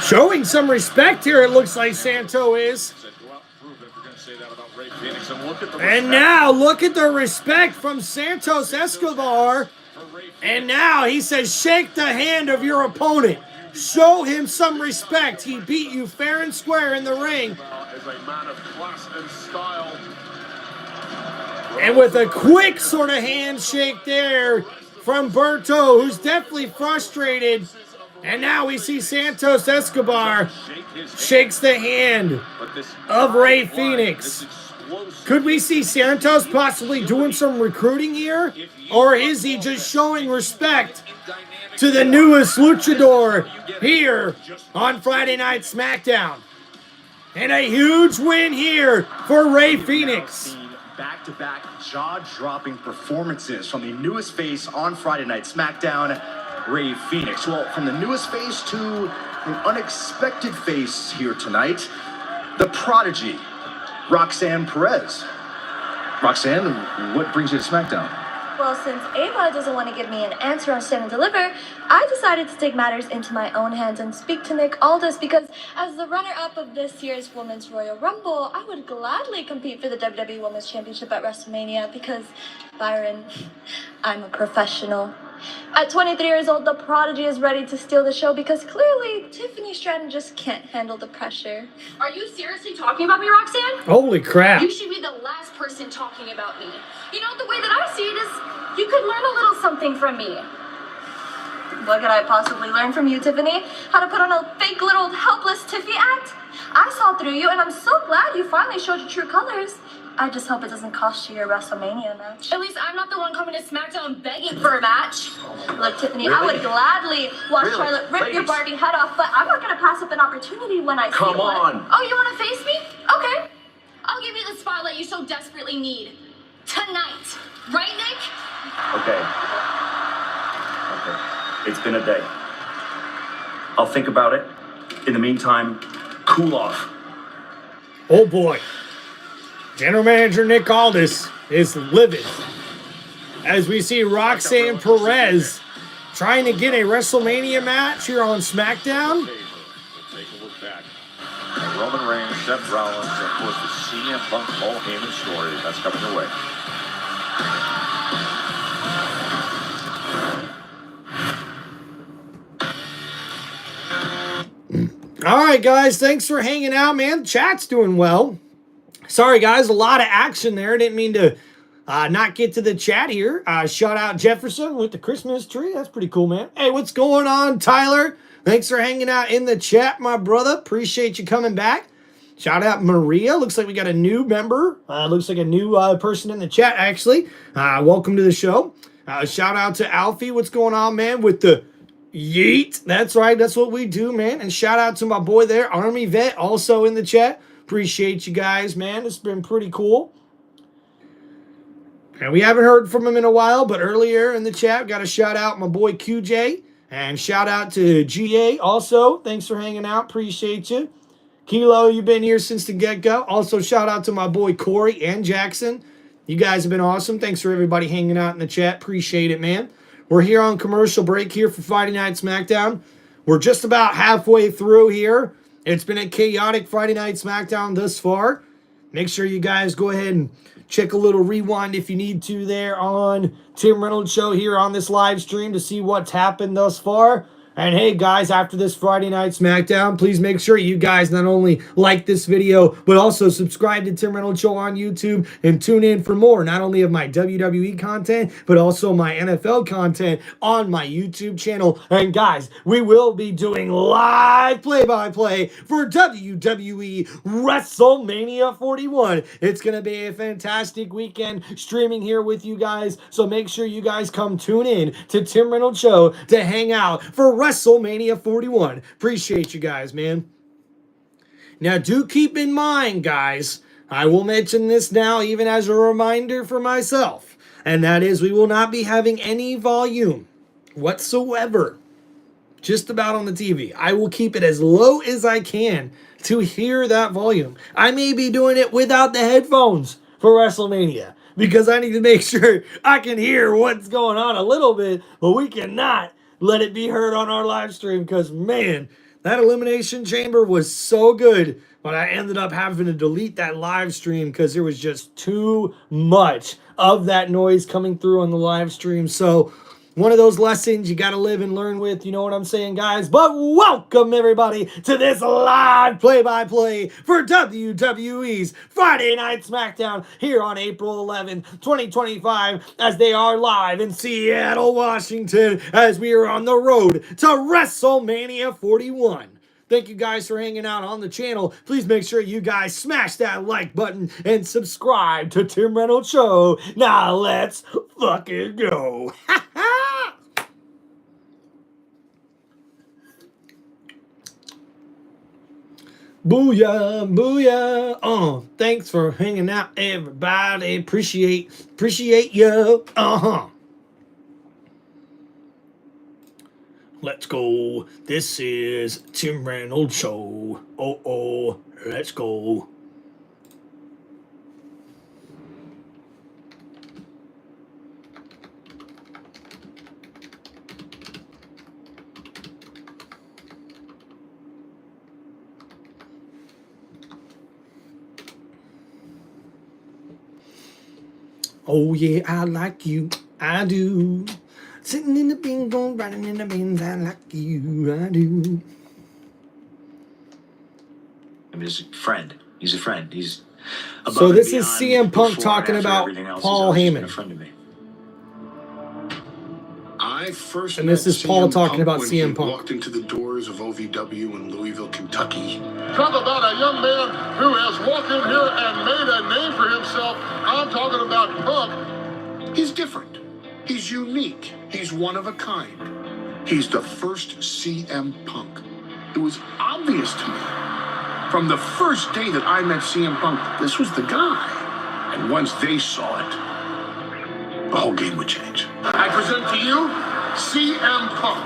Speaker 1: Showing some respect here, it looks like Santo is. And now, look at the respect from Santos Escobar. And now he says, shake the hand of your opponent. Show him some respect. He beat you fair and square in the ring. And with a quick sort of handshake there from Berto, who's definitely frustrated. And now we see Santos Escobar shakes the hand of Rey Fénix. Could we see Santos possibly doing some recruiting here? Or is he just showing respect to the newest luchador here on Friday Night SmackDown? And a huge win here for Rey Fénix.
Speaker 11: Back-to-back jaw-dropping performances from the newest face on Friday Night SmackDown, Rey Fénix. Well, from the newest face to an unexpected face here tonight, the prodigy, Roxanne Perez. Roxanne, what brings you to SmackDown?
Speaker 12: Well, since Ava doesn't want to give me an answer on Stand and Deliver, I decided to take matters into my own hands and speak to Nick Aldis, because as the runner-up of this year's Women's Royal Rumble, I would gladly compete for the WWE Women's Championship at WrestleMania because, Byron, I'm a professional. At 23 years old, the prodigy is ready to steal the show because clearly Tiffany Stratton just can't handle the pressure.
Speaker 13: Are you seriously talking about me, Roxanne?
Speaker 1: Holy crap.
Speaker 13: You should be the last person talking about me. You know, the way that I see it is you could learn a little something from me.
Speaker 12: What could I possibly learn from you, Tiffany? How to put on a fake little helpless Tiffy act? I saw through you, and I'm so glad you finally showed your true colors. I just hope it doesn't cost you your WrestleMania match.
Speaker 13: At least I'm not the one coming to SmackDown begging for a match.
Speaker 12: Look, Tiffany, I would gladly watch Charlotte rip your Barbie head off, but I'm not going to pass up an opportunity when I see one.
Speaker 11: Come on.
Speaker 13: Oh, you want to face me? Okay. I'll give you the spotlight you so desperately need. Tonight. Right, Nick?
Speaker 11: Okay. It's been a day. I'll think about it. In the meantime, cool off.
Speaker 1: Oh boy. General Manager Nick Aldis is livid. As we see Roxanne Perez trying to get a WrestleMania match here on SmackDown.
Speaker 2: We'll take a look back at Roman Reigns, Seth Rollins, and of course the CM Punk Paul Heyman story. That's coming your way.
Speaker 1: All right, guys, thanks for hanging out, man. Chat's doing well. Sorry, guys, a lot of action there. Didn't mean to not get to the chat here. Shout out Jefferson with the Christmas tree. That's pretty cool, man. Hey, what's going on, Tyler? Thanks for hanging out in the chat, my brother. Appreciate you coming back. Shout out Maria. Looks like we got a new member. Looks like a new person in the chat, actually. Welcome to the show. Shout out to Alfie. What's going on, man, with the yeet? That's right. That's what we do, man. And shout out to my boy there, Army Vet, also in the chat. Appreciate you guys, man. It's been pretty cool. And we haven't heard from him in a while, but earlier in the chat, got to shout out my boy QJ. And shout out to GA also. Thanks for hanging out. Appreciate you. Kilo, you've been here since the get-go. Also, shout out to my boy Corey and Jackson. You guys have been awesome. Thanks for everybody hanging out in the chat. Appreciate it, man. We're here on commercial break here for Friday Night SmackDown. We're just about halfway through here. It's been a chaotic Friday Night SmackDown thus far. Make sure you guys go ahead and check a little rewind if you need to there on Tim Reynolds Show here on this live stream to see what's happened thus far. And hey, guys, after this Friday Night SmackDown, please make sure you guys not only like this video, but also subscribe to Tim Reynolds Show on YouTube and tune in for more, not only of my WWE content, but also my NFL content on my YouTube channel. And guys, we will be doing live play-by-play for WWE WrestleMania 41. It's going to be a fantastic weekend streaming here with you guys. So make sure you guys come tune in to Tim Reynolds Show to hang out for WrestleMania 41. Appreciate you guys, man. Now, do keep in mind, guys, I will mention this now even as a reminder for myself, and that is we will not be having any volume whatsoever just about on the TV. I will keep it as low as I can to hear that volume. I may be doing it without the headphones for WrestleMania because I need to make sure I can hear what's going on a little bit, but we cannot let it be heard on our live stream because, man, that Elimination Chamber was so good. But I ended up having to delete that live stream because there was just too much of that noise coming through on the live stream. So one of those lessons you got to live and learn with. You know what I'm saying, guys? But welcome, everybody, to this live play-by-play for WWE's Friday Night SmackDown here on April 11th, 2025, as they are live in Seattle, Washington, as we are on the road to WrestleMania 41. Thank you guys for hanging out on the channel. Please make sure you guys smash that like button and subscribe to Tim Reynolds Show. Now let's fucking go. Booyah, booyah. Thanks for hanging out, everybody. Appreciate you. Let's go. This is Tim Reynolds Show. Let's go. Oh yeah, I like you. I do. Sitting in the bingo, riding in the bins, I like you, I do.
Speaker 14: I mean, he's a friend. He's a friend. He's above
Speaker 1: so this
Speaker 14: and
Speaker 1: is
Speaker 14: beyond
Speaker 1: CM Punk
Speaker 14: before
Speaker 1: talking
Speaker 14: and after
Speaker 1: about
Speaker 14: everything else.
Speaker 1: Paul
Speaker 14: He's always been
Speaker 1: Heyman.
Speaker 14: a friend to me.
Speaker 3: I first
Speaker 1: And this
Speaker 3: met
Speaker 1: is Paul
Speaker 3: CM
Speaker 1: talking
Speaker 3: Punk
Speaker 1: about
Speaker 3: when
Speaker 1: CM
Speaker 3: he
Speaker 1: Punk.
Speaker 3: walked into the doors of OVW in Louisville, Kentucky. Talk about a young man who has walked in here and made a name for himself. I'm talking about Punk. He's different. He's unique. He's one of a kind. He's the first CM Punk. It was obvious to me from the first day that I met CM Punk, this was the guy. And once they saw it, the whole game would change. I present to you CM Punk.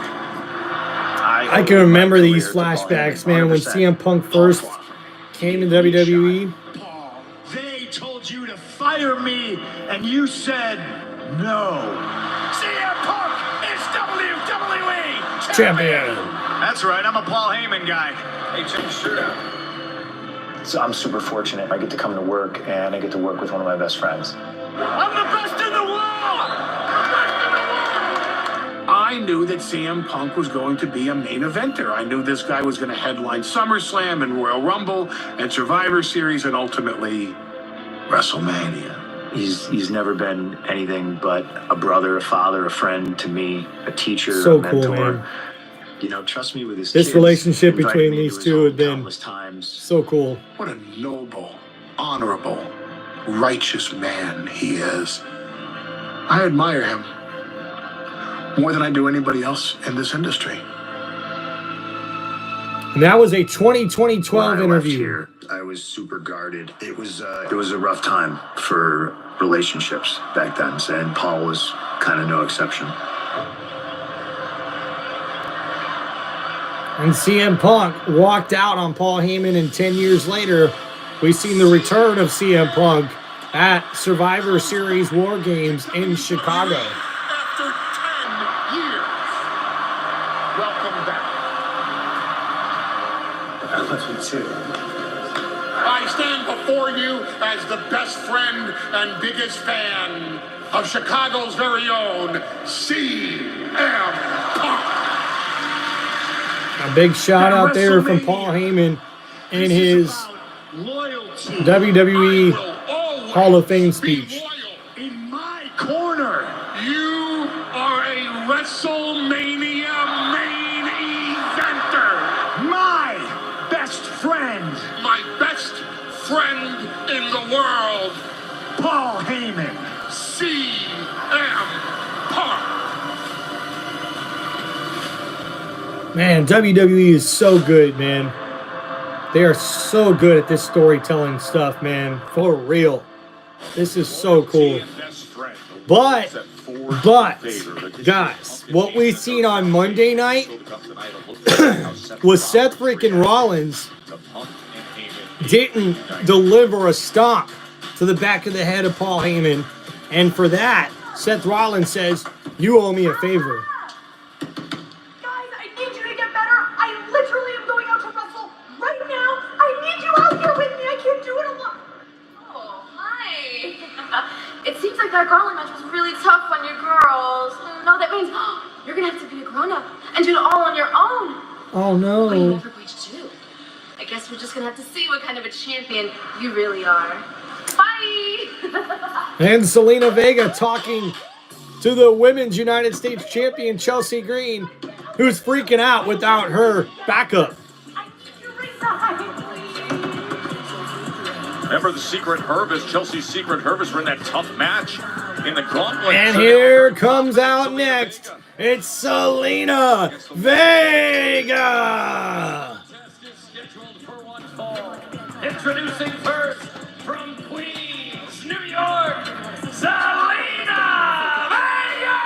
Speaker 1: I can remember these flashbacks, man, when CM Punk first came to WWE.
Speaker 8: Paul, they told you to fight
Speaker 11: hire me, and you said no.
Speaker 5: CM Punk is WWE
Speaker 1: Champion.
Speaker 11: That's right, I'm a Paul Heyman guy.
Speaker 5: Hey, check your shirt out.
Speaker 14: So I'm super fortunate. I get to come to work, and I get to work with one of my best friends.
Speaker 5: I'm the best in the world!
Speaker 6: I knew that CM Punk was going to be a main eventer. I knew this guy was going to headline SummerSlam and Royal Rumble and Survivor Series and ultimately WrestleMania.
Speaker 14: He's never been anything but a brother, a father, a friend to me, a teacher,
Speaker 1: So
Speaker 14: a mentor.
Speaker 1: cool, man.
Speaker 14: You know, trust me with his
Speaker 1: This
Speaker 14: kids,
Speaker 1: relationship
Speaker 14: invited
Speaker 1: between
Speaker 14: me to
Speaker 1: these
Speaker 14: his
Speaker 1: two
Speaker 14: home
Speaker 1: have been
Speaker 14: countless times.
Speaker 1: so cool.
Speaker 6: What a noble, honorable, righteous man he is. I admire him more than I do anybody else in this industry.
Speaker 1: And that was a 2012
Speaker 11: When I left
Speaker 1: interview.
Speaker 11: here, I was super guarded. It was a rough time for relationships back then, and Paul was kind of no exception.
Speaker 1: And CM Punk walked out on Paul Heyman, and 10 years later, we've seen the return of CM Punk at Survivor Series War Games in Chicago.
Speaker 6: After 10 years, welcome back.
Speaker 14: I love you too.
Speaker 6: I stand before you as the best friend and biggest fan of Chicago's very own CM Punk.
Speaker 1: A big shout out there from Paul Heyman and his WWE Hall of Fame speech.
Speaker 6: In my corner, you are a WrestleMania main eventer.
Speaker 11: My best friend,
Speaker 6: My best friend in the world,
Speaker 11: Paul Heyman.
Speaker 6: CM Punk.
Speaker 1: Man, WWE is so good, man. They are so good at this storytelling stuff, man. For real. This is so cool. But, guys, what we seen on Monday night was Seth freaking Rollins didn't deliver a stomp to the back of the head of Paul Heyman. And for that, Seth Rollins says, "You owe me a favor."
Speaker 13: It seems like that Gauntlet match was really tough on your girls. No, that means you're gonna have to be a grown-up and do it all on your own.
Speaker 1: Oh no.
Speaker 13: But you never reached 2. I guess we're just gonna have to see what kind of a champion you really are. Bye!
Speaker 1: And Zelina Vega talking to the Women's United States Champion Chelsea Green, who's freaking out without her backup.
Speaker 2: Remember the Secret Hervis, Chelsea's Secret Hervis were in that tough match in the Gauntlet.
Speaker 1: And here comes out next, it's Zelina Vega!
Speaker 2: Introducing first from Queens, New York, Zelina Vega!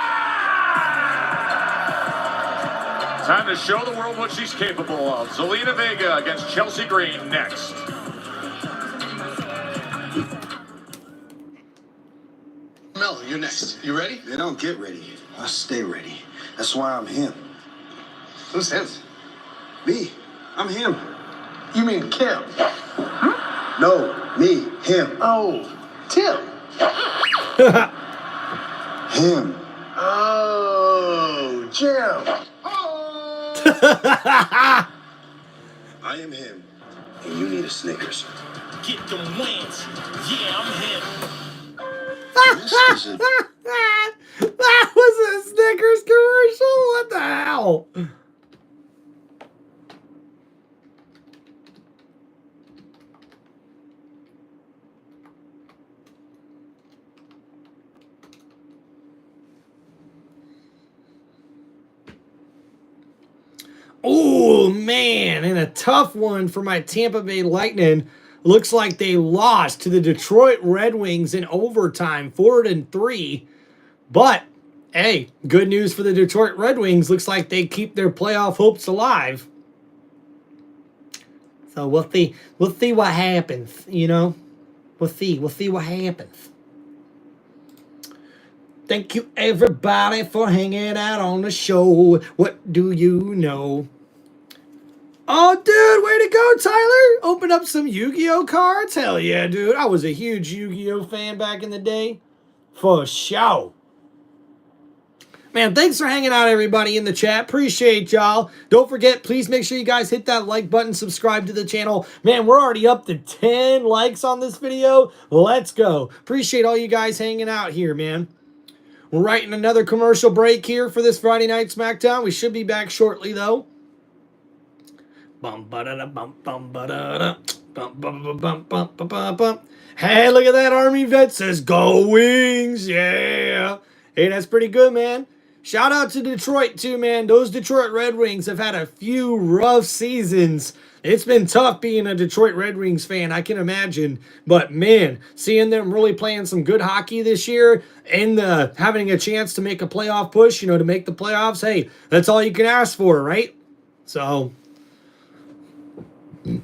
Speaker 2: Time to show the world what she's capable of. Zelina Vega against Chelsea Green next.
Speaker 3: Mel, you're next. You ready?
Speaker 15: They don't get ready. I stay ready. That's why I'm him.
Speaker 3: Who's him?
Speaker 15: Me. I'm him.
Speaker 3: You mean Kim?
Speaker 15: No, me. Him.
Speaker 3: Oh, Tim.
Speaker 15: Him.
Speaker 3: Oh, Jim.
Speaker 15: I am him. And you need a Snickers.
Speaker 5: Get them wins. Yeah, I'm him.
Speaker 15: This is a...
Speaker 1: That was a Snickers commercial? What the hell? Oh, man, and a tough one for my Tampa Bay Lightning. Looks like they lost to the Detroit Red Wings in overtime, 4-3. But, hey, good news for the Detroit Red Wings. Looks like they keep their playoff hopes alive. So we'll see what happens, you know. We'll see what happens. Thank you, everybody, for hanging out on the show. What do you know? Oh, dude, way to go, Tyler. Open up some Yu-Gi-Oh cards. Hell yeah, dude. I was a huge Yu-Gi-Oh fan back in the day. For sure. Man, thanks for hanging out, everybody, in the chat. Appreciate y'all. Don't forget, please make sure you guys hit that like button, subscribe to the channel. Man, we're already up to 10 likes on this video. Let's go. Appreciate all you guys hanging out here, man. We're writing another commercial break here for this Friday Night SmackDown. We should be back shortly, though. Hey, look at that. Army vet says, go Wings. Yeah. Hey, that's pretty good, man. Shout out to Detroit, too, man. Those Detroit Red Wings have had a few rough seasons. It's been tough being a Detroit Red Wings fan, I can imagine. But, man, seeing them really playing some good hockey this year and having a chance to make a playoff push, to make the playoffs, hey, that's all you can ask for, right? So, I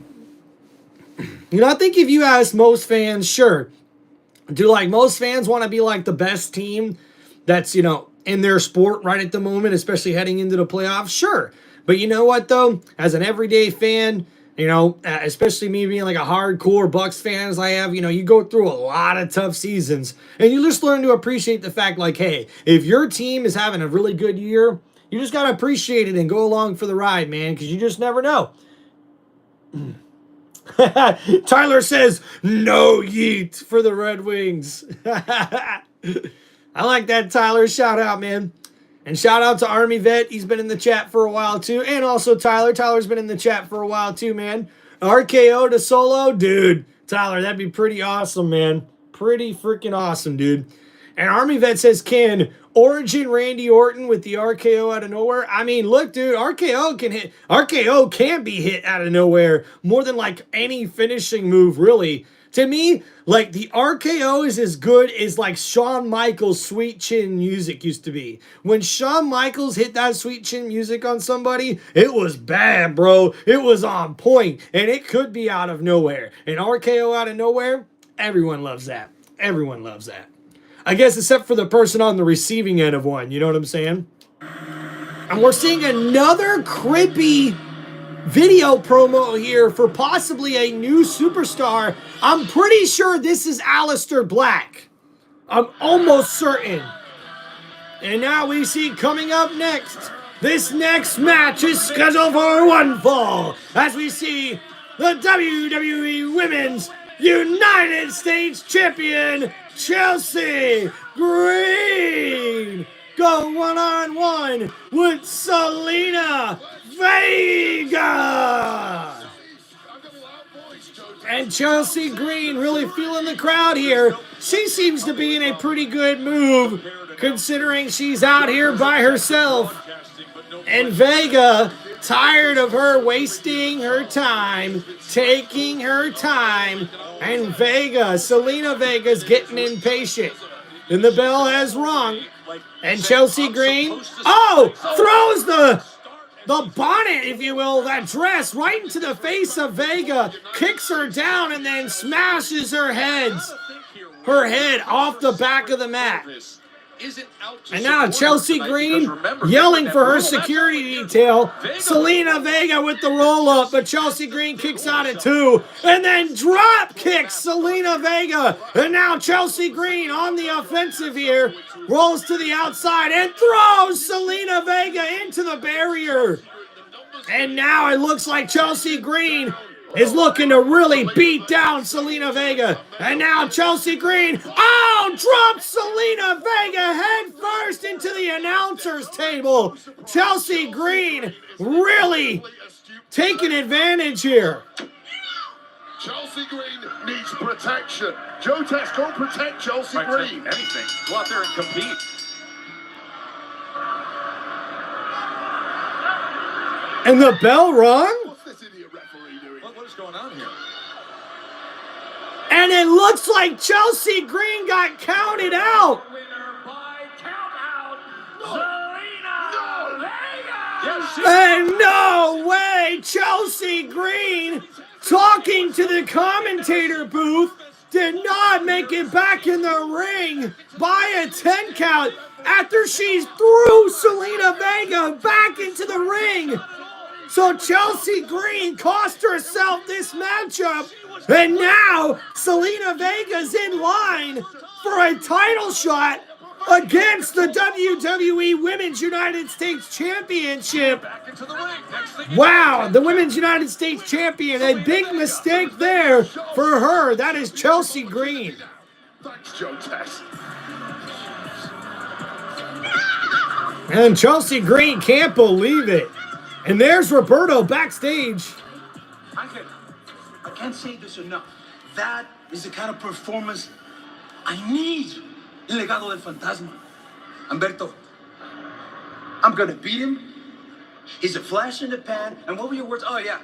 Speaker 1: think if you ask most fans, sure, do most fans want to be the best team that's, in their sport right at the moment, especially heading into the playoffs? Sure. But you know what, though? As an everyday fan, especially me being a hardcore Bucks fan as I have, you go through a lot of tough seasons. And you just learn to appreciate the fact, hey, if your team is having a really good year, you just got to appreciate it and go along for the ride, man, because you just never know. Tyler says, no yeet for the Red Wings. I like that, Tyler. Shout out, man. And shout out to Army Vet. He's been in the chat for a while, too. And also Tyler. Tyler's been in the chat for a while, too, man. RKO to Solo. Dude, Tyler, that'd be pretty awesome, man. Pretty freaking awesome, dude. And Army Vet says, can Origin Randy Orton with the RKO out of nowhere? I mean, look, dude, RKO can be hit out of nowhere more than any finishing move, really. To me, the RKO is as good as Shawn Michaels' Sweet Chin music used to be. When Shawn Michaels hit that Sweet Chin music on somebody, it was bad, bro. It was on point, and it could be out of nowhere. And RKO out of nowhere, everyone loves that. Everyone loves that. I guess except for the person on the receiving end of one, you know what I'm saying? And we're seeing another creepy video promo here for possibly a new superstar. I'm pretty sure this is Aleister Black. I'm almost certain. And now we see coming up next, this next match is scheduled for one fall, as we see the WWE Women's United States Champion, Chelsea Green, go one-on-one with Zelina Vega. And Chelsea Green really feeling the crowd here. She seems to be in a pretty good move, considering she's out here by herself. And Vega, tired of her wasting her time, taking her time. And Zelina Vega's getting impatient. And the bell has rung. And Chelsea Green, throws the bonnet, if you will, that dress, right into the face of Vega, kicks her down, and then smashes her head off the back of the mat. And now Chelsea Green yelling for her security detail. Zelina Vega with the roll-up, but Chelsea Green kicks out at 2, and then drop kicks Zelina Vega. And now Chelsea Green on the offensive here, rolls to the outside and throws Zelina Vega into the barrier. And now it looks like Chelsea Green is looking to really beat down Zelina Vega. And now Chelsea Green, drops Zelina Vega head first into the announcer's table. Chelsea Green really taking advantage here.
Speaker 3: Chelsea Green needs protection. Joe Tex, go protect Chelsea Green.
Speaker 2: Anything. Go out there and compete.
Speaker 1: And the bell rung?
Speaker 3: What's this idiot referee doing?
Speaker 2: What is going on here?
Speaker 1: And it looks like Chelsea Green got counted out. And no way, Chelsea Green talking to the commentator booth did not make it back in the ring by a 10 count after she threw Zelina Vega back into the ring. So Chelsea Green cost herself this matchup, and now Zelina Vega's in line for a title shot against the WWE Women's United States Championship. Wow, the Women's United States Champion, a big mistake there for her. That is Chelsea Green.
Speaker 3: Thanks, Joe Tex.
Speaker 1: And Chelsea Green can't believe it. And there's Roberto backstage.
Speaker 8: I can't say this enough. That is the kind of performance I need in Legado del Fantasma. Berto, I'm gonna beat him. He's a flash in the pan. And what were your words? Oh, yeah.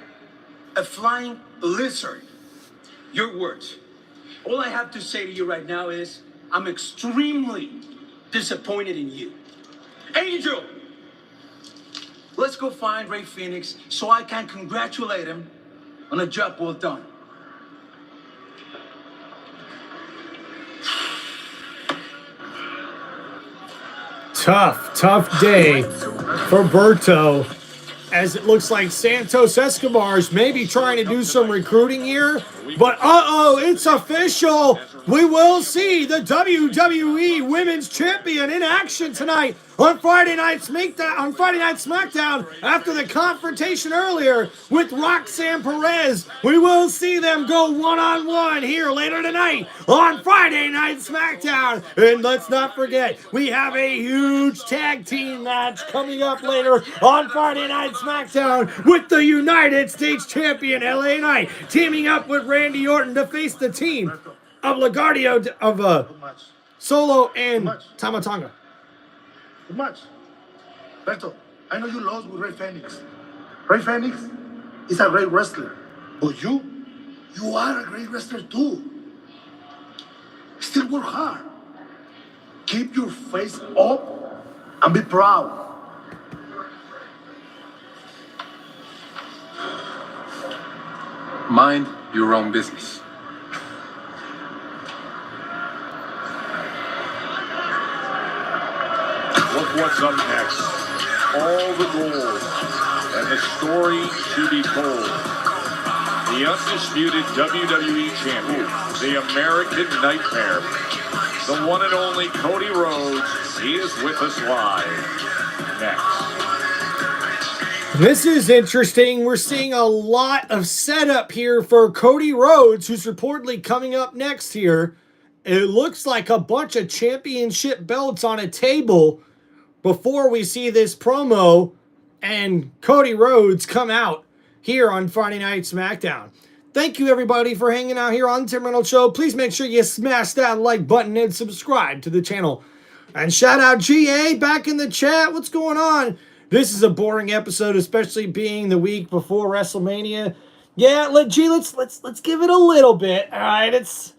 Speaker 8: A flying lizard. Your words. All I have to say to you right now is I'm extremely disappointed in you. Angel! Let's go find Ray Phoenix so I can congratulate him on a job well done.
Speaker 1: Tough day for Berto, as it looks like Santos Escobar's maybe trying to do some recruiting here. But it's official. We will see the WWE Women's Champion in action tonight on Friday Night SmackDown after the confrontation earlier with Roxanne Perez. We will see them go one-on-one here later tonight on Friday Night SmackDown. And let's not forget, we have a huge tag team match coming up later on Friday Night SmackDown with the United States Champion LA Knight teaming up with Randy Orton to face the team of Lagardio of Solo and Tama Tonga.
Speaker 6: Too much. Berto, I know you lost with Ray Phoenix. Ray Phoenix is a great wrestler. But you are a great wrestler too. Still work hard. Keep your face up and be proud.
Speaker 10: Mind your own business.
Speaker 2: Look what's up next. All the gold and the story to be told. The undisputed WWE champion, the American Nightmare, the one and only Cody Rhodes. He is with us live next.
Speaker 1: This is interesting. We're seeing a lot of setup here for Cody Rhodes, who's reportedly coming up next here. It looks like a bunch of championship belts on a table before we see this promo and Cody Rhodes come out here on Friday Night SmackDown. Thank you, everybody, for hanging out here on the Tim Reynolds Show. Please make sure you smash that like button and subscribe to the channel. And shout out GA back in the chat. What's going on? This is a boring episode, especially being the week before WrestleMania. Yeah, let's give it a little bit. All right, it's,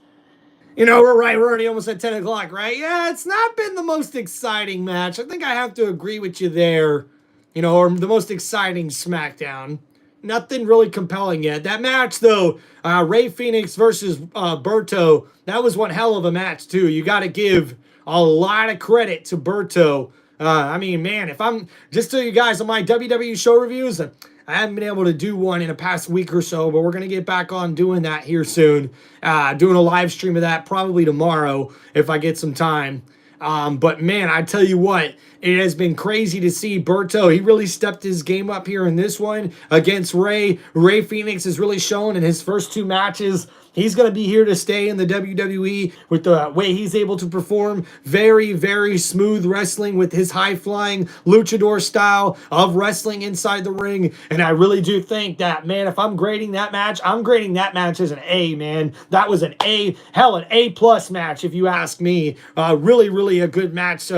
Speaker 1: you know, we're already almost at 10 o'clock, right? Yeah, it's not been the most exciting match. I think I have to agree with you there. You know, or the most exciting SmackDown. Nothing really compelling yet. That match, though, Ray Phoenix versus Berto, that was one hell of a match, too. You got to give a lot of credit to Berto. I mean, man, if I'm just tell you guys on my WWE show reviews, I haven't been able to do one in the past week or so, but we're going to get back on doing that here soon. Doing a live stream of that probably tomorrow if I get some time. But man, I tell you what, it has been crazy to see Berto. He really stepped his game up here in this one against Ray. Ray Phoenix has really shown in his first two matches. He's going to be here to stay in the WWE with the way he's able to perform. Very, very smooth wrestling with his high-flying luchador style of wrestling inside the ring. And I really do think that, man, if I'm grading that match, I'm grading that match as an A, man. That was an A, hell, an A+ match, if you ask me. Really, really a good match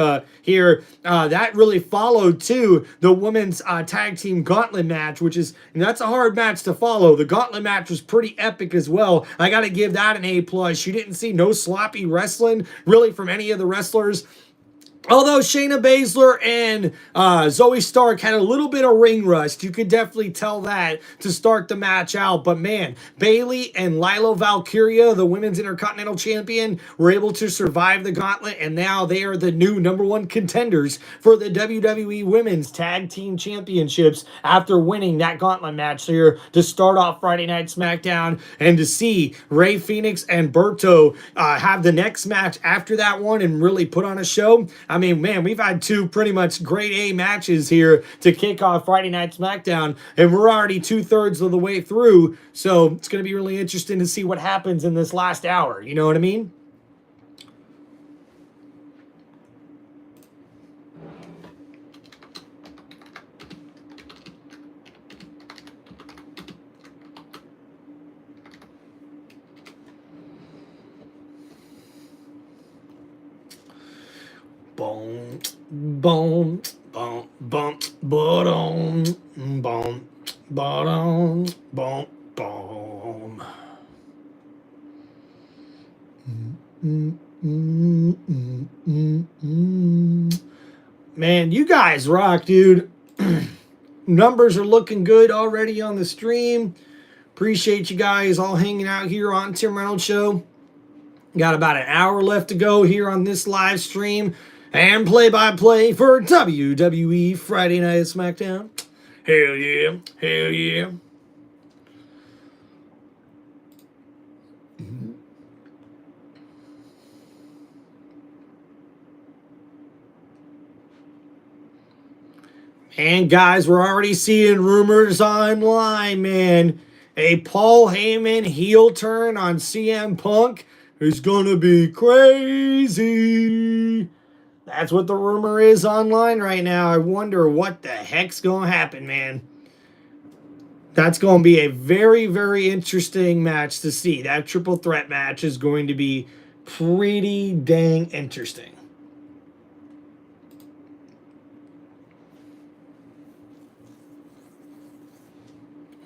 Speaker 1: here. That really followed, too, the women's tag team gauntlet match, which is, that's a hard match to follow. The gauntlet match was pretty epic as well. I got to give that an A+. You didn't see no sloppy wrestling really from any of the wrestlers. Although Shayna Baszler and Zoe Stark had a little bit of ring rust, you could definitely tell that to start the match out. But man, Bayley and Lilo Valkyria, the Women's Intercontinental Champion, were able to survive the Gauntlet, and now they are the new #1 contenders for the WWE Women's Tag Team Championships after winning that Gauntlet match here to start off Friday Night SmackDown, and to see Rey Fenix and Berto have the next match after that one and really put on a show. I mean, man, we've had two pretty much grade A matches here to kick off Friday Night SmackDown, and we're already 2/3 of the way through, so it's going to be really interesting to see what happens in this last hour. You know what I mean? Boom, boom, boom, boom, boom, boom, boom, boom, boom. Man, you guys rock, dude. Numbers are looking good already on the stream. Appreciate you guys all hanging out here on Tim Reynolds Show. Got about an hour left to go here on this live stream and play-by-play for WWE Friday Night SmackDown. Hell yeah, hell yeah. And guys, we're already seeing rumors online, man. A Paul Heyman heel turn on CM Punk is gonna be crazy. That's what the rumor is online right now. I wonder what the heck's gonna happen, man. That's gonna be a very, very interesting match to see. That triple threat match is going to be pretty dang interesting.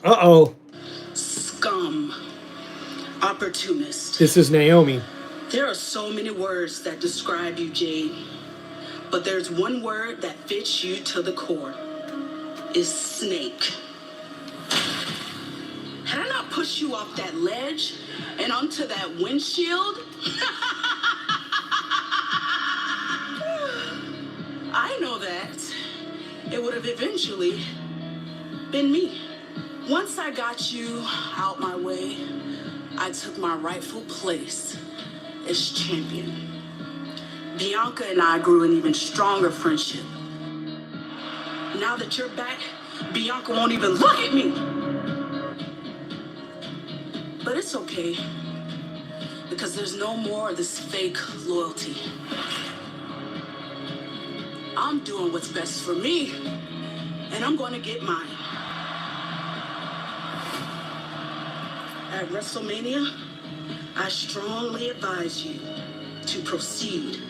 Speaker 1: Uh-oh.
Speaker 16: Scum. Opportunist.
Speaker 1: This is Naomi.
Speaker 16: There are so many words that describe you, Jade. But there's one word that fits you to the core. Is snake. Had I not pushed you off that ledge and onto that windshield, I know that it would have eventually been me. Once I got you out my way, I took my rightful place as champion. Bianca and I grew an even stronger friendship. Now that you're back, Bianca won't even look at me. But it's okay, because there's no more of this fake loyalty. I'm doing what's best for me, and I'm going to get mine. At WrestleMania, I strongly advise you to proceed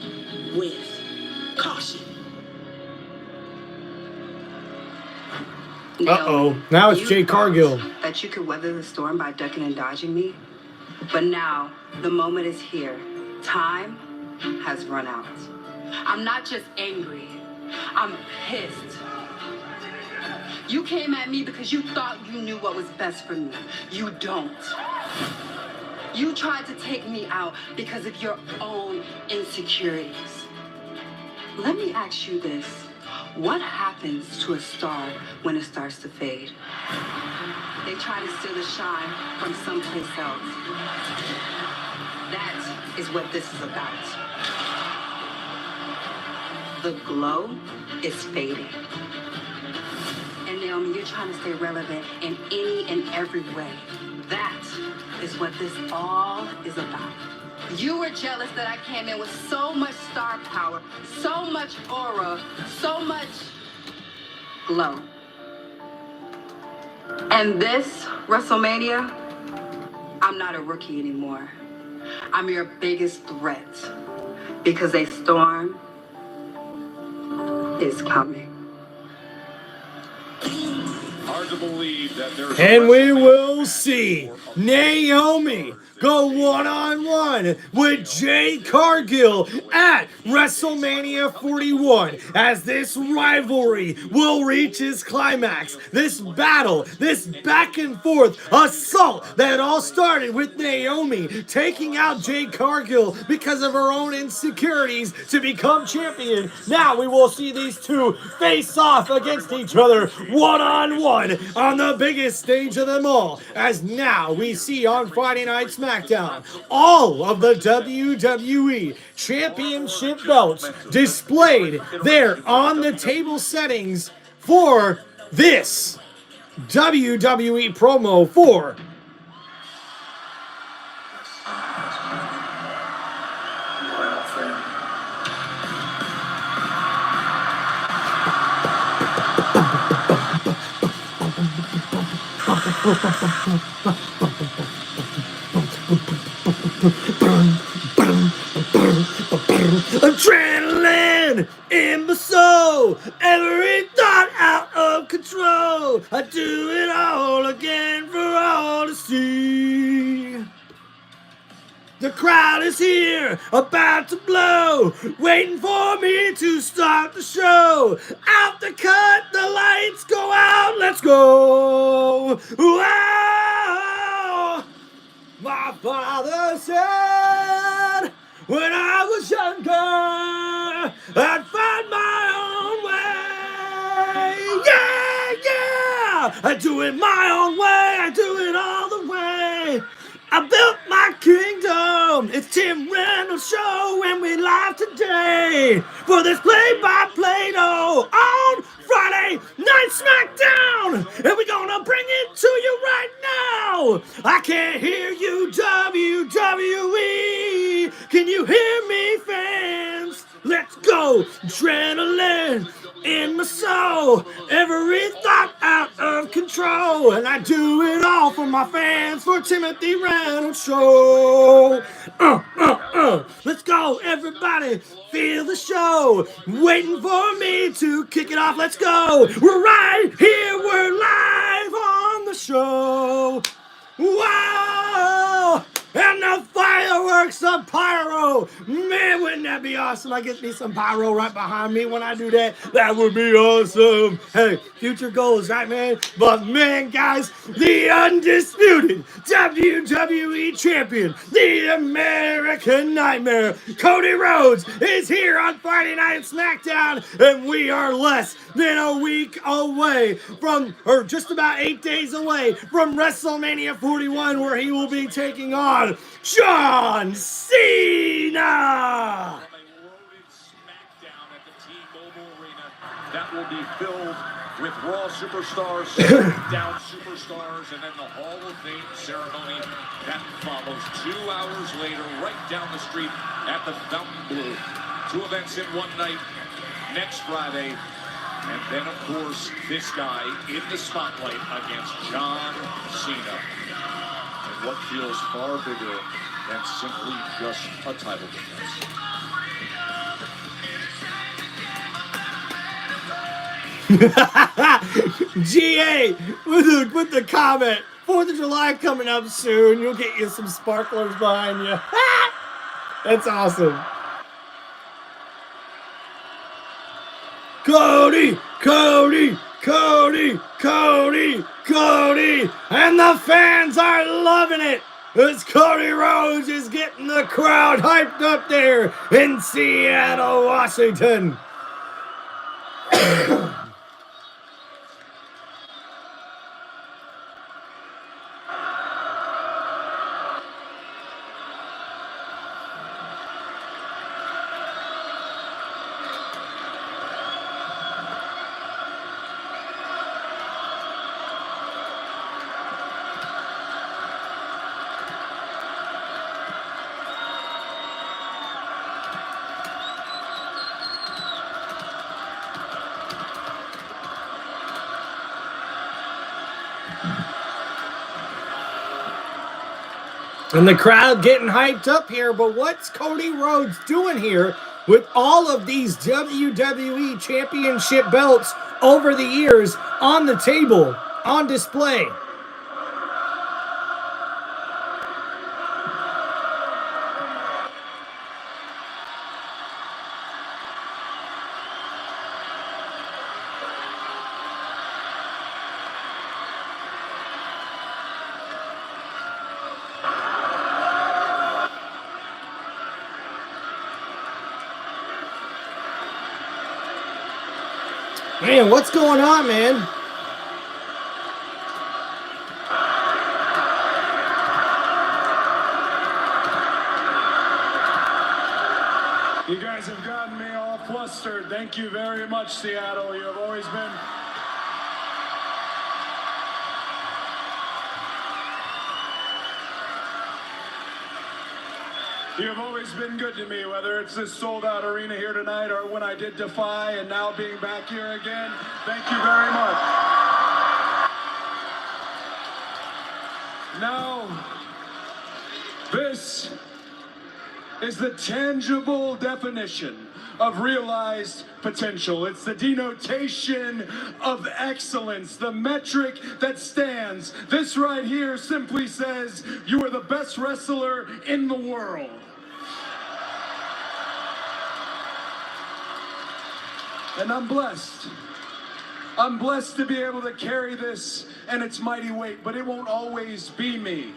Speaker 16: with caution.
Speaker 1: Uh-oh. Now it's Jade Cargill.
Speaker 17: That you could weather the storm by ducking and dodging me. But now, the moment is here. Time has run out. I'm not just angry. I'm pissed. You came at me because you thought you knew what was best for me. You don't. You tried to take me out because of your own insecurities. Let me ask you this. What happens to a star when it starts to fade? They try to steal the shine from someplace else. That is what this is about. The glow is fading. And Naomi, you're trying to stay relevant in any and every way. That is what this all is about. You were jealous that I came in with so much star power, so much aura, so much glow. And this WrestleMania, I'm not a rookie anymore. I'm your biggest threat because a storm is coming.
Speaker 2: Hard to believe that there's
Speaker 1: And we will see Naomi go one-on-one with Jade Cargill at WrestleMania 41 as this rivalry will reach its climax. This battle, this back and forth assault that all started with Naomi taking out Jade Cargill because of her own insecurities to become champion. Now we will see these two face off against each other one-on-one on the biggest stage of them all, as now we see on Friday Night SmackDown all of the WWE Championship belts displayed there on the table settings for this WWE promo for adrenaline in my soul, every thought out of control. I do it all again for all to see. The crowd is here, about to blow, waiting for me to start the show. Out the cut, the lights go out, let's go. Wow! My father said when I was younger, I'd find my own way. Yeah, yeah! I do it my own way, I do it all the way. I built my kingdom. It's Tim Reynolds Show, and we live today for this play-by-play on Friday Night SmackDown, and we're gonna bring it to you right now. I can't hear you, WWE. Can you hear me, fans? Let's go, adrenaline in my soul, every thought out of control, and I do it all for my fans, for Timothy Reynolds Show. Let's go, everybody, feel the show, waiting for me to kick it off. Let's go, we're right here, we're live on the show. Wow! And the fireworks, the pyro. Man, wouldn't that be awesome? I get me some pyro right behind me when I do that. That would be awesome. Hey, future goals, right, man? But man, guys, the undisputed WWE champion, the American Nightmare, Cody Rhodes, is here on Friday Night SmackDown, and we are less than a week away from, or just about 8 days away from WrestleMania 41, where he will be taking on John Cena!
Speaker 2: That will be filled with Raw superstars, SmackDown superstars, and then the Hall of Fame ceremony that follows 2 hours later, right down the street at the Fountain Blue. 2 events in one night next Friday. And then, of course, this guy in the spotlight against John Cena. And what feels far bigger than simply just a title defense.
Speaker 1: GA with the comment. 4th of July coming up soon. You'll get you some sparklers behind you. That's awesome. Cody, Cody, Cody, Cody, Cody. And the fans are loving it. As Cody Rhodes is getting the crowd hyped up there in Seattle, Washington. And the crowd getting hyped up here, but what's Cody Rhodes doing here with all of these WWE Championship belts over the years on the table, on display? Man, what's going on, man?
Speaker 4: You guys have gotten me all flustered. Thank you very much, Seattle. You have always been... You have always been good to me, whether it's this sold-out arena here tonight or when I did Defy and now being back here again. Thank you very much. Now, this is the tangible definition of realized potential. It's the denotation of excellence, the metric that stands. This right here simply says you are the best wrestler in the world. And I'm blessed. I'm blessed to be able to carry this and its mighty weight, but it won't always be me.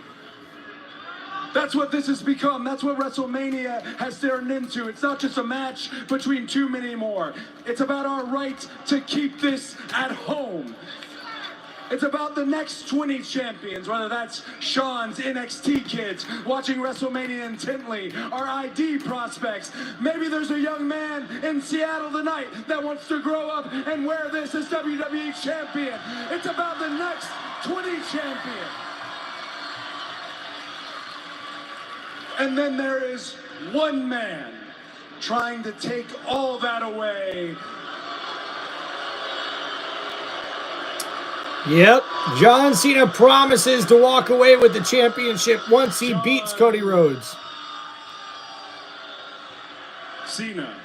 Speaker 4: That's what this has become. That's what WrestleMania has turned into. It's not just a match between too many more. It's about our right to keep this at home. It's about the next 20 champions, whether that's Sean's NXT kids watching WrestleMania intently, our ID prospects. Maybe there's a young man in Seattle tonight that wants to grow up and wear this as WWE champion. It's about the next 20 champions. And then there is one man trying to take all that away.
Speaker 1: Yep, John Cena promises to walk away with the championship once he beats Cody Rhodes.
Speaker 4: Cena.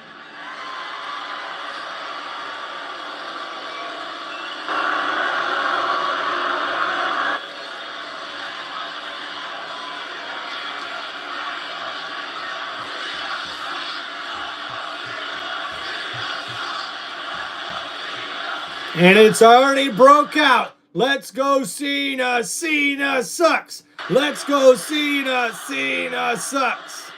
Speaker 1: And it's already broke out. Let's go Cena. Cena sucks. Let's go Cena. Cena sucks.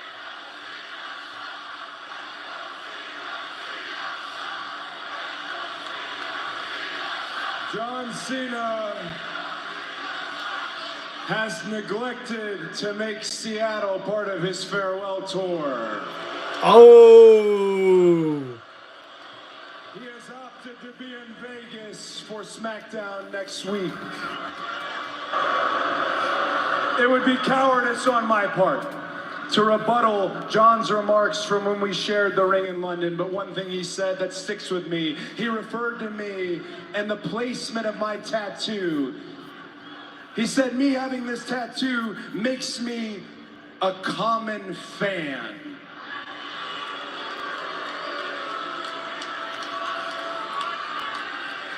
Speaker 4: John Cena has neglected to make Seattle part of his farewell tour.
Speaker 1: Oh.
Speaker 4: He has opted to be in Vegas for SmackDown next week. It would be cowardice on my part to rebuttal John's remarks from when we shared the ring in London, but one thing he said that sticks with me, he referred to me and the placement of my tattoo. He said, me having this tattoo makes me a common fan.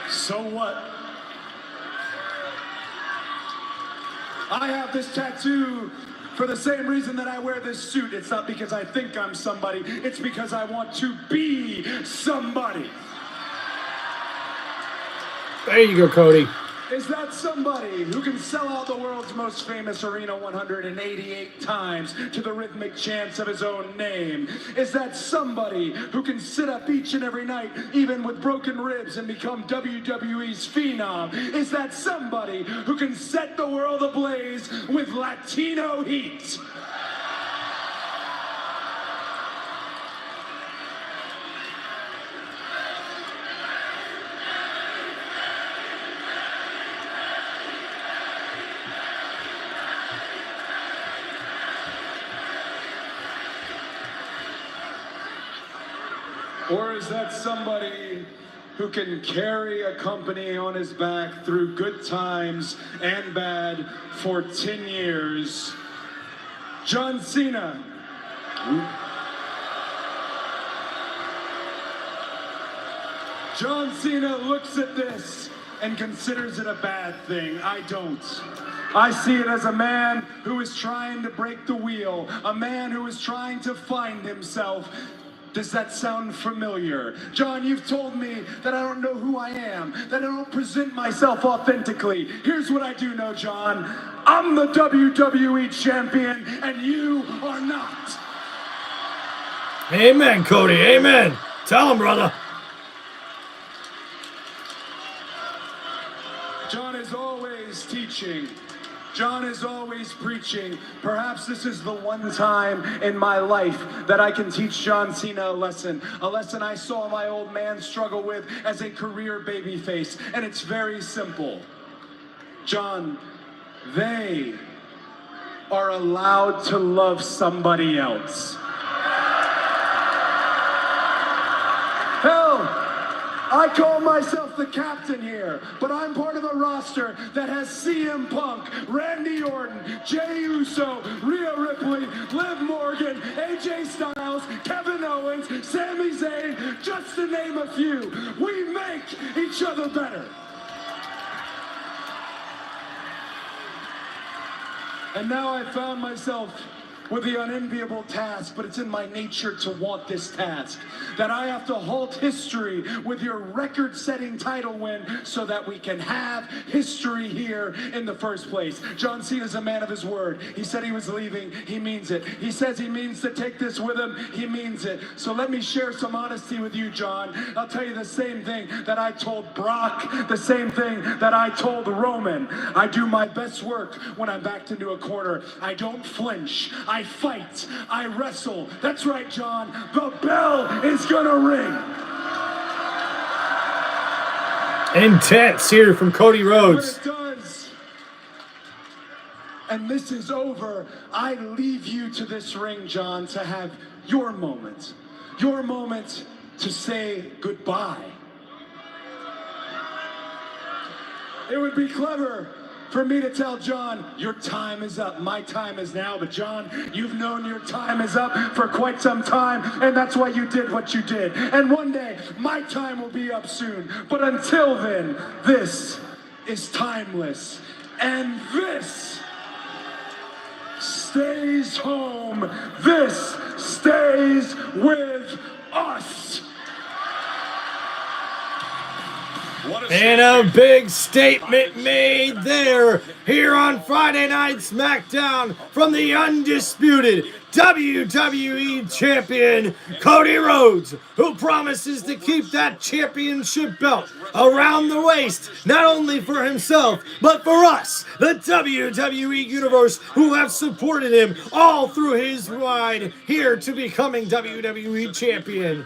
Speaker 4: So what? I have this tattoo for the same reason that I wear this suit. It's not because I think I'm somebody. It's because I want to be somebody.
Speaker 1: There you go, Cody.
Speaker 4: Is that somebody who can sell out the world's most famous arena 188 times to the rhythmic chants of his own name? Is that somebody who can sit up each and every night, even with broken ribs, and become WWE's phenom? Is that somebody who can set the world ablaze with Latino heat? Or is that somebody who can carry a company on his back through good times and bad for 10 years? John Cena. John Cena looks at this and considers it a bad thing. I don't. I see it as a man who is trying to break the wheel, a man who is trying to find himself. Does that sound familiar? John, you've told me that I don't know who I am, that I don't present myself authentically. Here's what I do know, John. I'm the WWE champion, and you are not.
Speaker 1: Amen, Cody. Amen. Tell him, brother.
Speaker 4: always teaching. John is always preaching. Perhaps this is the one time in my life that I can teach John Cena a lesson I saw my old man struggle with as a career babyface, and it's very simple. John, they are allowed to love somebody else. Hell, I call myself the captain here, but I'm part of a roster that has CM Punk, Randy Orton, Jey Uso, Rhea Ripley, Liv Morgan, AJ Styles, Kevin Owens, Sami Zayn, just to name a few. We make each other better. And now I found myself with the unenviable task, but it's in my nature to want this task, that I have to halt history with your record-setting title win so that we can have history here in the first place. John Cena's a man of his word. He said he was leaving. He means it. He says he means to take this with him. He means it. So let me share some honesty with you, John. I'll tell you the same thing that I told Brock, the same thing that I told Roman. I do my best work when I'm backed into a corner. I don't flinch. I fight. I wrestle. That's right, John. The bell is gonna ring.
Speaker 1: Intense here from Cody Rhodes.
Speaker 4: When it does, and this is over, I leave you to this ring, John, to have your moment to say goodbye. It would be clever for me to tell John, your time is up, my time is now. But John, you've known your time is up for quite some time, and that's why you did what you did. And one day, my time will be up soon. But until then, this is timeless. And this stays home. This stays with us.
Speaker 1: And a big statement made there here on Friday Night SmackDown from the undisputed WWE Champion Cody Rhodes, who promises to keep that championship belt around the waist, not only for himself, but for us, the WWE Universe, who have supported him all through his ride here to becoming WWE Champion.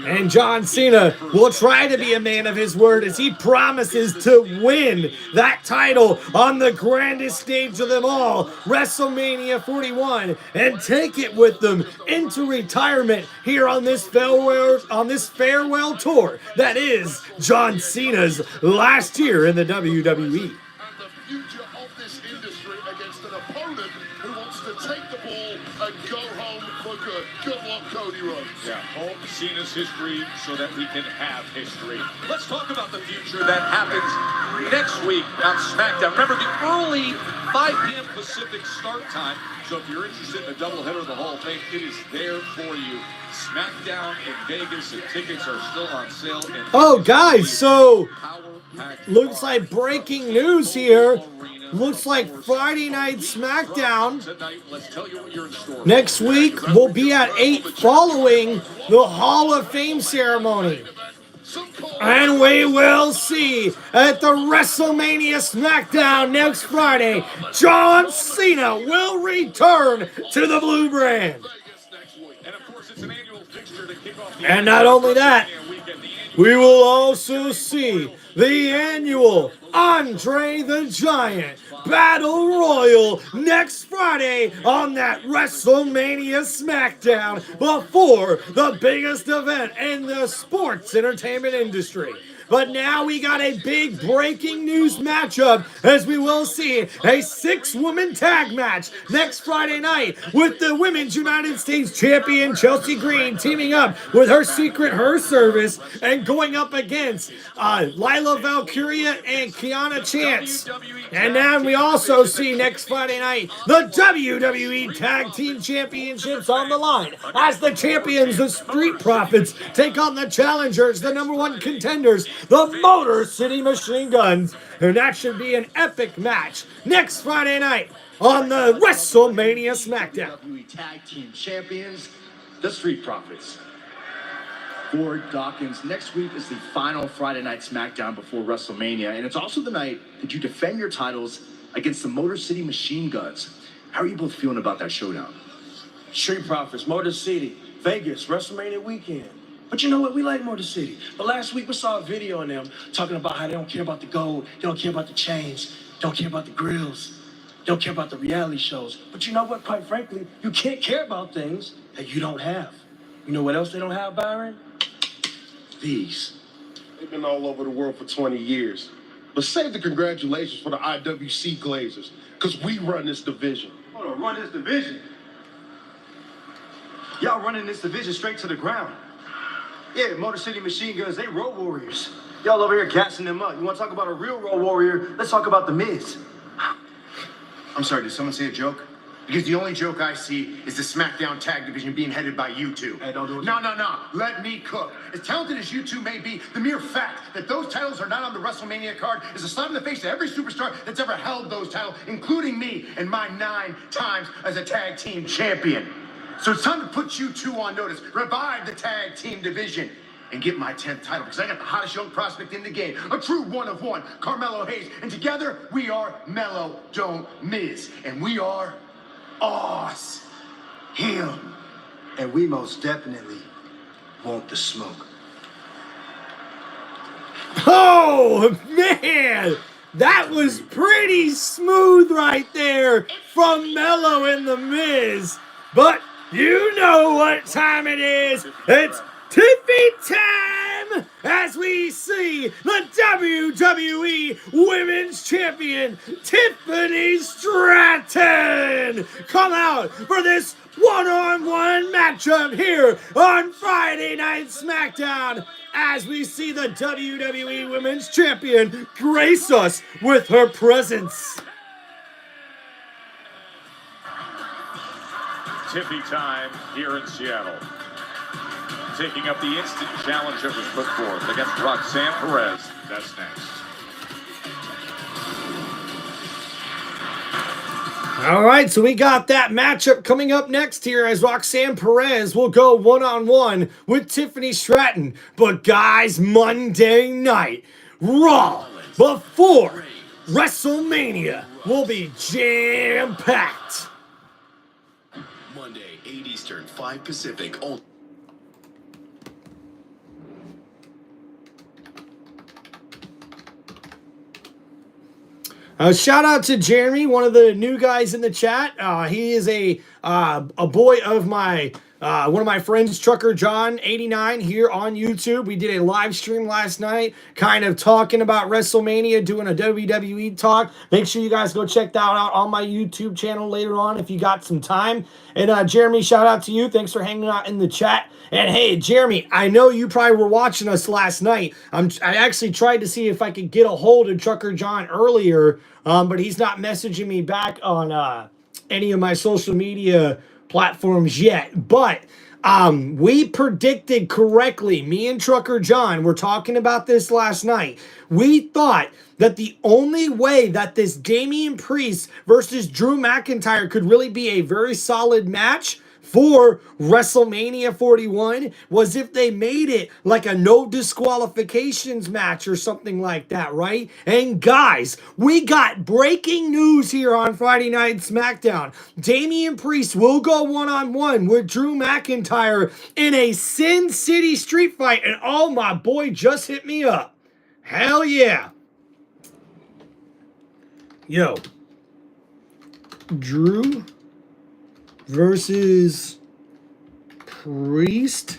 Speaker 1: And John Cena will try to be a man of his word as he promises to win that title on the grandest stage of them all, WrestleMania 41, and take it with them into retirement here on this farewell tour that is John Cena's last year in the WWE.
Speaker 6: And the future of this industry against an opponent who wants to take the ball and go home for good. Good luck, Cody Rhodes.
Speaker 2: Yeah, halt Cena's history so that we can have history. Let's talk about the future that happens next week on SmackDown. Remember, the early 5 p.m. Pacific start time. So if you're interested in a doubleheader of the Hall of Fame, it is there for you. SmackDown in Vegas, and tickets are still on sale.
Speaker 1: Oh, guys, so looks like breaking news here. Looks like Friday Night SmackDown next week will be at 8 following the Hall of Fame ceremony. And we will see at the WrestleMania SmackDown next Friday, John Cena will return to the blue brand. And not only that, we will also see the annual Andre the Giant Battle Royal next Friday on that WrestleMania SmackDown before the biggest event in the sports entertainment industry. But now we got a big breaking news matchup as we will see a 6-woman tag match next Friday night with the Women's United States Champion Chelsea Green teaming up with her secret Her Service and going up against Lila Valkyria and Kiana Chance. And then we also see next Friday night the WWE Tag Team Championships on the line as the champions, the Street Profits, take on the challengers, the #1 contenders, the Motor City Machine Guns. And that should be an epic match next Friday night on the WrestleMania SmackDown.
Speaker 11: WWE Tag Team Champions, the Street Profits. for Dawkins. Next week is the final Friday Night SmackDown before WrestleMania, and it's also the night that you defend your titles against the Motor City Machine Guns. How are you both feeling about that showdown?
Speaker 5: Street Profits, Motor City, Vegas, WrestleMania weekend. But you know what? We like Motor City. But last week we saw a video on them talking about how they don't care about the gold, they don't care about the chains, don't care about the grills, don't care about the reality shows. But you know what? Quite frankly, you can't care about things that you don't have. You know what else they don't have, Byron? These.
Speaker 3: They've been all over the world for 20 years. But save the congratulations for the IWC Glazers, because we run this division.
Speaker 11: Hold on, run this division? Y'all running this division straight to the ground. Yeah, Motor City Machine Guns, they road warriors. Y'all over here gassing them up. You want to talk about a real road warrior? Let's talk about The Miz.
Speaker 18: I'm sorry, did someone say a joke? Because the only joke I see is the SmackDown Tag Division being headed by you two.
Speaker 11: Hey, don't do it.
Speaker 18: No. Let me cook. As talented as you two may be, the mere fact that those titles are not on the WrestleMania card is a slap in the face to every superstar that's ever held those titles, including me and my 9 times as a tag team champion. So it's time to put you two on notice, revive the tag team division, and get my 10th title, because I got the hottest young prospect in the game, a true one of one, Carmelo Hayes, and together we are Mellow Don't Miz, and we are Oz him.
Speaker 15: And we most definitely want the smoke.
Speaker 1: Oh, man! That was pretty smooth right there from Mello and The Miz. But you know what time it is. It's Tiffy time as we see the WWE Women's Champion Tiffany Stratton come out for this one-on-one matchup here on Friday Night SmackDown as we see the WWE Women's Champion grace us with her presence.
Speaker 2: Tiffy time here in Seattle. Taking up the instant challenge that was put forth against Roxanne Perez. That's next.
Speaker 1: All right, so we got that matchup coming up next here as Roxanne Perez will go one-on-one with Tiffany Stratton. But guys, Monday night, Raw before WrestleMania will be jam-packed.
Speaker 19: Monday, 8 Eastern, 5 Pacific.
Speaker 1: Shout out to Jeremy, one of the new guys in the chat. He is a boy of my one of my friends, Trucker John 89 here on YouTube. We did a live stream last night, kind of talking about WrestleMania, doing a WWE talk. Make sure you guys go check that out on my YouTube channel later on if you got some time. And Jeremy, shout out to you. Thanks for hanging out in the chat. And hey, Jeremy, I know you probably were watching us last night. I actually tried to see if I could get a hold of Trucker John earlier, but he's not messaging me back on any of my social media platforms yet. But we predicted correctly. Me and Trucker John were talking about this last night. We thought that the only way that this Damian Priest versus Drew McIntyre could really be a very solid match for WrestleMania 41 was if they made it like a no disqualifications match or something like that, right? And guys, we got breaking news here on Friday Night SmackDown. Damian Priest will go one-on-one with Drew McIntyre in a Sin City street fight. And oh, my boy just hit me up. Hell yeah. Yo. Drew versus Priest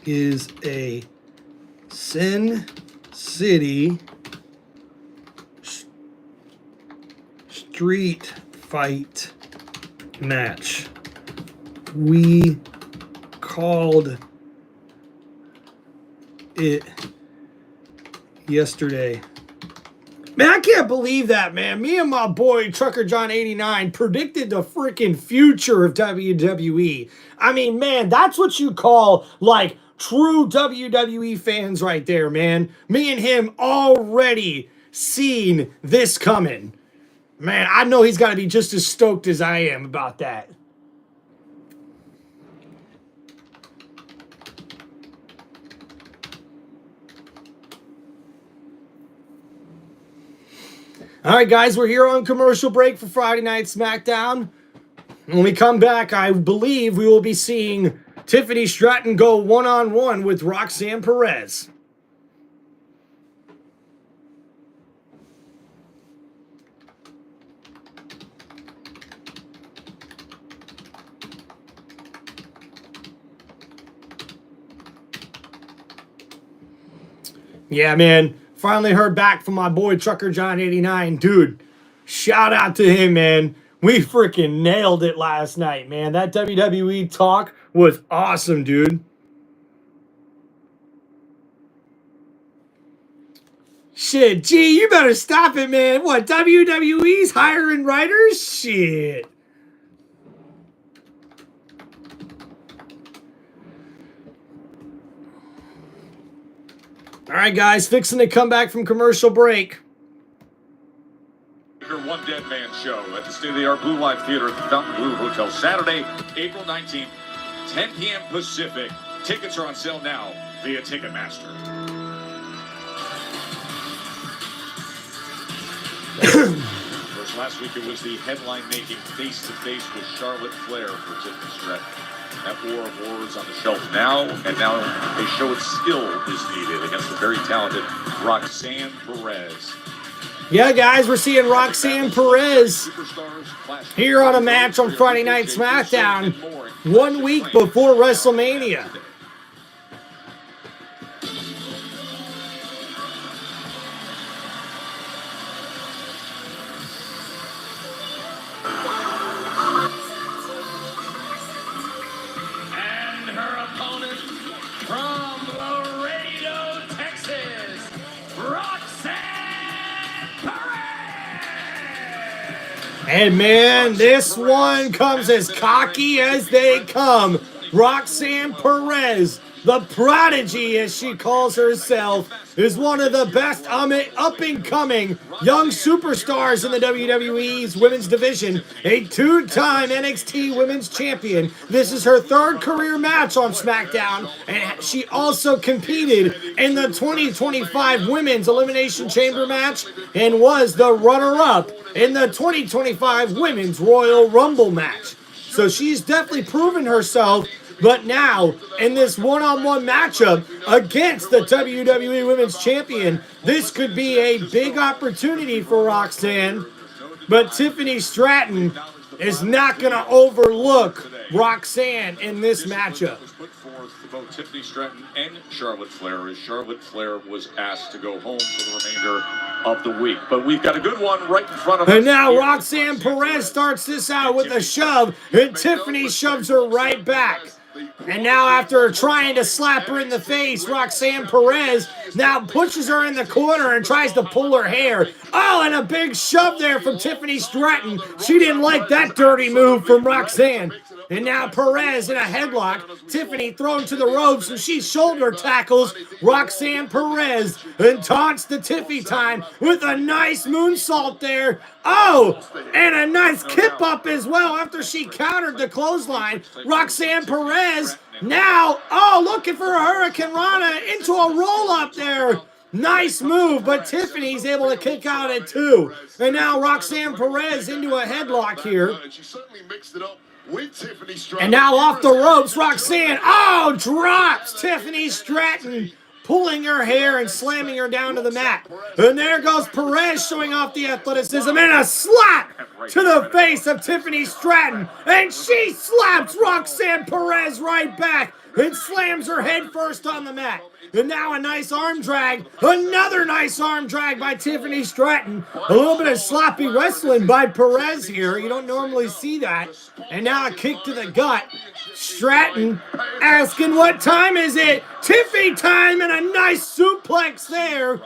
Speaker 1: is a Sin City street fight match. We called it yesterday. Man, I can't believe that, man. Me and my boy, Trucker John 89, predicted the freaking future of WWE. I mean, man, that's what you call, like, true WWE fans right there, man. Me and him already seen this coming. Man, I know he's got to be just as stoked as I am about that. All right, guys, we're here on commercial break for Friday Night SmackDown. When we come back, I believe we will be seeing Tiffany Stratton go one-on-one with Roxanne Perez. Yeah, man. Finally heard back from my boy Trucker John 89. Dude, shout out to him, man. We freaking nailed it last night, man. That WWE talk was awesome, dude. Shit, gee, you better stop it, man. What, WWE's hiring writers? Shit. All right, guys, fixing to come back from commercial break.
Speaker 2: Your One Dead Man show at the state-of-the-art Blue Light Theater at the Fountain Blue Hotel, Saturday, April 19th, 10 p.m. Pacific. Tickets are on sale now via Ticketmaster. First, last week it was the headline-making face-to-face with Charlotte Flair for Tiffany Stratton. That war of words on the shelf now, and now a show of skill is needed against the very talented Roxanne Perez.
Speaker 1: Yeah, guys, we're seeing Roxanne Perez here on a match on Friday Night SmackDown 1 week before WrestleMania. And man, this one comes as cocky as they come. Roxanne Perez, the prodigy as she calls herself, is one of the best up-and-coming young superstars in the WWE's women's division, a two-time NXT women's champion. This is her third career match on SmackDown, and she also competed in the 2025 Women's Elimination Chamber match and was the runner-up in the 2025 Women's Royal Rumble match. So she's definitely proven herself. But now, in this one-on-one matchup against the WWE Women's Champion, this could be a big opportunity for Roxanne. But Tiffany Stratton is not going to overlook Roxanne in this matchup.
Speaker 2: Both Tiffany Stratton and Charlotte Flair, as Charlotte Flair was asked to go home for the remainder of the week. But we've got a good one right in front of us.
Speaker 1: And now Roxanne Perez starts this out with a shove, and Tiffany shoves her right back. And now after trying to slap her in the face, Roxanne Perez now pushes her in the corner and tries to pull her hair. Oh, and a big shove there from Tiffany Stratton. She didn't like that dirty move from Roxanne. And now Perez in a headlock. Tiffany thrown to the ropes, and she shoulder tackles Roxanne Perez and taunts the Tiffy time with a nice moonsault there. Oh, and a nice kip up as well after she countered the clothesline. Roxanne Perez now, looking for a Hurricane Rana into a roll up there. Nice move, but Tiffany's able to kick out at two. And now Roxanne Perez into a headlock here. And now off the ropes, Roxanne, drops Tiffany Stratton, pulling her hair and slamming her down to the mat. And there goes Perez showing off the athleticism and a slap to the face of Tiffany Stratton. And she slaps Roxanne Perez right back and slams her head first on the mat. And now a nice arm drag. Another nice arm drag by Tiffany Stratton. A little bit of sloppy wrestling by Perez here. You don't normally see that. And now a kick to the gut. Stratton asking what time is it? Tiffy time, and a nice suplex there.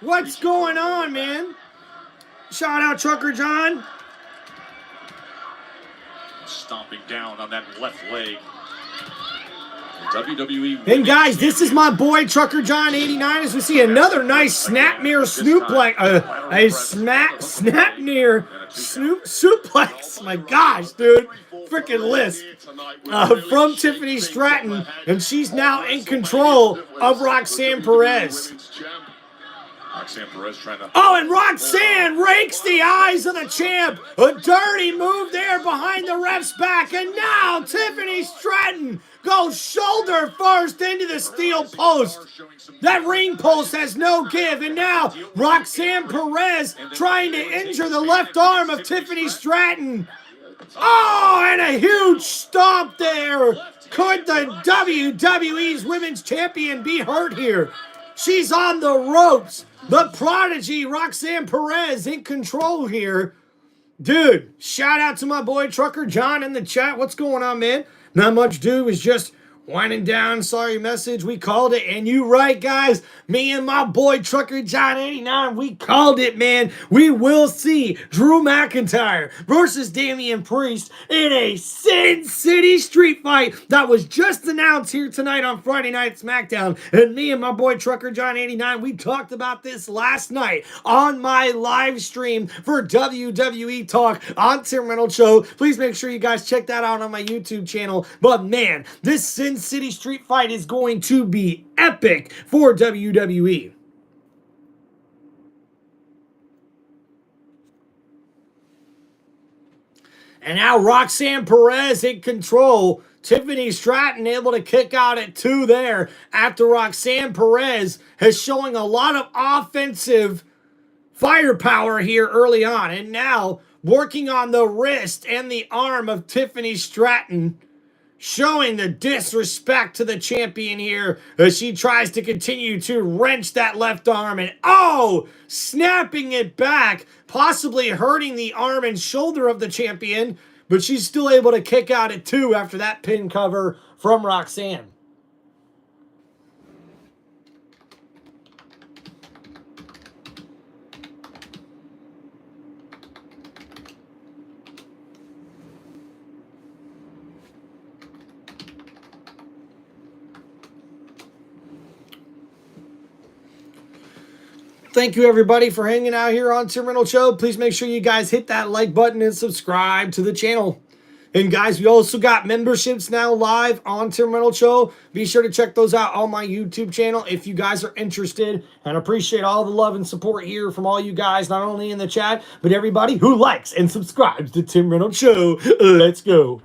Speaker 1: What's going on, man? Shout out Trucker John.
Speaker 2: Stomping down on that left leg. WWE.
Speaker 1: And guys, this is my boy Trucker John 89 as we see another nice snap near suplex. Snap near suplex. My gosh, dude. Freaking list. From Tiffany Stratton. And she's now in control of Roxanne Perez.
Speaker 2: Roxanne Perez trying to...
Speaker 1: Oh, and Roxanne rakes the eyes of the champ. A dirty move there behind the ref's back. And now Tiffany Stratton goes shoulder first into the steel post. That ring post has no give. And now Roxanne Perez trying to injure the left arm of Tiffany Stratton. Oh, and a huge stomp there. Could the WWE's Women's Champion be hurt here? She's on the ropes. The prodigy, Roxanne Perez, in control here. Dude, shout out to my boy Trucker John in the chat. What's going on, man? Not much, dude. Was just winding down. Saw your message. We called it. And you right, guys. Me and my boy Trucker John 89, we called it, man. We will see Drew McIntyre versus Damian Priest in a Sin City street fight that was just announced here tonight on Friday Night SmackDown. And me and my boy Trucker John 89, we talked about this last night on my live stream for WWE Talk on Tim Reynolds Show. Please make sure you guys check that out on my YouTube channel. But man, this Sin City street fight is going to be epic for WWE. And now Roxanne Perez in control. Tiffany Stratton able to kick out at 2 there after Roxanne Perez is showing a lot of offensive firepower here early on. And now working on the wrist and the arm of Tiffany Stratton, showing the disrespect to the champion here as she tries to continue to wrench that left arm and, oh, snapping it back, possibly hurting the arm and shoulder of the champion, but she's still able to kick out at 2 after that pin cover from Roxanne. Thank you, everybody, for hanging out here on Tim Reynolds Show. Please make sure you guys hit that like button and subscribe to the channel. And, guys, we also got memberships now live on Tim Reynolds Show. Be sure to check those out on my YouTube channel if you guys are interested. And appreciate all the love and support here from all you guys, not only in the chat, but everybody who likes and subscribes to Tim Reynolds Show. Let's go.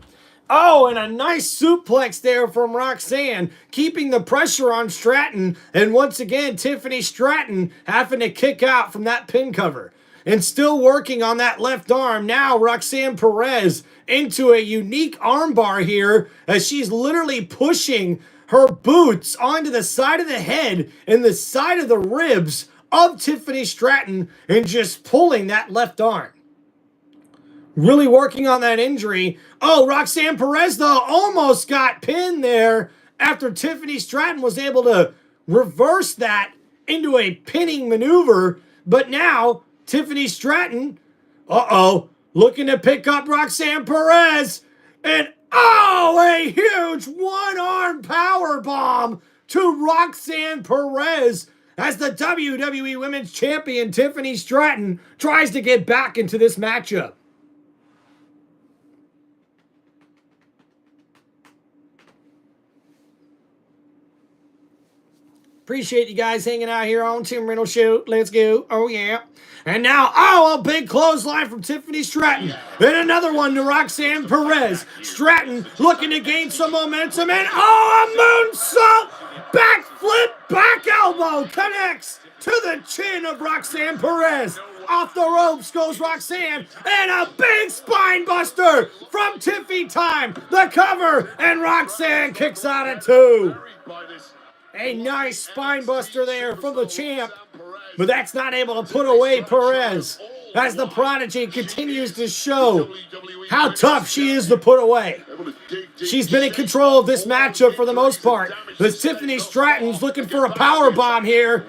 Speaker 1: Oh, and a nice suplex there from Roxanne, keeping the pressure on Stratton. And once again, Tiffany Stratton having to kick out from that pin cover. And still working on that left arm. Now Roxanne Perez into a unique armbar here as she's literally pushing her boots onto the side of the head and the side of the ribs of Tiffany Stratton and just pulling that left arm. Really working on that injury. Oh, Roxanne Perez, though, almost got pinned there after Tiffany Stratton was able to reverse that into a pinning maneuver. But now, Tiffany Stratton, looking to pick up Roxanne Perez. And, a huge one-arm powerbomb to Roxanne Perez as the WWE Women's Champion, Tiffany Stratton, tries to get back into this matchup. Appreciate you guys hanging out here on Tim Reynolds Show. Let's go. Oh, yeah. And now, a big clothesline from Tiffany Stratton. And another one to Roxanne Perez. Stratton looking to gain some momentum. And, a moonsault. Backflip, back elbow connects to the chin of Roxanne Perez. Off the ropes goes Roxanne. And a big spine buster from Tiffy time. The cover. And Roxanne kicks out at 2. A nice spine buster there from the champ, but that's not able to put away Perez as the prodigy continues to show how tough she is to put away. She's been in control of this matchup for the most part, but Tiffany Stratton's looking for a power bomb here.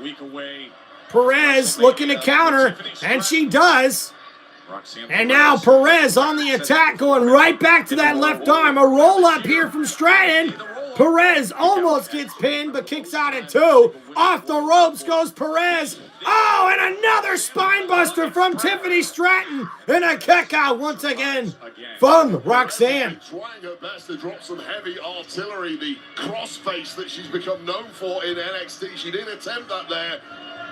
Speaker 1: Perez looking to counter, and she does. And now Perez on the attack, going right back to that left arm. A roll up here from Stratton. Perez almost gets pinned, but kicks out at 2. Off the ropes goes Perez. And another spine buster from Tiffany Stratton. And a kick out once again from Roxanne.
Speaker 3: Trying her best to drop some heavy artillery, the crossface that she's become known for in NXT. She did attempt that there.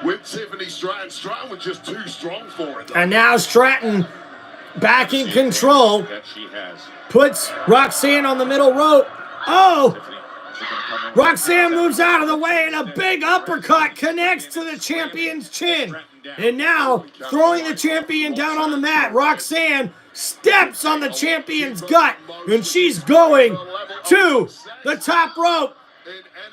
Speaker 3: with Tiffany Stratton. Stratton was just too strong for it.
Speaker 1: And now Stratton back in control.
Speaker 2: That she has.
Speaker 1: Puts Roxanne on the middle rope. Oh! Roxanne moves out of the way and a big uppercut connects to the champion's chin. And now, throwing the champion down on the mat, Roxanne steps on the champion's gut. And she's going to the top rope.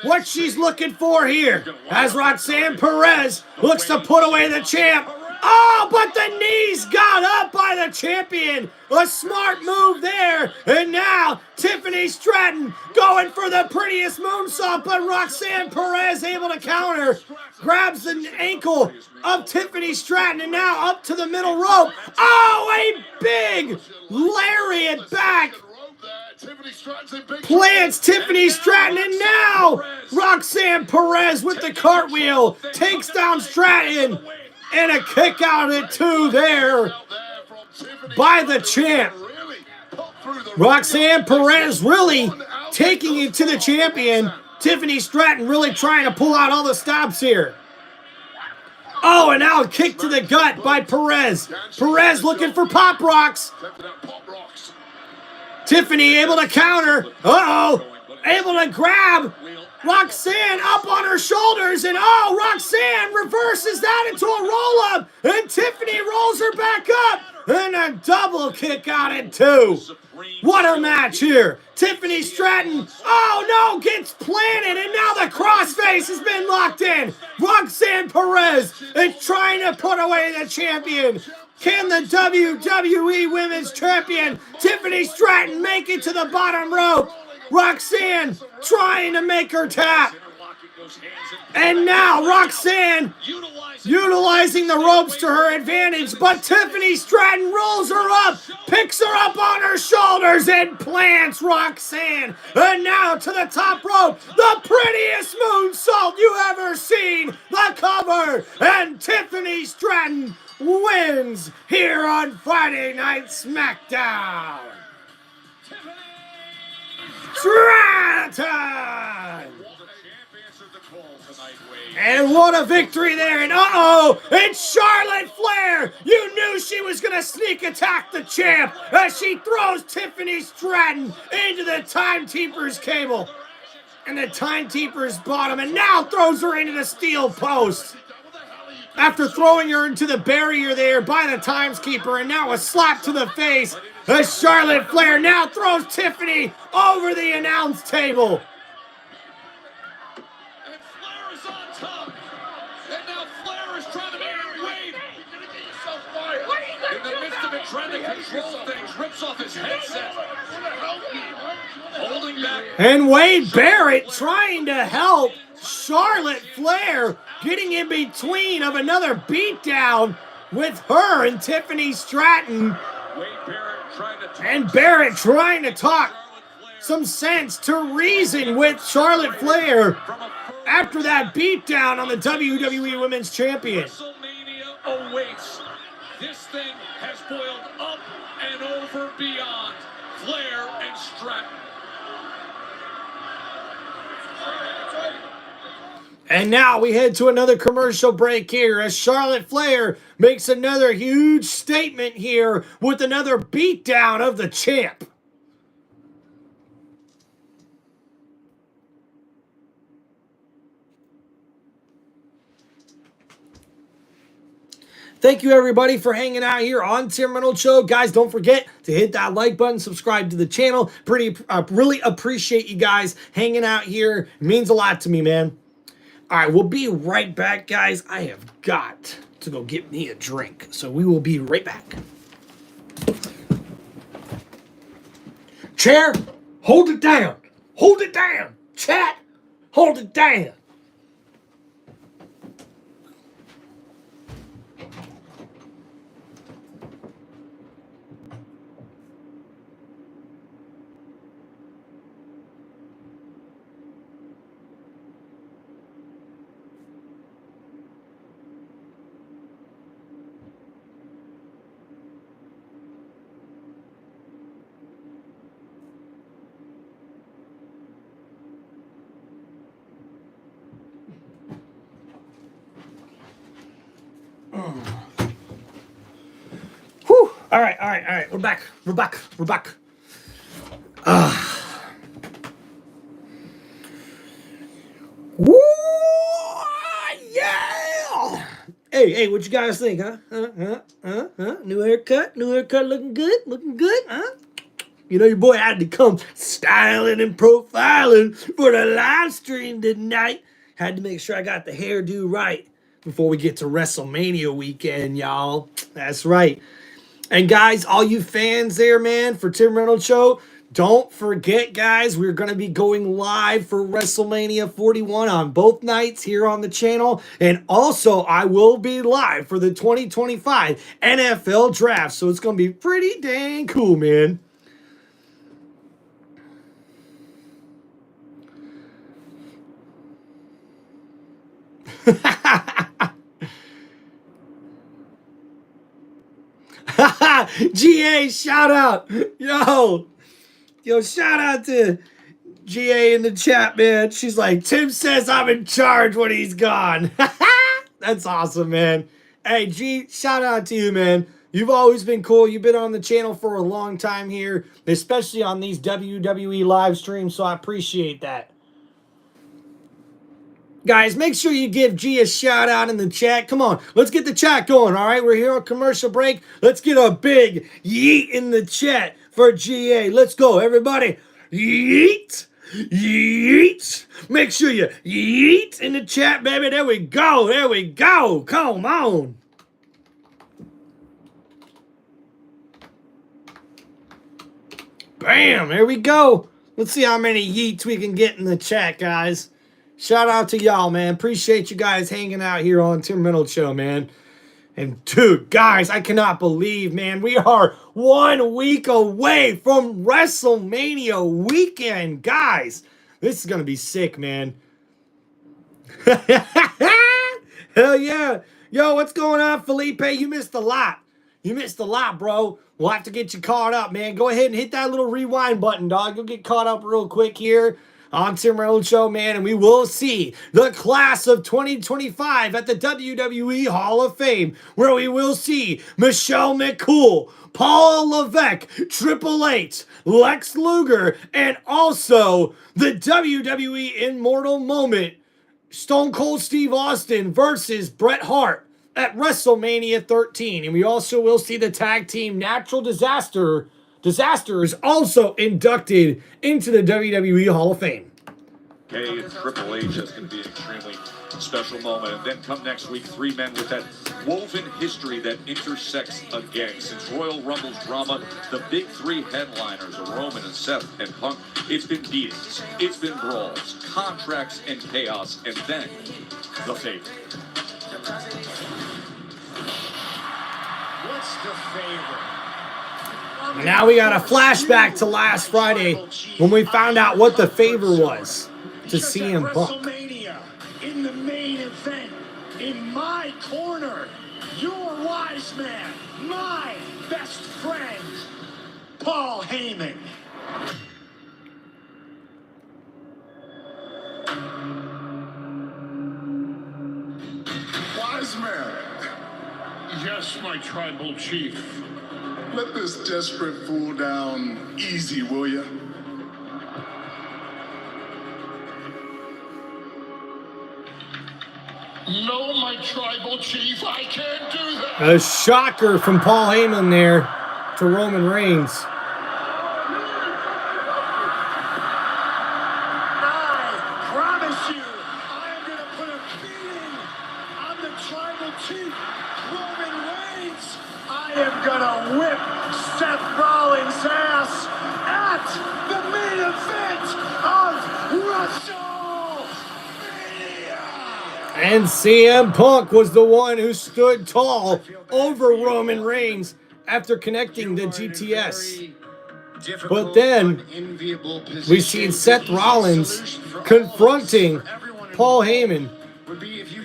Speaker 1: What she's looking for here, as Roxanne Perez looks to put away the champ. Oh, but the knees got up by the champion. A smart move there. And now Tiffany Stratton going for the prettiest moonsault, but Roxanne Perez able to counter. Grabs the ankle of Tiffany Stratton and now up to the middle rope. Oh, a big lariat back. Plants Tiffany Stratton, and now Roxanne Perez with the cartwheel takes down Stratton. And a kick out at 2 there by the champ. Roxanne Perez really taking it to the champion. Tiffany Stratton really trying to pull out all the stops here. Oh, and now a kick to the gut by Perez. Perez looking for Pop Rocks. Tiffany able to counter. Uh-oh. Able to grab Roxanne up on her shoulders, and oh, Roxanne reverses that into a roll-up, and Tiffany rolls her back up, and a double kick out at 2. What a match here. Tiffany Stratton, oh no, gets planted, and now the crossface has been locked in. Roxanne Perez is trying to put away the champion. Can the WWE Women's Champion, Tiffany Stratton, make it to the bottom rope? Roxanne trying to make her tap. And now Roxanne utilizing the ropes to her advantage, but Tiffany Stratton rolls her up, picks her up on her shoulders, and plants Roxanne. And now to the top rope, the prettiest moonsault you ever seen, the cover, and Tiffany Stratton wins here on Friday Night SmackDown. Stratton! And what a victory there, and uh-oh, it's Charlotte Flair! You knew she was gonna sneak attack the champ as she throws Tiffany Stratton into the Timekeeper's cable. And the Timekeeper's bottom, and now throws her into the steel post. After throwing her into the barrier there by the Timekeeper, and now a slap to the face. As Charlotte Flair now throws Tiffany over the announce table.
Speaker 2: And Flair is on top. And now Flair is trying to make her wave. In the midst of it, trying to control things, rips off his headset. Holding back.
Speaker 1: And Wade Barrett trying to help Charlotte Flair, getting in between of another beatdown with her and Tiffany Stratton. And Barrett trying to talk some sense to reason with Charlotte Flair after that beatdown on the WWE Women's Champion.
Speaker 2: WrestleMania awaits. This thing has boiled up and over beyond. Flair and Stratton.
Speaker 1: And now we head to another commercial break here as Charlotte Flair makes another huge statement here with another beatdown of the champ. Thank you, everybody, for hanging out here on TimReynoldsShow. Guys, don't forget to hit that like button, subscribe to the channel. Really appreciate you guys hanging out here. It means a lot to me, man. All right, we'll be right back, guys. I have got to go get me a drink, so we will be right back. Chair, hold it down. Hold it down. Chat, hold it down. All right. We're back. Woo! Yeah! Hey, what you guys think, huh? New haircut looking good, huh? You know, your boy had to come styling and profiling for the live stream tonight. Had to make sure I got the hairdo right before we get to WrestleMania weekend, y'all. That's right. And guys, all you fans there, man, for Tim Reynolds Show, don't forget, guys, we're going to be going live for WrestleMania 41 on both nights here on the channel. And also, I will be live for the 2025 NFL Draft. So it's going to be pretty dang cool, man. GA, shout out. Yo, shout out to GA in the chat, man. She's like, Tim says I'm in charge when he's gone. That's awesome, man. Hey, G, shout out to you, man. You've always been cool. You've been on the channel for a long time here, especially on these WWE live streams, so I appreciate that. Guys, make sure you give G a shout out in the chat. Come on, let's get the chat going, all right? We're here on commercial break. Let's get a big yeet in the chat for GA. Let's go, everybody. Yeet. Yeet. Make sure you yeet in the chat, baby. There we go. Come on. Bam, there we go. Let's see how many yeets we can get in the chat, guys. Shout out to y'all, man. Appreciate you guys hanging out here on Tim Reynolds Show, man. And dude, guys, I cannot believe, man, we are 1 week away from WrestleMania weekend, guys. This is going to be sick, man. Hell yeah. Yo, what's going on, Felipe? You missed a lot. Bro. We'll have to get you caught up, man. Go ahead and hit that little rewind button, dog. You'll get caught up real quick here on Tim Reynolds Show, man, and we will see the class of 2025 at the WWE Hall of Fame, where we will see Michelle McCool, Paul Levesque, Triple H, Lex Luger, and also the WWE Immortal Moment, Stone Cold Steve Austin versus Bret Hart at WrestleMania 13. And we also will see the tag team Natural Disasters also inducted into the WWE Hall of Fame.
Speaker 2: Okay, and Triple H, that's going to be an extremely special moment. And then come next week, 3 men with that woven history that intersects again. Since Royal Rumble's drama, the big 3 headliners are Roman and Seth and Punk. It's been beatings, it's been brawls, contracts and chaos, and then the favorite.
Speaker 5: What's the favorite?
Speaker 1: Now we got a flashback to last Friday when we found out what the favor was to CM Punk.
Speaker 8: WrestleMania, in the main event, in my corner, your wise man, my best friend, Paul Heyman.
Speaker 3: Wise man. Yes, my tribal chief. Let this desperate fool down easy, will ya? No, my tribal chief, I can't do that.
Speaker 1: A shocker from Paul Heyman there to Roman Reigns.
Speaker 8: I promise you, I am going to put a beating on the tribal chief, Roman Reigns. I am going to whip Seth Rollins' ass at the main event of WrestleMania.
Speaker 1: And CM Punk was the one who stood tall over Roman Reigns after connecting the GTS. But then we seen Seth Rollins confronting Paul Heyman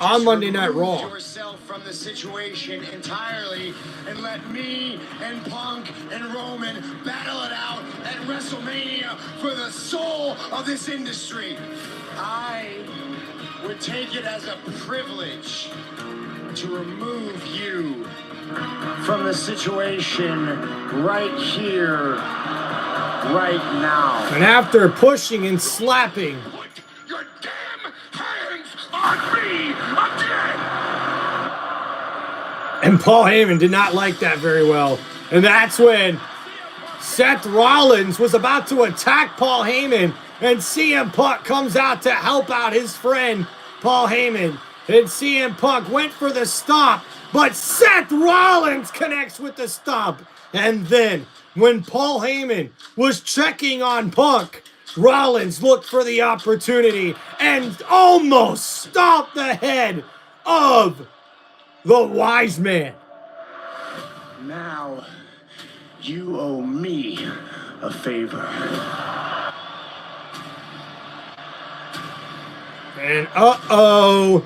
Speaker 1: on Monday Night Raw.
Speaker 5: Yourself from the situation entirely and let me and Punk and Roman battle it out at WrestleMania for the soul of this industry. I would take it as a privilege to remove you
Speaker 14: from the situation right here, right now.
Speaker 1: And after pushing and slapping,
Speaker 6: Your damn hands on me again!
Speaker 1: and Paul Heyman did not like that very well. And that's when Seth Rollins was about to attack Paul Heyman, and CM Punk comes out to help out his friend Paul Heyman. And CM Punk went for the stomp, but Seth Rollins connects with the stomp. And then, when Paul Heyman was checking on Punk, Rollins looked for the opportunity and almost stomped the head of the Wise Man.
Speaker 14: Now, you owe me a favor.
Speaker 1: And uh-oh,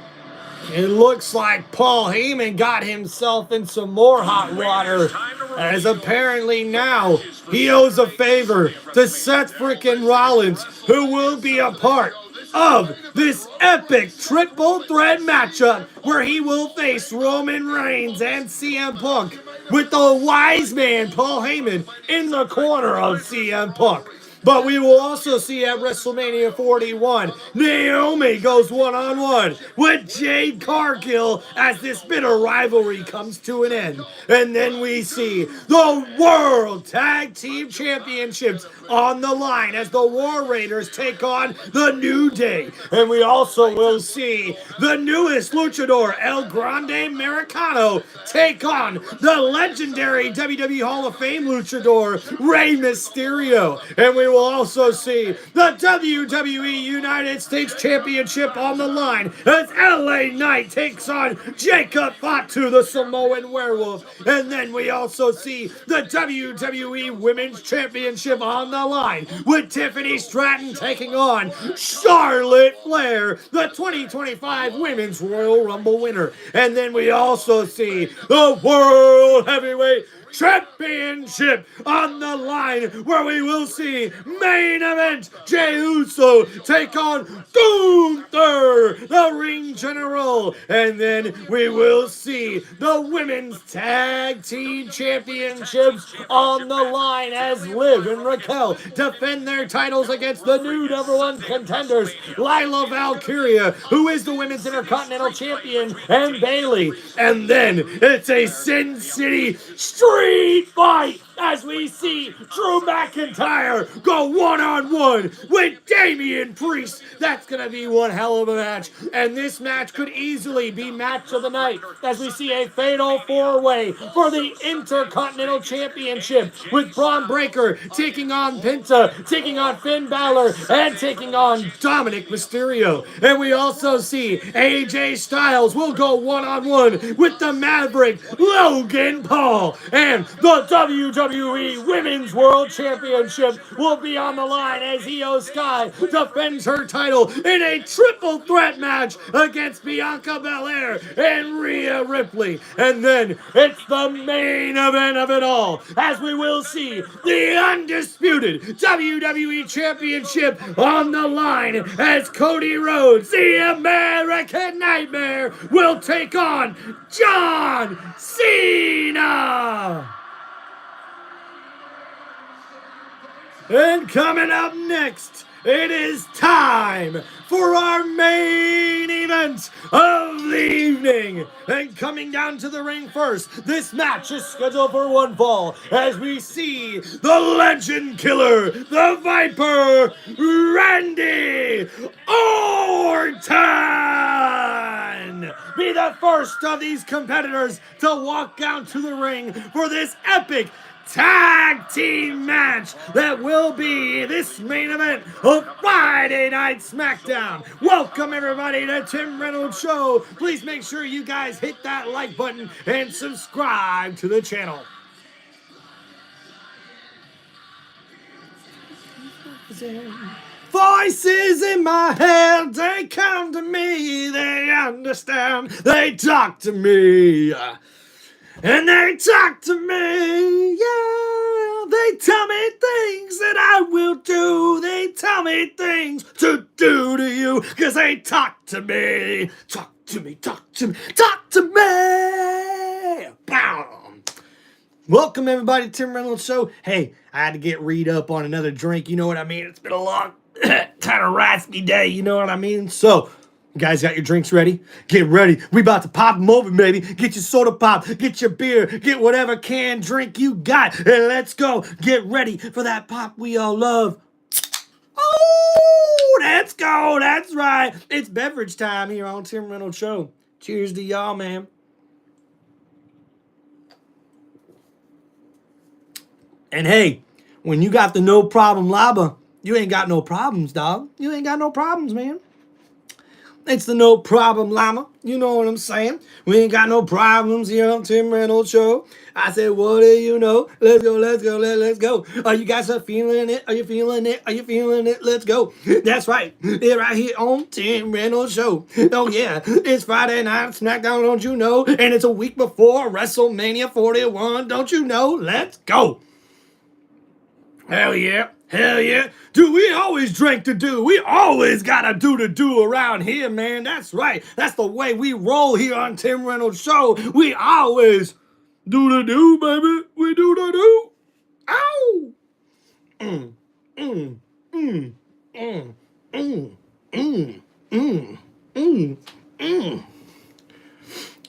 Speaker 1: it looks like Paul Heyman got himself in some more hot water, as apparently now he owes a favor to Seth frickin' Rollins, who will be a part of this epic triple threat matchup where he will face Roman Reigns and CM Punk, with the Wise Man Paul Heyman in the corner of CM Punk. But we will also see at WrestleMania 41, Naomi goes one-on-one with Jade Cargill as this bitter rivalry comes to an end. And then we see the World Tag Team Championships on the line as the War Raiders take on the New Day. And we also will see the newest luchador, El Grande Americano, take on the legendary WWE Hall of Fame luchador, Rey Mysterio. And we will also see the WWE United States Championship on the line as LA Knight takes on Jacob Fatu, the Samoan Werewolf. And then we also see the WWE Women's Championship on the line with Tiffany Stratton taking on Charlotte Flair, the 2025 Women's Royal Rumble winner. And then we also see the World Heavyweight Championship on the line, where we will see main event Jey Uso take on Gunther, the ring general. And then we will see the Women's Tag Team Championships on the line as Liv and Raquel defend their titles against the new #1 contenders, Lila Valkyria, who is the Women's Intercontinental Champion, and Bayley. And then it's a Sin City Street fight as we see Drew McIntyre go one-on-one with Damian Priest. That's going to be one hell of a match. And this match could easily be match of the night as we see a fatal four-way for the Intercontinental Championship with Braun Breaker taking on Penta, taking on Finn Balor, and taking on Dominic Mysterio. And we also see AJ Styles will go one-on-one with the Maverick Logan Paul. And the WWE Women's World Championship will be on the line as Io Sky defends her title in a triple threat match against Bianca Belair and Rhea Ripley. And then it's the main event of it all, as we will see the undisputed WWE Championship on the line as Cody Rhodes, the American Nightmare, will take on John Cena. And coming up next, it is time for our main event of the evening. And coming down to the ring first, this match is scheduled for one fall as we see the Legend Killer, the Viper, Randy Orton, be the first of these competitors to walk down to the ring for this epic tag team match that will be this main event of Friday Night SmackDown. Welcome everybody to Tim Reynolds Show. Please make sure you guys hit that like button and subscribe to the channel. Voices in my head, they come to me, they understand, they talk to me. And they talk to me, yeah. They tell me things that I will do. They tell me things to do to you, 'cause they talk to me. Talk to me, talk to me, talk to me. Welcome everybody to Tim Reynolds Show. Hey, I had to get read up on another drink, you know what I mean? It's been a long, kind of raspy day, you know what I mean? So, you guys got your drinks ready? Get ready. We about to pop them open, baby. Get your soda pop, get your beer, get whatever canned drink you got, and let's go. Get ready for that pop we all love. Oh, let's go. That's right. It's beverage time here on Tim Reynolds Show. Cheers to y'all, man. And hey, when you got the no problem lava, you ain't got no problems, dog. You ain't got no problems, man. It's the no problem llama. You know what I'm saying? We ain't got no problems here on Tim Reynolds Show. I said, what do you know? Let's go, let's go, let's go. Are you guys feeling it? Are you feeling it? Are you feeling it? Let's go. That's right. They're right here on Tim Reynolds Show. Oh, yeah. It's Friday night SmackDown, don't you know? And it's a week before WrestleMania 41, don't you know? Let's go. Hell yeah. Hell yeah. Dude, we always drink to do. We always gotta do to do around here, man. That's right. That's the way we roll here on Tim Reynolds Show. We always do to do, baby. We do to do. Ow.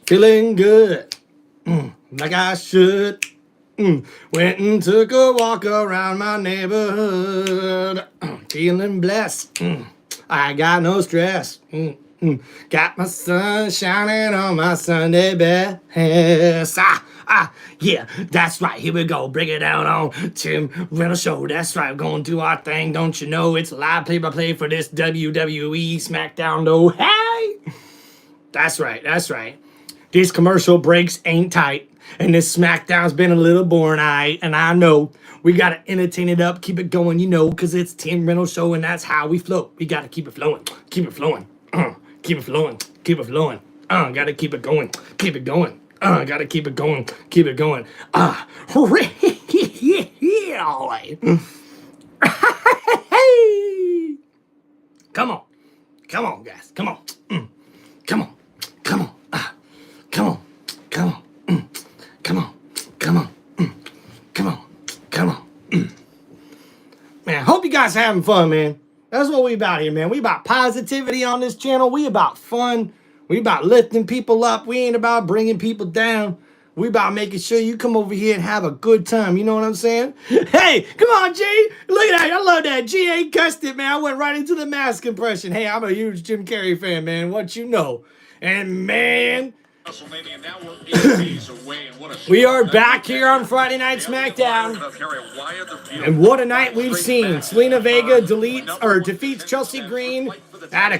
Speaker 1: Feeling good. Like I should. Went and took a walk around my neighborhood. Feeling blessed. I got no stress. Got my sun shining on my Sunday best. Yeah, that's right. Here we go. Break it down on Tim Reynolds Show. That's right. We're going to do our thing. Don't you know? It's live play-by-play for this WWE SmackDown. No, hey! That's right. That's right. These commercial breaks ain't tight. And this SmackDown's been a little boring, and I know we gotta entertain it up, keep it going, you know, cause it's Tim Reynolds Show, and that's how we flow. We gotta keep it flowing, keep it flowing, keep it flowing, keep it flowing. Gotta keep it going, keep it going. Gotta keep it going, keep it going. Come on, come on, guys, come on, come on, come on, come on, come on. Come on, come on, come on, come on. Man, I hope you guys are having fun, man. That's what we about here, man. We about positivity on this channel. We about fun. We about lifting people up. We ain't about bringing people down. We about making sure you come over here and have a good time. You know what I'm saying? Hey, come on, G. Look at that. I love that. G ain't cussed it, man. I went right into the mask impression. Hey, I'm a huge Jim Carrey fan, man. What you know? And, man... We are back here on Friday Night SmackDown, and what a night we've seen. Selena Vega defeats Chelsea Green on a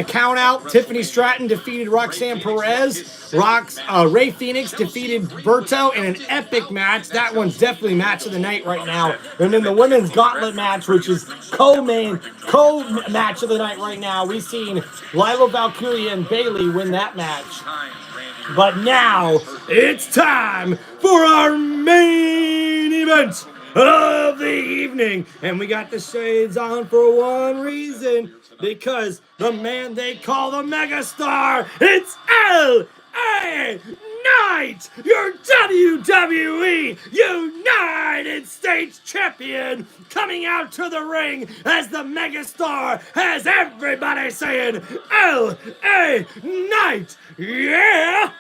Speaker 1: count out. Tiffany Stratton defeated Roxanne Perez. Ray Phoenix defeated Berto in an epic match. That one's definitely match of the night right now. And then the women's Gauntlet match, which is co-match of the night right now. We've seen Lila Valkyria and Bayley win that match. But now, it's time for our main event of the evening. And we got the shades on for one reason. Because the man they call the megastar, it's L.A. Knight, your WWE United States Champion, coming out to the ring as the megastar has everybody saying, L.A. Knight, yeah!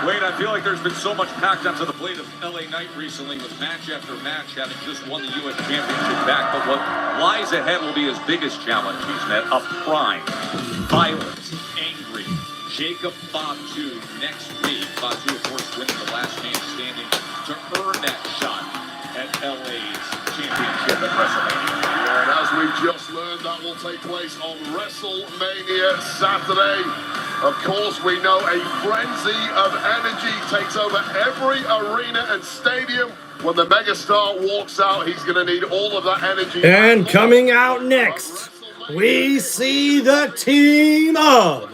Speaker 2: Wade, I feel like there's been so much packed onto the plate of LA Knight recently with match after match, having just won the U.S. Championship back. But what lies ahead will be his biggest challenge. He's met a prime, violent, angry Jacob Fatu next week. Fatu, of course, winning the last man standing to earn that shot at LA's championship at WrestleMania.
Speaker 3: And as we just learned, that will take place on WrestleMania Saturday. Of course, we know a frenzy of energy takes over every arena and stadium. When the megastar walks out, he's going to need all of that energy.
Speaker 1: And coming out next, we see the team of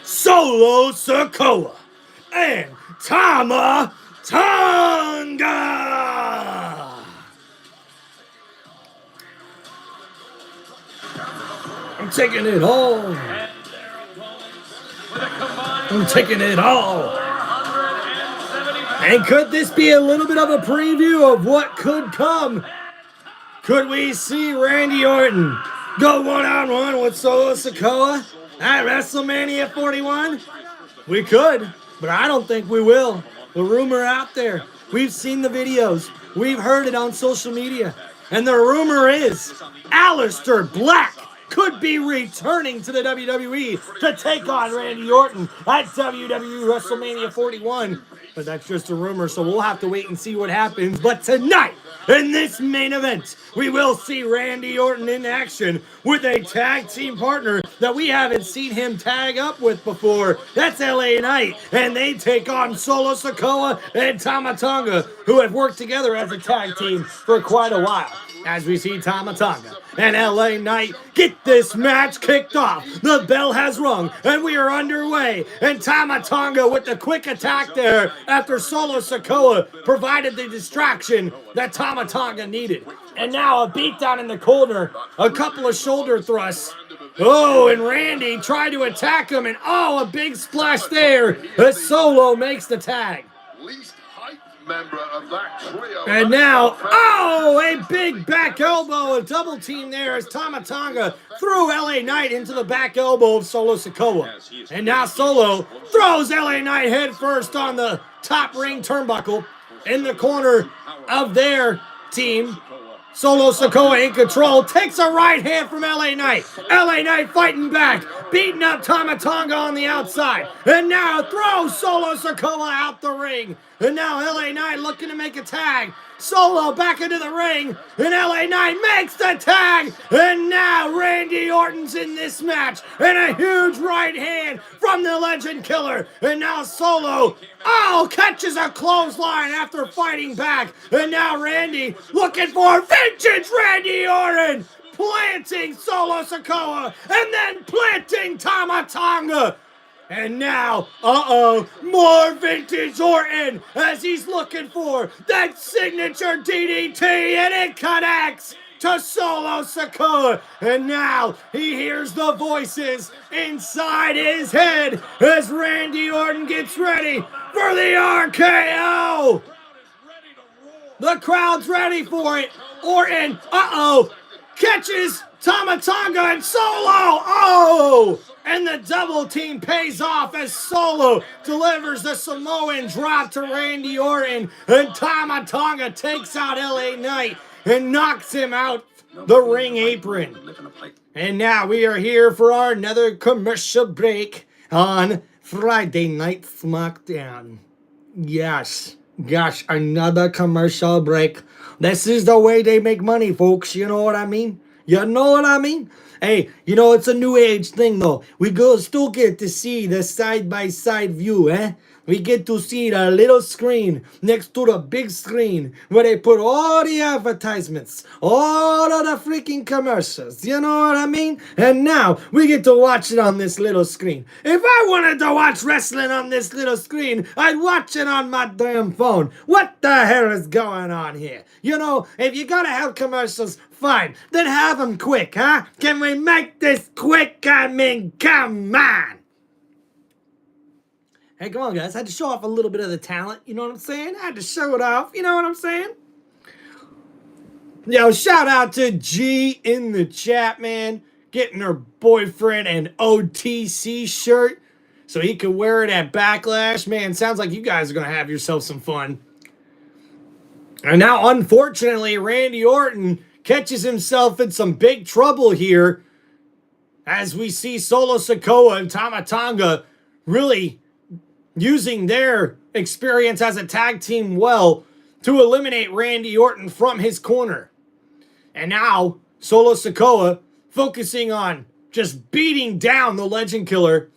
Speaker 1: Solo Sikoa and Tama Tonga. I'm taking it all. I'm taking it all. And could this be a little bit of a preview of what could come? Could we see Randy Orton go one-on-one with Solo Sikoa at WrestleMania 41? We could, but I don't think we will. The rumor out there. We've seen the videos. We've heard it on social media. And the rumor is Aleister Black could be returning to the WWE to take on Randy Orton at WWE WrestleMania 41. But that's just a rumor, so we'll have to wait and see what happens. But tonight, in this main event, we will see Randy Orton in action with a tag team partner that we haven't seen him tag up with before. That's LA Knight, and they take on Solo Sikoa and Tama Tonga, who have worked together as a tag team for quite a while. As we see Tama Tonga and LA Knight get this match kicked off. The bell has rung, and we are underway. And Tama Tonga with the quick attack there after Solo Sikoa provided the distraction that Tama Tonga needed. And now a beatdown in the corner, a couple of shoulder thrusts. Oh, and Randy tried to attack him, and a big splash there as Solo makes the tag. And now, a big back elbow, a double team there as Tama Tonga threw LA Knight into the back elbow of Solo Sikoa. And now Solo throws LA Knight head first on the top ring turnbuckle in the corner of their team. Solo Sikoa in control, takes a right hand from LA Knight. LA Knight fighting back, beating up Tama Tonga on the outside. And now throws Solo Sikoa out the ring. And now LA Knight looking to make a tag. Solo back into the ring, and LA Knight makes the tag. And now Randy Orton's in this match, and a huge right hand from the Legend Killer. And now Solo, catches a clothesline after fighting back. And now Randy looking for vintage Randy Orton, planting Solo Sikoa, and then planting Tama Tonga. And now, more vintage Orton as he's looking for that signature DDT, and it connects to Solo Sikoa. And now he hears the voices inside his head as Randy Orton gets ready for the RKO. The crowd's ready for it. Orton, catches Tama Tonga and Solo. And the double team pays off as Solo delivers the Samoan drop to Randy Orton. And Tama Tonga takes out LA Knight and knocks him out the ring apron. And now we are here for our another commercial break on Friday Night SmackDown. Yes, another commercial break. This is the way they make money, folks. You know what I mean? You know what I mean? Hey, it's a new age thing, though. We still get to see the side-by-side view, eh? We get to see the little screen next to the big screen where they put all the advertisements, all of the freaking commercials. You know what I mean? And now we get to watch it on this little screen. If I wanted to watch wrestling on this little screen, I'd watch it on my damn phone. What the hell is going on here? If you gotta have commercials, fine. Then have them quick, huh? Can we make this quick? I mean, come on. Hey, come on, guys. I had to show off a little bit of the talent. You know what I'm saying? I had to show it off. You know what I'm saying? Yo, shout out to G in the chat, man. Getting her boyfriend an OTC shirt so he can wear it at Backlash. Man, sounds like you guys are going to have yourself some fun. And now, unfortunately, Randy Orton catches himself in some big trouble here as we see Solo Sikoa and Tama Tonga really using their experience as a tag team well to eliminate Randy Orton from his corner. And now Solo Sikoa focusing on just beating down the Legend Killer.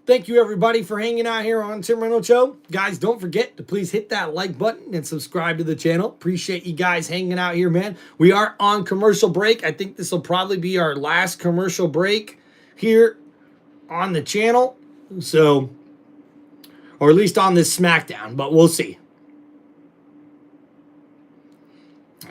Speaker 1: Thank you, everybody, for hanging out here on Tim Reynolds Show. Guys, don't forget to please hit that like button and subscribe to the channel. Appreciate you guys hanging out here, man. We are on commercial break. I think this will probably be our last commercial break here on the channel. So, or at least on this SmackDown, but we'll see.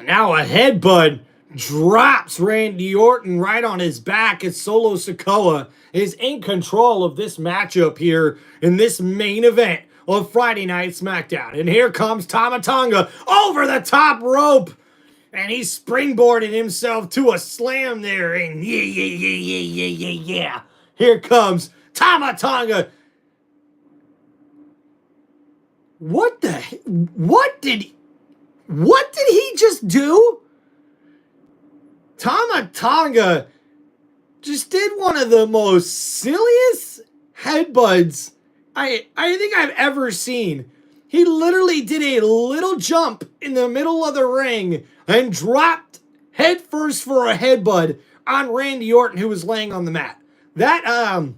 Speaker 1: Now a headbutt drops Randy Orton right on his back as Solo Sikoa is in control of this matchup here in this main event of Friday Night SmackDown. And here comes Tama Tonga over the top rope. And he springboarded himself to a slam there. And yeah. Here comes Tama Tonga. What did he just do? Tama Tonga just did one of the most silliest headbutts I think I've ever seen. He literally did a little jump in the middle of the ring and dropped headfirst for a headbutt on Randy Orton, who was laying on the mat. Tama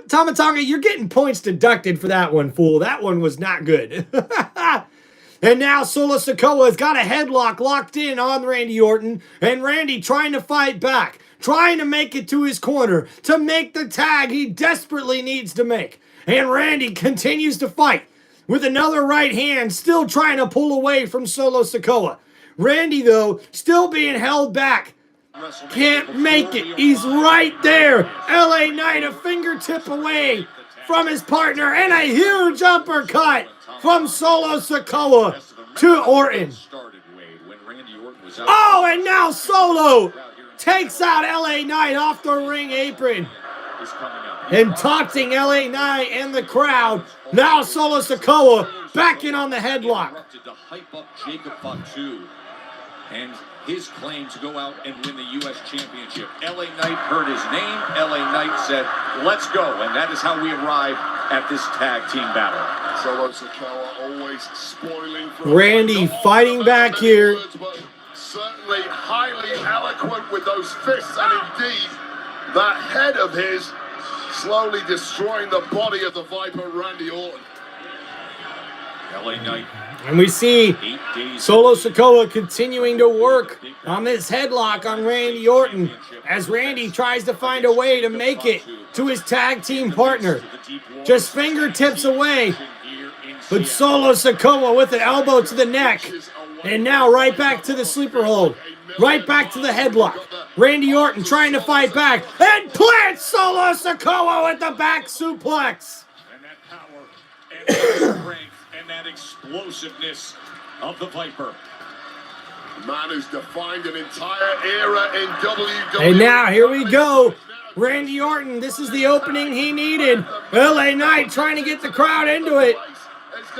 Speaker 1: Tonga, you're getting points deducted for that one, fool. That one was not good. And now Solo Sikoa has got a headlock locked in on Randy Orton, and Randy trying to fight back, trying to make it to his corner, to make the tag he desperately needs to make. And Randy continues to fight with another right hand, still trying to pull away from Solo Sikoa. Randy, though, still being held back. Can't make it. He's right there. LA Knight a fingertip away from his partner, and a huge uppercut from Solo Sikoa to Orton. Oh, and now Solo takes out LA Knight off the ring apron and taunting LA Knight and the crowd. Now Solo Sikoa back in on the headlock.
Speaker 2: To hype up Jacob Fatu and his claim to go out and win the U.S. Championship. LA Knight heard his name. LA Knight said, let's go. And that is how we arrive at this tag team battle.
Speaker 3: Solo Sikoa always spoiling for
Speaker 1: Randy fighting back here.
Speaker 3: But certainly highly eloquent with those fists, and indeed that head of his slowly destroying the body of the Viper, Randy Orton.
Speaker 2: LA Knight.
Speaker 1: And we see Solo Sikoa continuing to work on this headlock on Randy Orton as Randy tries to find a way to make it to his tag team partner. Just fingertips away. But Solo Sikoa with an elbow to the neck. And now right back to the sleeper hold. Right back to the headlock. Randy Orton trying to fight back. And plants Solo Sikoa with the back suplex.
Speaker 2: And that power and that strength and that explosiveness of the Viper.
Speaker 3: The man who's defined an entire era in WWE.
Speaker 1: And now here we go. Randy Orton, this is the opening he needed. LA Knight trying to get the crowd into it.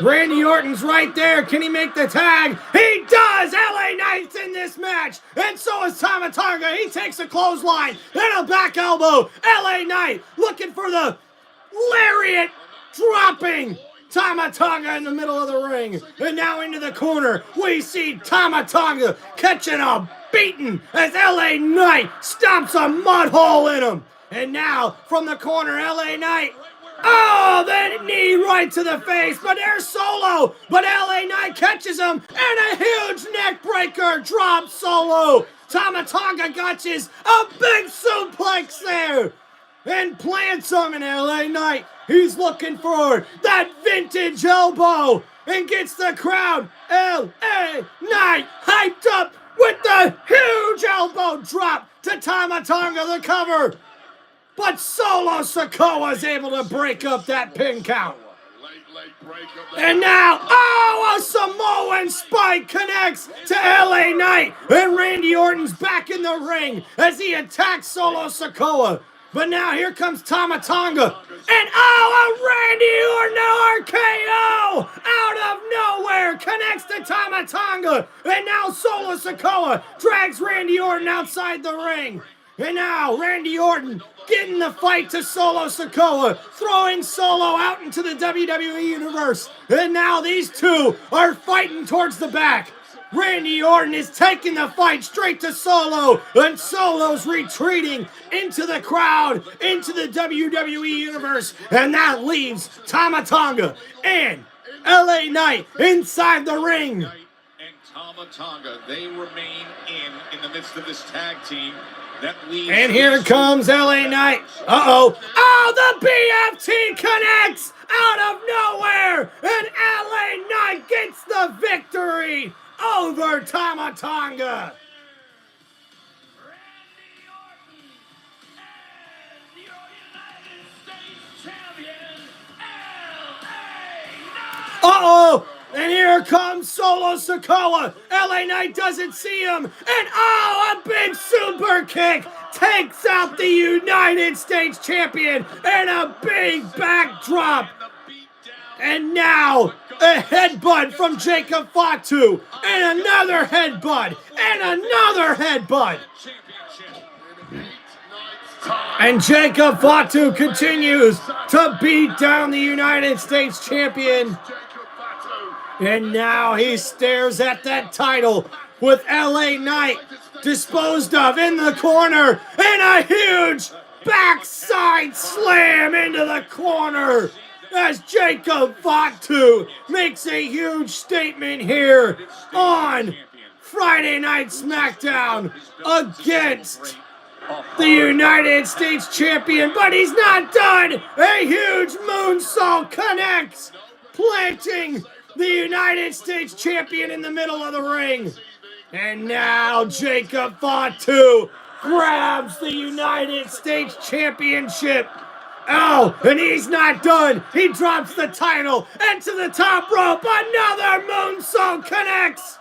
Speaker 1: Randy Orton's right there. Can he make the tag? He does! LA Knight's in this match. And so is Tama Tonga. He takes a clothesline and a back elbow. LA Knight looking for the lariat, dropping Tama Tonga in the middle of the ring. And now into the corner, we see Tama Tonga catching a beating as LA Knight stomps a mud hole in him. And now from the corner, LA Knight. Oh, that knee right to the face, but there's Solo. But LA Knight catches him, and a huge neck breaker drops Solo. Tama Tonga gotches a big suplex there and plants him in LA Knight. He's looking for that vintage elbow and gets the crowd, LA Knight, hyped up with the huge elbow drop to Tama Tonga, the cover. But Solo Sikoa is able to break up that pin count. And now, a Samoan spike connects to LA Knight. And Randy Orton's back in the ring as he attacks Solo Sikoa. But now here comes Tama Tonga. And a Randy Orton RKO out of nowhere connects to Tama Tonga. And now Solo Sikoa drags Randy Orton outside the ring. And now Randy Orton getting the fight to Solo Sikoa, throwing Solo out into the WWE Universe. And now these two are fighting towards the back. Randy Orton is taking the fight straight to Solo, and Solo's retreating into the crowd, into the WWE Universe. And that leaves Tama Tonga and LA Knight inside the ring.
Speaker 2: And Tama Tonga, they remain in the midst of this tag team.
Speaker 1: And here comes LA Knight. Oh, the BFT connects out of nowhere. And LA Knight gets the victory over Tama Tonga. Uh-oh! And here comes Solo Sikoa. LA Knight doesn't see him. And oh, a big super kick takes out the United States champion. And a big backdrop. And now a headbutt from Jacob Fatu. And another headbutt. And another headbutt. And Jacob Fatu continues to beat down the United States champion. And now he stares at that title with LA Knight disposed of in the corner. And a huge backside slam into the corner as Jacob Fatu makes a huge statement here on Friday Night SmackDown against the United States champion. But he's not done. A huge moonsault connects, planting the United States champion in the middle of the ring. And now Jacob Fatu grabs the United States championship. Oh, and he's not done. He drops the title into the top rope. Another moonsault connects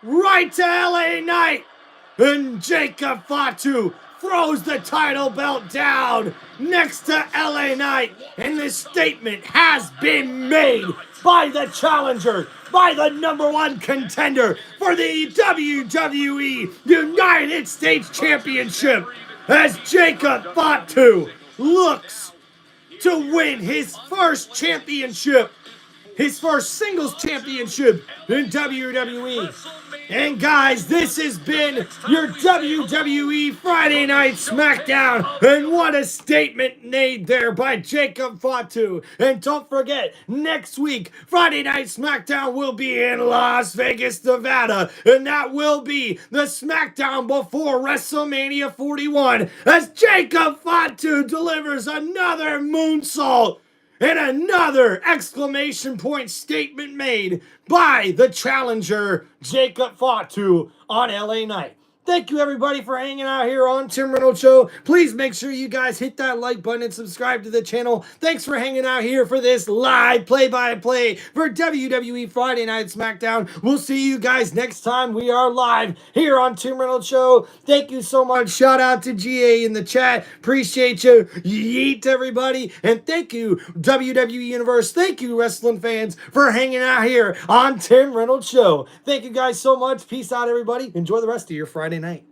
Speaker 1: right to LA Knight. And Jacob Fatu throws the title belt down next to LA Knight. And this statement has been made by the challenger, by the #1 contender for the WWE United States Championship, as Jacob Fatu looks to win his first championship, his first singles championship in WWE. And guys, this has been your WWE Friday Night SmackDown. And what a statement made there by Jacob Fatu. And don't forget, next week, Friday Night SmackDown will be in Las Vegas, Nevada. And that will be the SmackDown before WrestleMania 41. As Jacob Fatu delivers another moonsault. And another exclamation point statement made by the challenger, Jacob Fatu, on LA Knight. Thank you, everybody, for hanging out here on Tim Reynolds Show. Please make sure you guys hit that like button and subscribe to the channel. Thanks for hanging out here for this live play-by-play for WWE Friday Night SmackDown. We'll see you guys next time we are live here on Tim Reynolds Show. Thank you so much. Shout out to GA in the chat. Appreciate you. Yeet, everybody. And thank you, WWE Universe. Thank you, wrestling fans, for hanging out here on Tim Reynolds Show. Thank you guys so much. Peace out, everybody. Enjoy the rest of your Friday night.